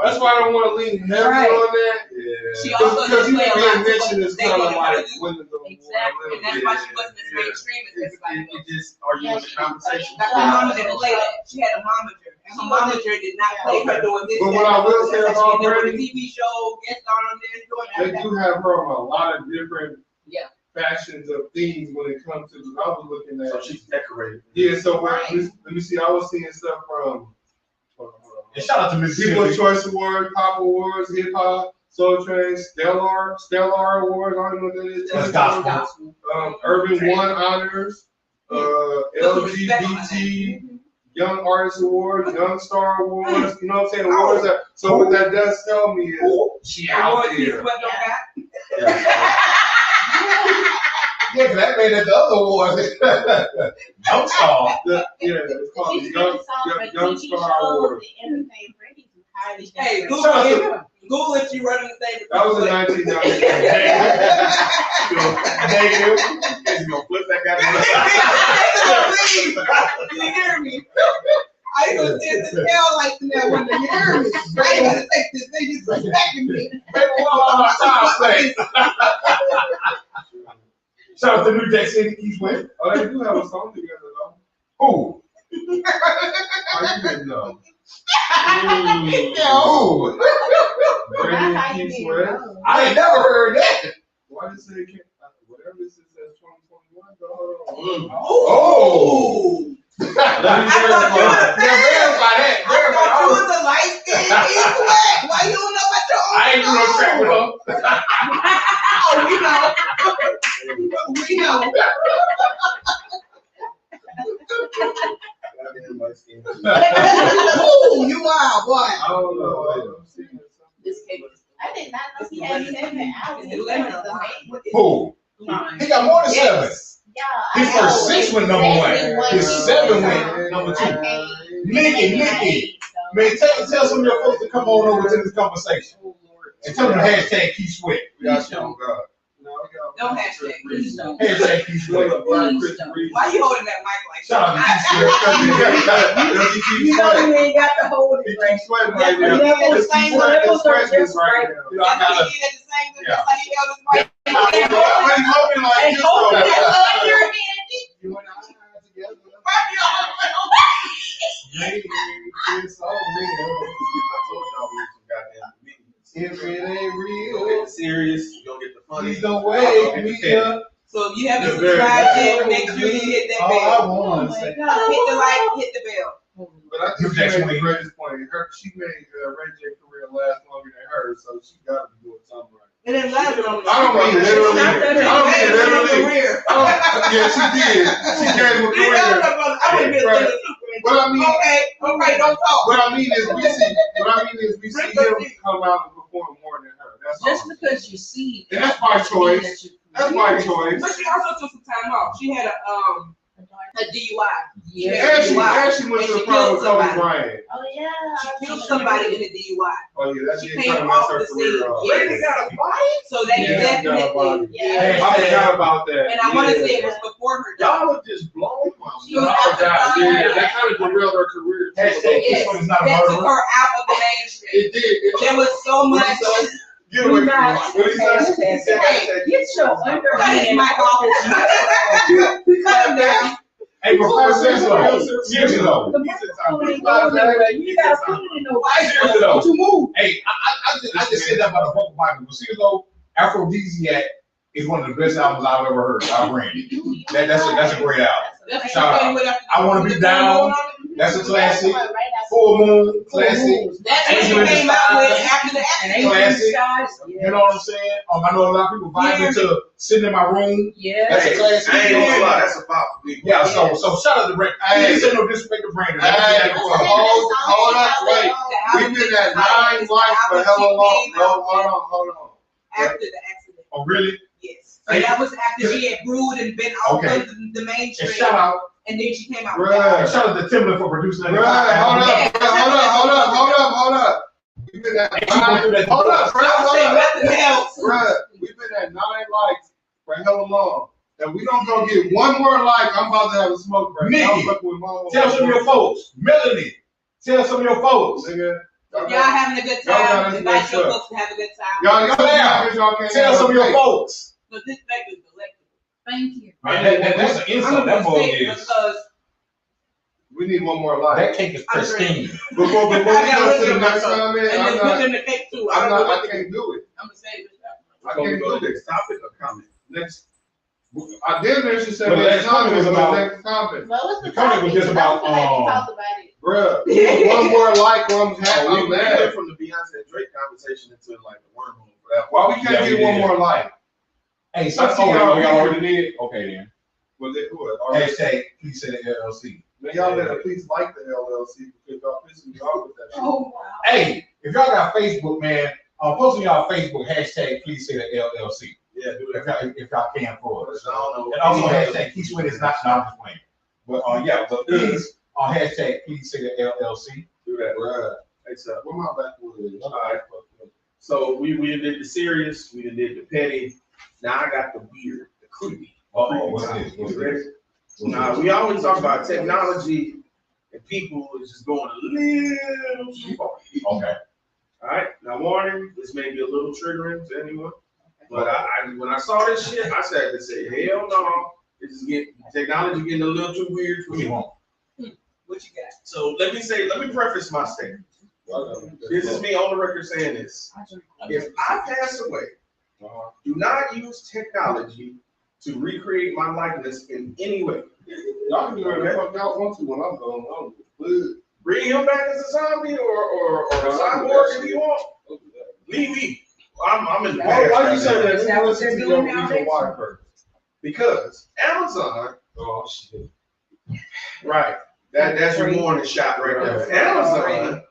That's why I don't want to lean heavy Right. on that. She also Because didn't play a lot. mission is They kind of wanted her like to do. women don't Exactly. And that's why she wasn't as mainstream as everybody else. It just, are you in the conversation? Like her mama didn't play that. She had a momager. And her momager did not play her doing this. But that, what I and will the say other. about She did Brandy- a TV show, guest star on this, doing They that. do have her on a lot of different Yeah. fashions of things when it comes to. I was looking at. So she's decorated. Yeah, so Right. let me see. I was seeing stuff from And shout out to People's Mississippi. Choice Awards, Pop Awards, Hip Hop, Soul Train, Stellar Awards. I don't know what that is. That's gospel. Urban One Honors, LGBT Young Artist Awards, Young Star Awards. You know what I'm saying? Awards. So what that does tell me is she out there. Yeah, 'cause that made it the other awards. Young Star. Yeah, it's called the She's Young, written songs for Young TV Star shows Award. and everything. Brandy's highly Hey, decorated. Shout out Google it. Google it. You running the thing. That was in 1990. Negative. You gonna flip that guy? Please, you hear me? I ain't gonna sit the hell like that when you hear me. I ain't gonna take this thing disrespecting me. Baby, what my time say? Shout out to New Jack City, East West. Oh, they do have a song together though. Who? Oh, you didn't know. Who? Brandy That's and how you Keith did Sweat. know. I ain't never heard that. Why did it say whatever this says 2021? Hold on. Oh. Let me I thought you verify. was a fan. Verify that. I thought you Verify. was a light skinned East West. Why you don't know about your own? I ain't do no track with her. Oh, we know. We know. Ooh, you wild boy. I don't know. I'm seeing something. This cake I did not know he had 7 albums. is That's amazing. Who? He got more than seven. Yeah, His I first know. 6 went number Exactly 1. what His he 7 was went on. number 2. I can't- Nikki. Man, tell some of your folks to come on over to this conversation. And tell them to hashtag Keith Sweat. We got you on God. No, we got Don't hashtag. Please don't. Hashtag Keith Sweat. Please don't. Why you holding that mic like Shout out to Keith Sweat. You know you ain't got to hold it, Frank. Keep sweating right Yeah, now. yeah, Just keep yeah, sweating yeah, his questions yeah, right now. You know, I That's gotta, what he did at the same time. Yeah. That's how he held his mic. When he moving like Hey, this, hold though. it. You and I together. Yeah, it's all real. I told y'all we some goddamn meetings. If it ain't You gonna real, get serious, you gonna get the funny. please don't wake me up. So if you haven't You're very subscribed bad. yet, make sure you hit that all I bell. want to say. Hit the like, hit the bell. But I think she made the greatest point. She made Ray J career last longer than hers, so she got to be doing something right. And then last one. I don't mean literally. Not that I don't mean literally. Career. Yeah, she did. She gave him a career. I would be Right. a What I mean, Okay, don't talk. what I mean is we see him come out and perform more than her. That's Just all. because you see. And that's my choice. That's my choice. But she also took some time off. She had a DUI. Yeah. And she went to the prom with Kobe Bryant. Oh, yeah. She killed somebody in a DUI. Oh yeah, that She did came kind of mess off her the career scene. off. Yes. got a bite? So they Yeah, definitely. Yeah. I forgot about that. And I want to Yeah. say it was before her death. Y'all are just blowing my She was I out the forgot. fire. Yeah, that kind of derailed her career. too. Hashtag Keith Sweat is not a That took murderer. her out of the mainstream. It did. There was so much. Get away from me. Not What he said? Hey, Get your cut his underhand mic off. Cut him down. Hey, before I say so, seriously though. The microphone ain't going nowhere. You gotta put it in the Seriously though. Don't you move. Hey, I just said that about the vocal Bible. But seriously though, Aphrodisiac is one of the best albums I've ever heard. I Brandy. That's a great album. That's Shout out. what I Wanna Be Down. That's a classic. Full Moon, classic. That's what she Angel in came out Disguise. with after the And accident. ain't Classic. guys. You know what I'm saying? I know a lot of people vibing to Sitting in My Room. Yeah. That's a classic. I ain't gonna lie, that's a pop for me. Yeah, so shout out to Brandon. Hey. This ain't no disrespect to Brandon. Hey, hold up, wait. We've been at 9 lives for hella long. No, hold on. After the accident. Oh, really? Yes. So that was after she had brewed and been off Okay. of the And mainstream. shout out And then she came out with Bruh. that. And shout out to Timberland for producing that. Bruh, hold up. We've been at 9. Hold up, bruh, Don't say nothing else. Bruh, we've been at 9 likes for hella long. And we don't go get one more like, I'm about to have a smoke break. Nikki, I'm fucking with my own Tell some of your folks. Melanie, tell some of your folks. Nigga, If y'all having a good Y'all got time, this invite messed your up. folks to have a good time. Y'all can't Tell have some of no your faith. folks. But this fact is delectable. Thank you. Man, that's an insult. That mug is, Because We need one more life. that cake is pristine. Before we I gotta go look to the at next myself. comment, and I'm then not, look in the cake too. I I'm don't know not, what I to can't do it. I'm gonna say this. I can't do it. Next topic or comment? Next. I damn near should say Well, the next next comment was comment, about- but next topic. Well, what's the The comment was topic? just about, I feel like we talked about it. Bruh, one more like, or I'm We went mad. from the Beyonce and Drake conversation into like the wormhole for that one. Why we can't Yeah, we get one did. more like? Hey, I so, see oh, y'all- we already did? Okay then. Was it who? Already- Hashtag, please say the LLC. Man, y'all better please like the LLC because y'all pissing me off with that shit. Oh, wow. Hey, if y'all got Facebook, man, post on y'all Facebook, hashtag, please say the LLC. Yeah, do If y'all can for us. I don't know. And also hashtag, Keith Sweat is not, no, I'm just playing. But, yeah, but please, hashtag, please say the LLC. Do that. Bruh, Thanks, up. where my backwood is? All right. So we did the serious, we did the petty. Now I got the weird, the creepy. Uh-oh, what's this? What's You ready? this? Now we always talk about technology and people is just going a little too far. Okay. All right. Now warning, this may be a little triggering to anyone, but when I saw this shit, I said to say, hell no, this is technology getting a little too weird for What you me. want? What you got? So let me preface my statement. This is me on the record saying this. If I pass away, do not use technology to recreate my likeness in any way. Y'all can do whatever the fuck y'all want to when I'm gone. I'm good. Bring him back as a zombie or a cyborg if you want. Leave me. I'm in the Why past. you say that? Is that what they're doing nowadays? Why first? Because Amazon, Oh shit. right? That's your warning shot right there. Amazon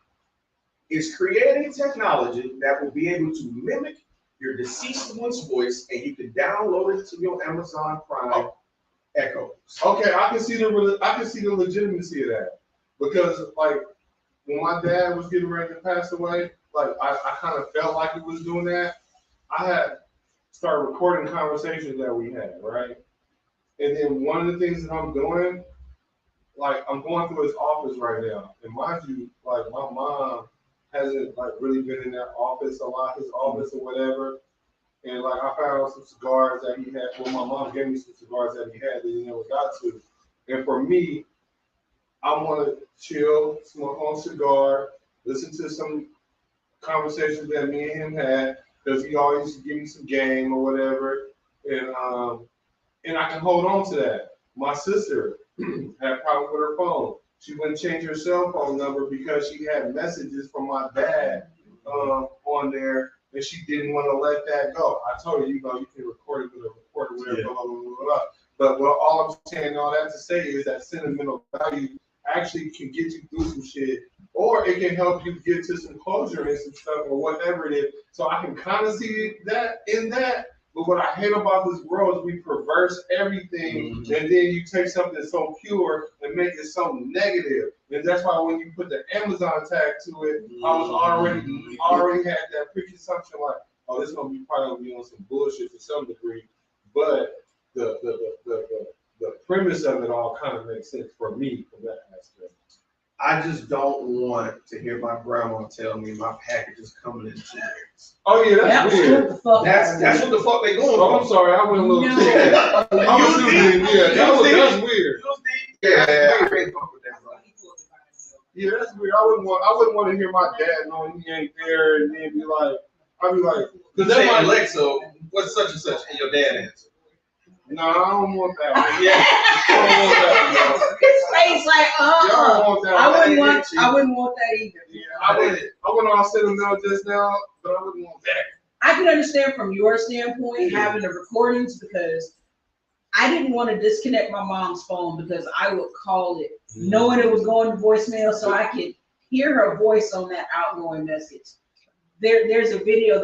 is creating technology that will be able to mimic your deceased one's voice, and you can download it to your Amazon Prime Echoes. Okay, I can see the legitimacy of that because like when my dad was getting ready to pass away, like I kind of felt like he was doing that. I had started recording conversations that we had, right? And then one of the things that I'm doing, like I'm going through his office right now, and mind you, like my mom hasn't like really been in that office a lot, his office or whatever. And like I found some cigars that he had. Well, my mom gave me some cigars that he had that he never got to. And for me, I want to chill, smoke on a cigar, listen to some conversations that me and him had, because he always used to give me some game or whatever. And I can hold on to that. My sister had a problem with her phone. She wouldn't change her cell phone number because she had messages from my dad on there, and she didn't want to let that go. I told her, you know, you can record it with a recorder, whatever, blah, blah, blah, blah. But what all I'm saying, all that to say is that sentimental value actually can get you through some shit, or it can help you get to some closure and some stuff or whatever it is. So I can kind of see that in that. But what I hate about this world is we perverse everything, and then you take something so pure and make it so negative. And that's why when you put the Amazon tag to it, I was already had that preconception like, oh, this gonna be probably gonna be on some bullshit to some degree. But the premise of it all kind of makes sense for me from that aspect. I just don't want to hear my grandma tell me my package is coming in 2 days. Oh yeah, That that's was weird. what the fuck. That's what the fuck they going Oh, I'm for. sorry, I went a little No. too. I'm assuming, yeah, that's weird. Yeah, I can't fuck with that, bro. Yeah, that's weird. I wouldn't want to hear my dad knowing he ain't there and then be like, I'd be like, Because that say, might, Alexa, what's such and such, and your dad answers. no, I don't want that. Yeah. I don't want that. His face like, Y'all don't want that. I wouldn't want that either. Yeah, I went all sentimental just now, but I wouldn't want that. I can understand from your standpoint having the recordings because I didn't want to disconnect my mom's phone because I would call it knowing it was going to voicemail so I could hear her voice on that outgoing message. There's a video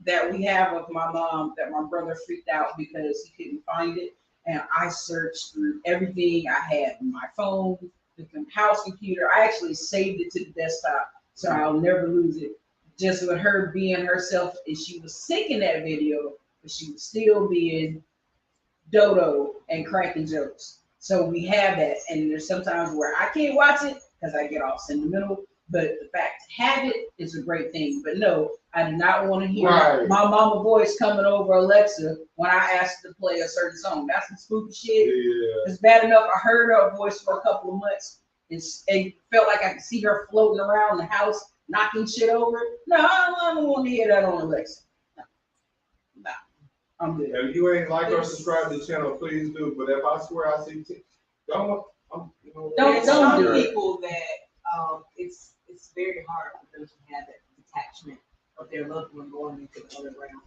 that we have of my mom that my brother freaked out because he couldn't find it. And I searched through everything I had, my phone, the house computer. I actually saved it to the desktop so I'll never lose it. Just with her being herself, and she was sick in that video, but she was still being dodo and cracking jokes. So we have that, and there's sometimes where I can't watch it because I get all sentimental. But the fact to have it is a great thing. But no, I do not want to hear Right. my mama voice coming over Alexa when I ask her to play a certain song. That's some spooky shit. Yeah. It's bad enough I heard her voice for a couple of months. It felt like I could see her floating around the house, knocking shit over. No, I don't want to hear that on Alexa. No, I'm good. If you ain't like or subscribe to the channel, please do. But if I swear I see, don't. There's Don't some do it. people that it's very hard for them to have that detachment of their loved one going into the other realm.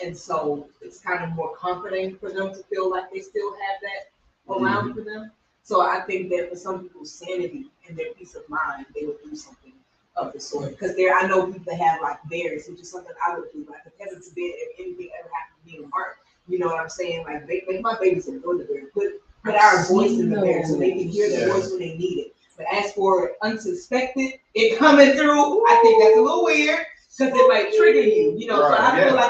And so it's kind of more comforting for them to feel like they still have that around for them. So I think that for some people's sanity and their peace of mind, they would do something of the sort. Because I know people that have like theirs, which is something I would do. Like if heaven forbid, if anything ever happened to me in heart, you know what I'm saying? Like make my babies in the bear, put our voice in the bear so they can hear their voice when they need it. But as for unsuspected, it coming through, I think that's a little weird because it might trigger you, you know. Right, so I feel yeah.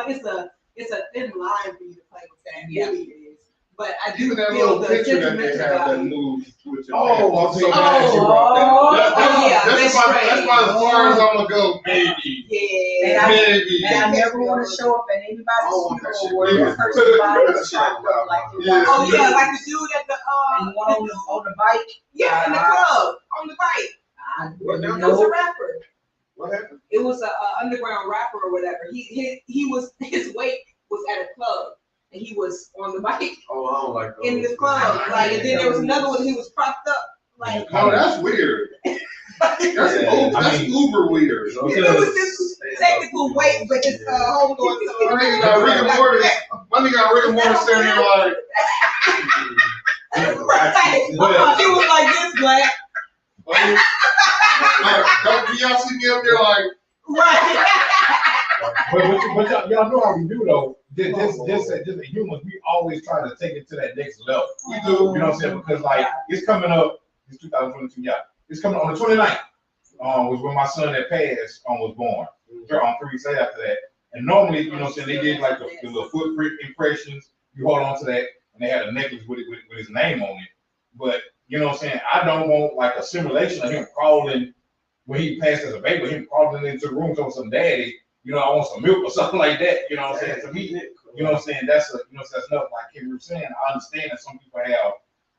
like it's a thin line for you to play with that. Yeah. Really it is. But I do Even that feel little the picture that sentimental they have that value. moves with your Oh, hand. I'm so glad you oh, brought that. oh, yeah, That's that's about as far as I'm gonna go, maybe. Yeah. Maybe. And I never want to show up at anybody's Oh, that shit. funeral where Yeah. the person's body is chopped up like they Yeah. Oh want. yeah, like the dude at the And one on the bike. yeah, in the club on the bike. I It was a know. rapper. What happened? It was a underground rapper or whatever. His wake was at a club and he was on the bike Oh, I don't like those. in the club. Like and then there was another one. He was propped up. Like Oh, that's weird. That's Yeah. that's uber weird. it was this technical wake, but it's hold on. So My nigga got Rick and Morty. My nigga got Rick and Morty standing there like. Right. He was like this, black. Don't y'all see me up there like. Right. But y'all know how we do though. Just as humans, we always try to take it to that next level. We do. You know what I'm saying? Because like it's coming up. It's 2022. Yeah, it's coming on the 29th. Was when my son that passed was born. 3 weeks after that. And normally, you know what I'm saying, they did like the little footprint impressions. You hold on to that, and they had a necklace with his name on it. But you know what I'm saying, I don't want like a simulation of him crawling when he passed as a baby, him crawling into the room talking some daddy. You know, I want some milk or something like that. You know what I'm saying? To me, you know what I'm saying, that's enough. Like Kim was saying, I understand that some people have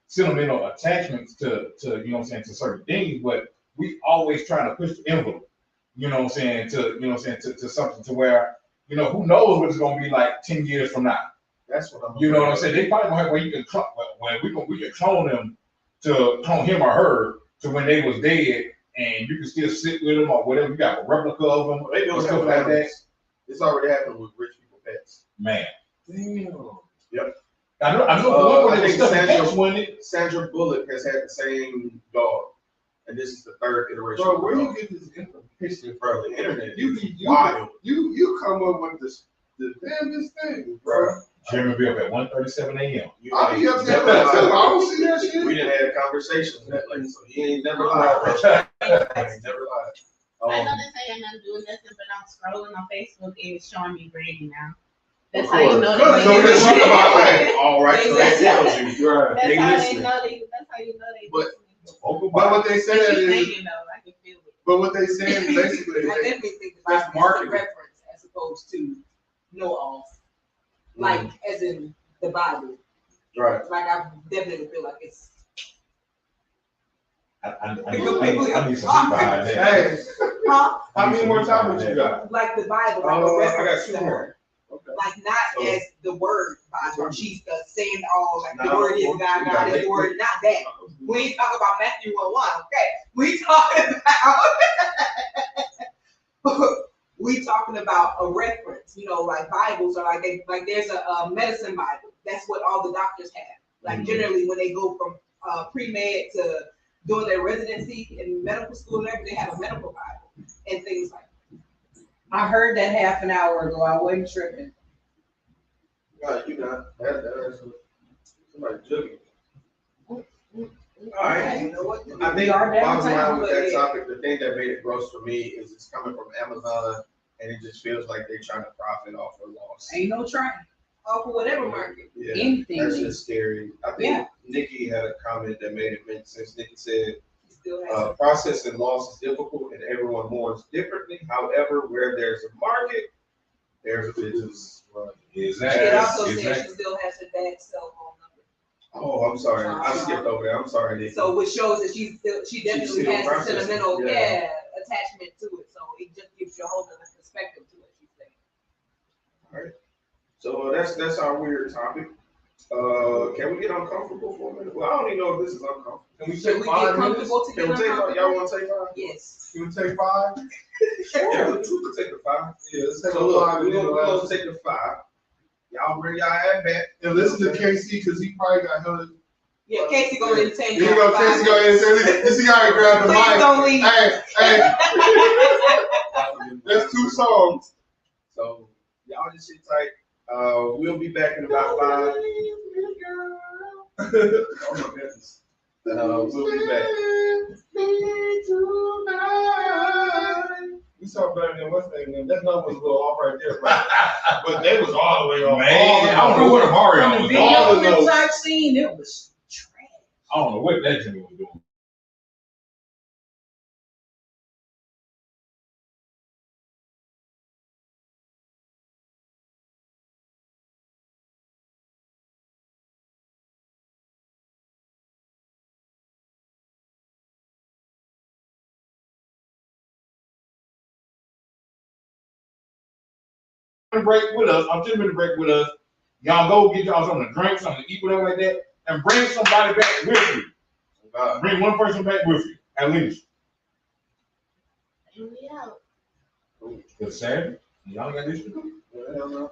sentimental attachments to you know what I'm saying, to certain things, but we always trying to push the envelope. You know what I'm saying, to something to where, you know, who knows what it's gonna be like 10 years from now. That's what I'm. You know what I'm saying? They probably gonna have where you can clone, we can clone them to clone him or her to when they was dead, and you can still sit with them or whatever. You got a replica of them They or don't stuff have like that. that. It's already happened with rich people pets. Man, Damn. I know. I One think stuff Sandra- catch one. Sandra Bullock has had the same dog, and this is the third iteration. Bro, of where the you dog. get this information Bro, from? the internet You is you wild. you come up with the damnest thing, bro. Jeremy be up at 1:37 a.m. You I'll be ain't up there never too. I lied. don't see that We shit. didn't have conversations that late, so he ain't never lied. He ain't never lied. I know this ain't nothing to do with nothing, but I'm scrolling on Facebook and it's showing me Brandy now. That's Of how you course. know So they let's talk about that. All right, so that tells you. Right. That's They how listening. they know they. That's how you know they. But- Open But what they She's said is, singing though. I can feel it. but what they saying basically, I they, definitely think that's about it as a marketing. reference as opposed to know all. Like as in the Bible. Right. Like I definitely feel like it's I need some sleep behind that. hey, huh? how many more topics you got? Like the Bible, like I a got reference two to more. her. Okay. Like not So- as the word Bible. She's saying all like the No, word is we God, got God is it. the word, not that. We ain't talking about Matthew 1:1, okay? We talking about we talking about a reference, you know, like Bibles are like there's a medicine Bible. That's what all the doctors have. Like generally when they go from pre-med to doing their residency in medical school and everything, they have a medical Bible and things like that. I heard that half an hour ago. I wasn't tripping. No, you not. That's somebody jugging. All right. You know what? I think We are bottom downtown, line with but that yeah. topic, the thing that made it gross for me is it's coming from Amazon, and it just feels like they're trying to profit off a loss. Ain't no trying. Off of whatever market. Yeah, Anything. that's just scary. I think Yeah. Nikki had a comment that made it make sense. Nikki said, still has. Processing loss is difficult and everyone mourns differently. However, where there's a market, there's a business. Exactly. It also says Exactly. she still has her dad's cell phone number. Oh, I'm sorry. I skipped over there. I'm sorry, Nikki. So which shows that she definitely still has a processing. sentimental Yeah. attachment to it. So it just gives you a whole other perspective to it, she's saying. So that's our weird topic. Can we get uncomfortable for a minute? Well, I don't even know if this is uncomfortable. Can we Should take we 5 get minutes? comfortable to Can get we take 5? uncomfortable? Y'all want to take 5? Yes. Can we take 5? Yeah, we can take the 5. Yeah, let's take So a look, 5. we're gonna take the 5. Y'all bring y'all ad back. And listen to KC because he probably got held. Yeah, Casey gonna entertain Here you go, for Casey. 5 Go ahead and say, you see how he grabbed the Please mic. don't leave. Hey, that's 2 songs. So y'all just sit tight. We'll be back in about 5. Oh my goodness. We'll be back. We saw better than what's name. That number was a little off right there, but they was all the way off. Man, I don't know what Mario From the was video doing. all the clips notes. I've seen, it was trash. I don't know what that Jimmy was doing. Break with us. I'm 10 minutes break with us. Y'all go get y'all something to drink, something to eat, whatever like that, and bring somebody back with you. Bring one person back with you, at least. And we out. Good Saturday. Y'all got this to do. Well,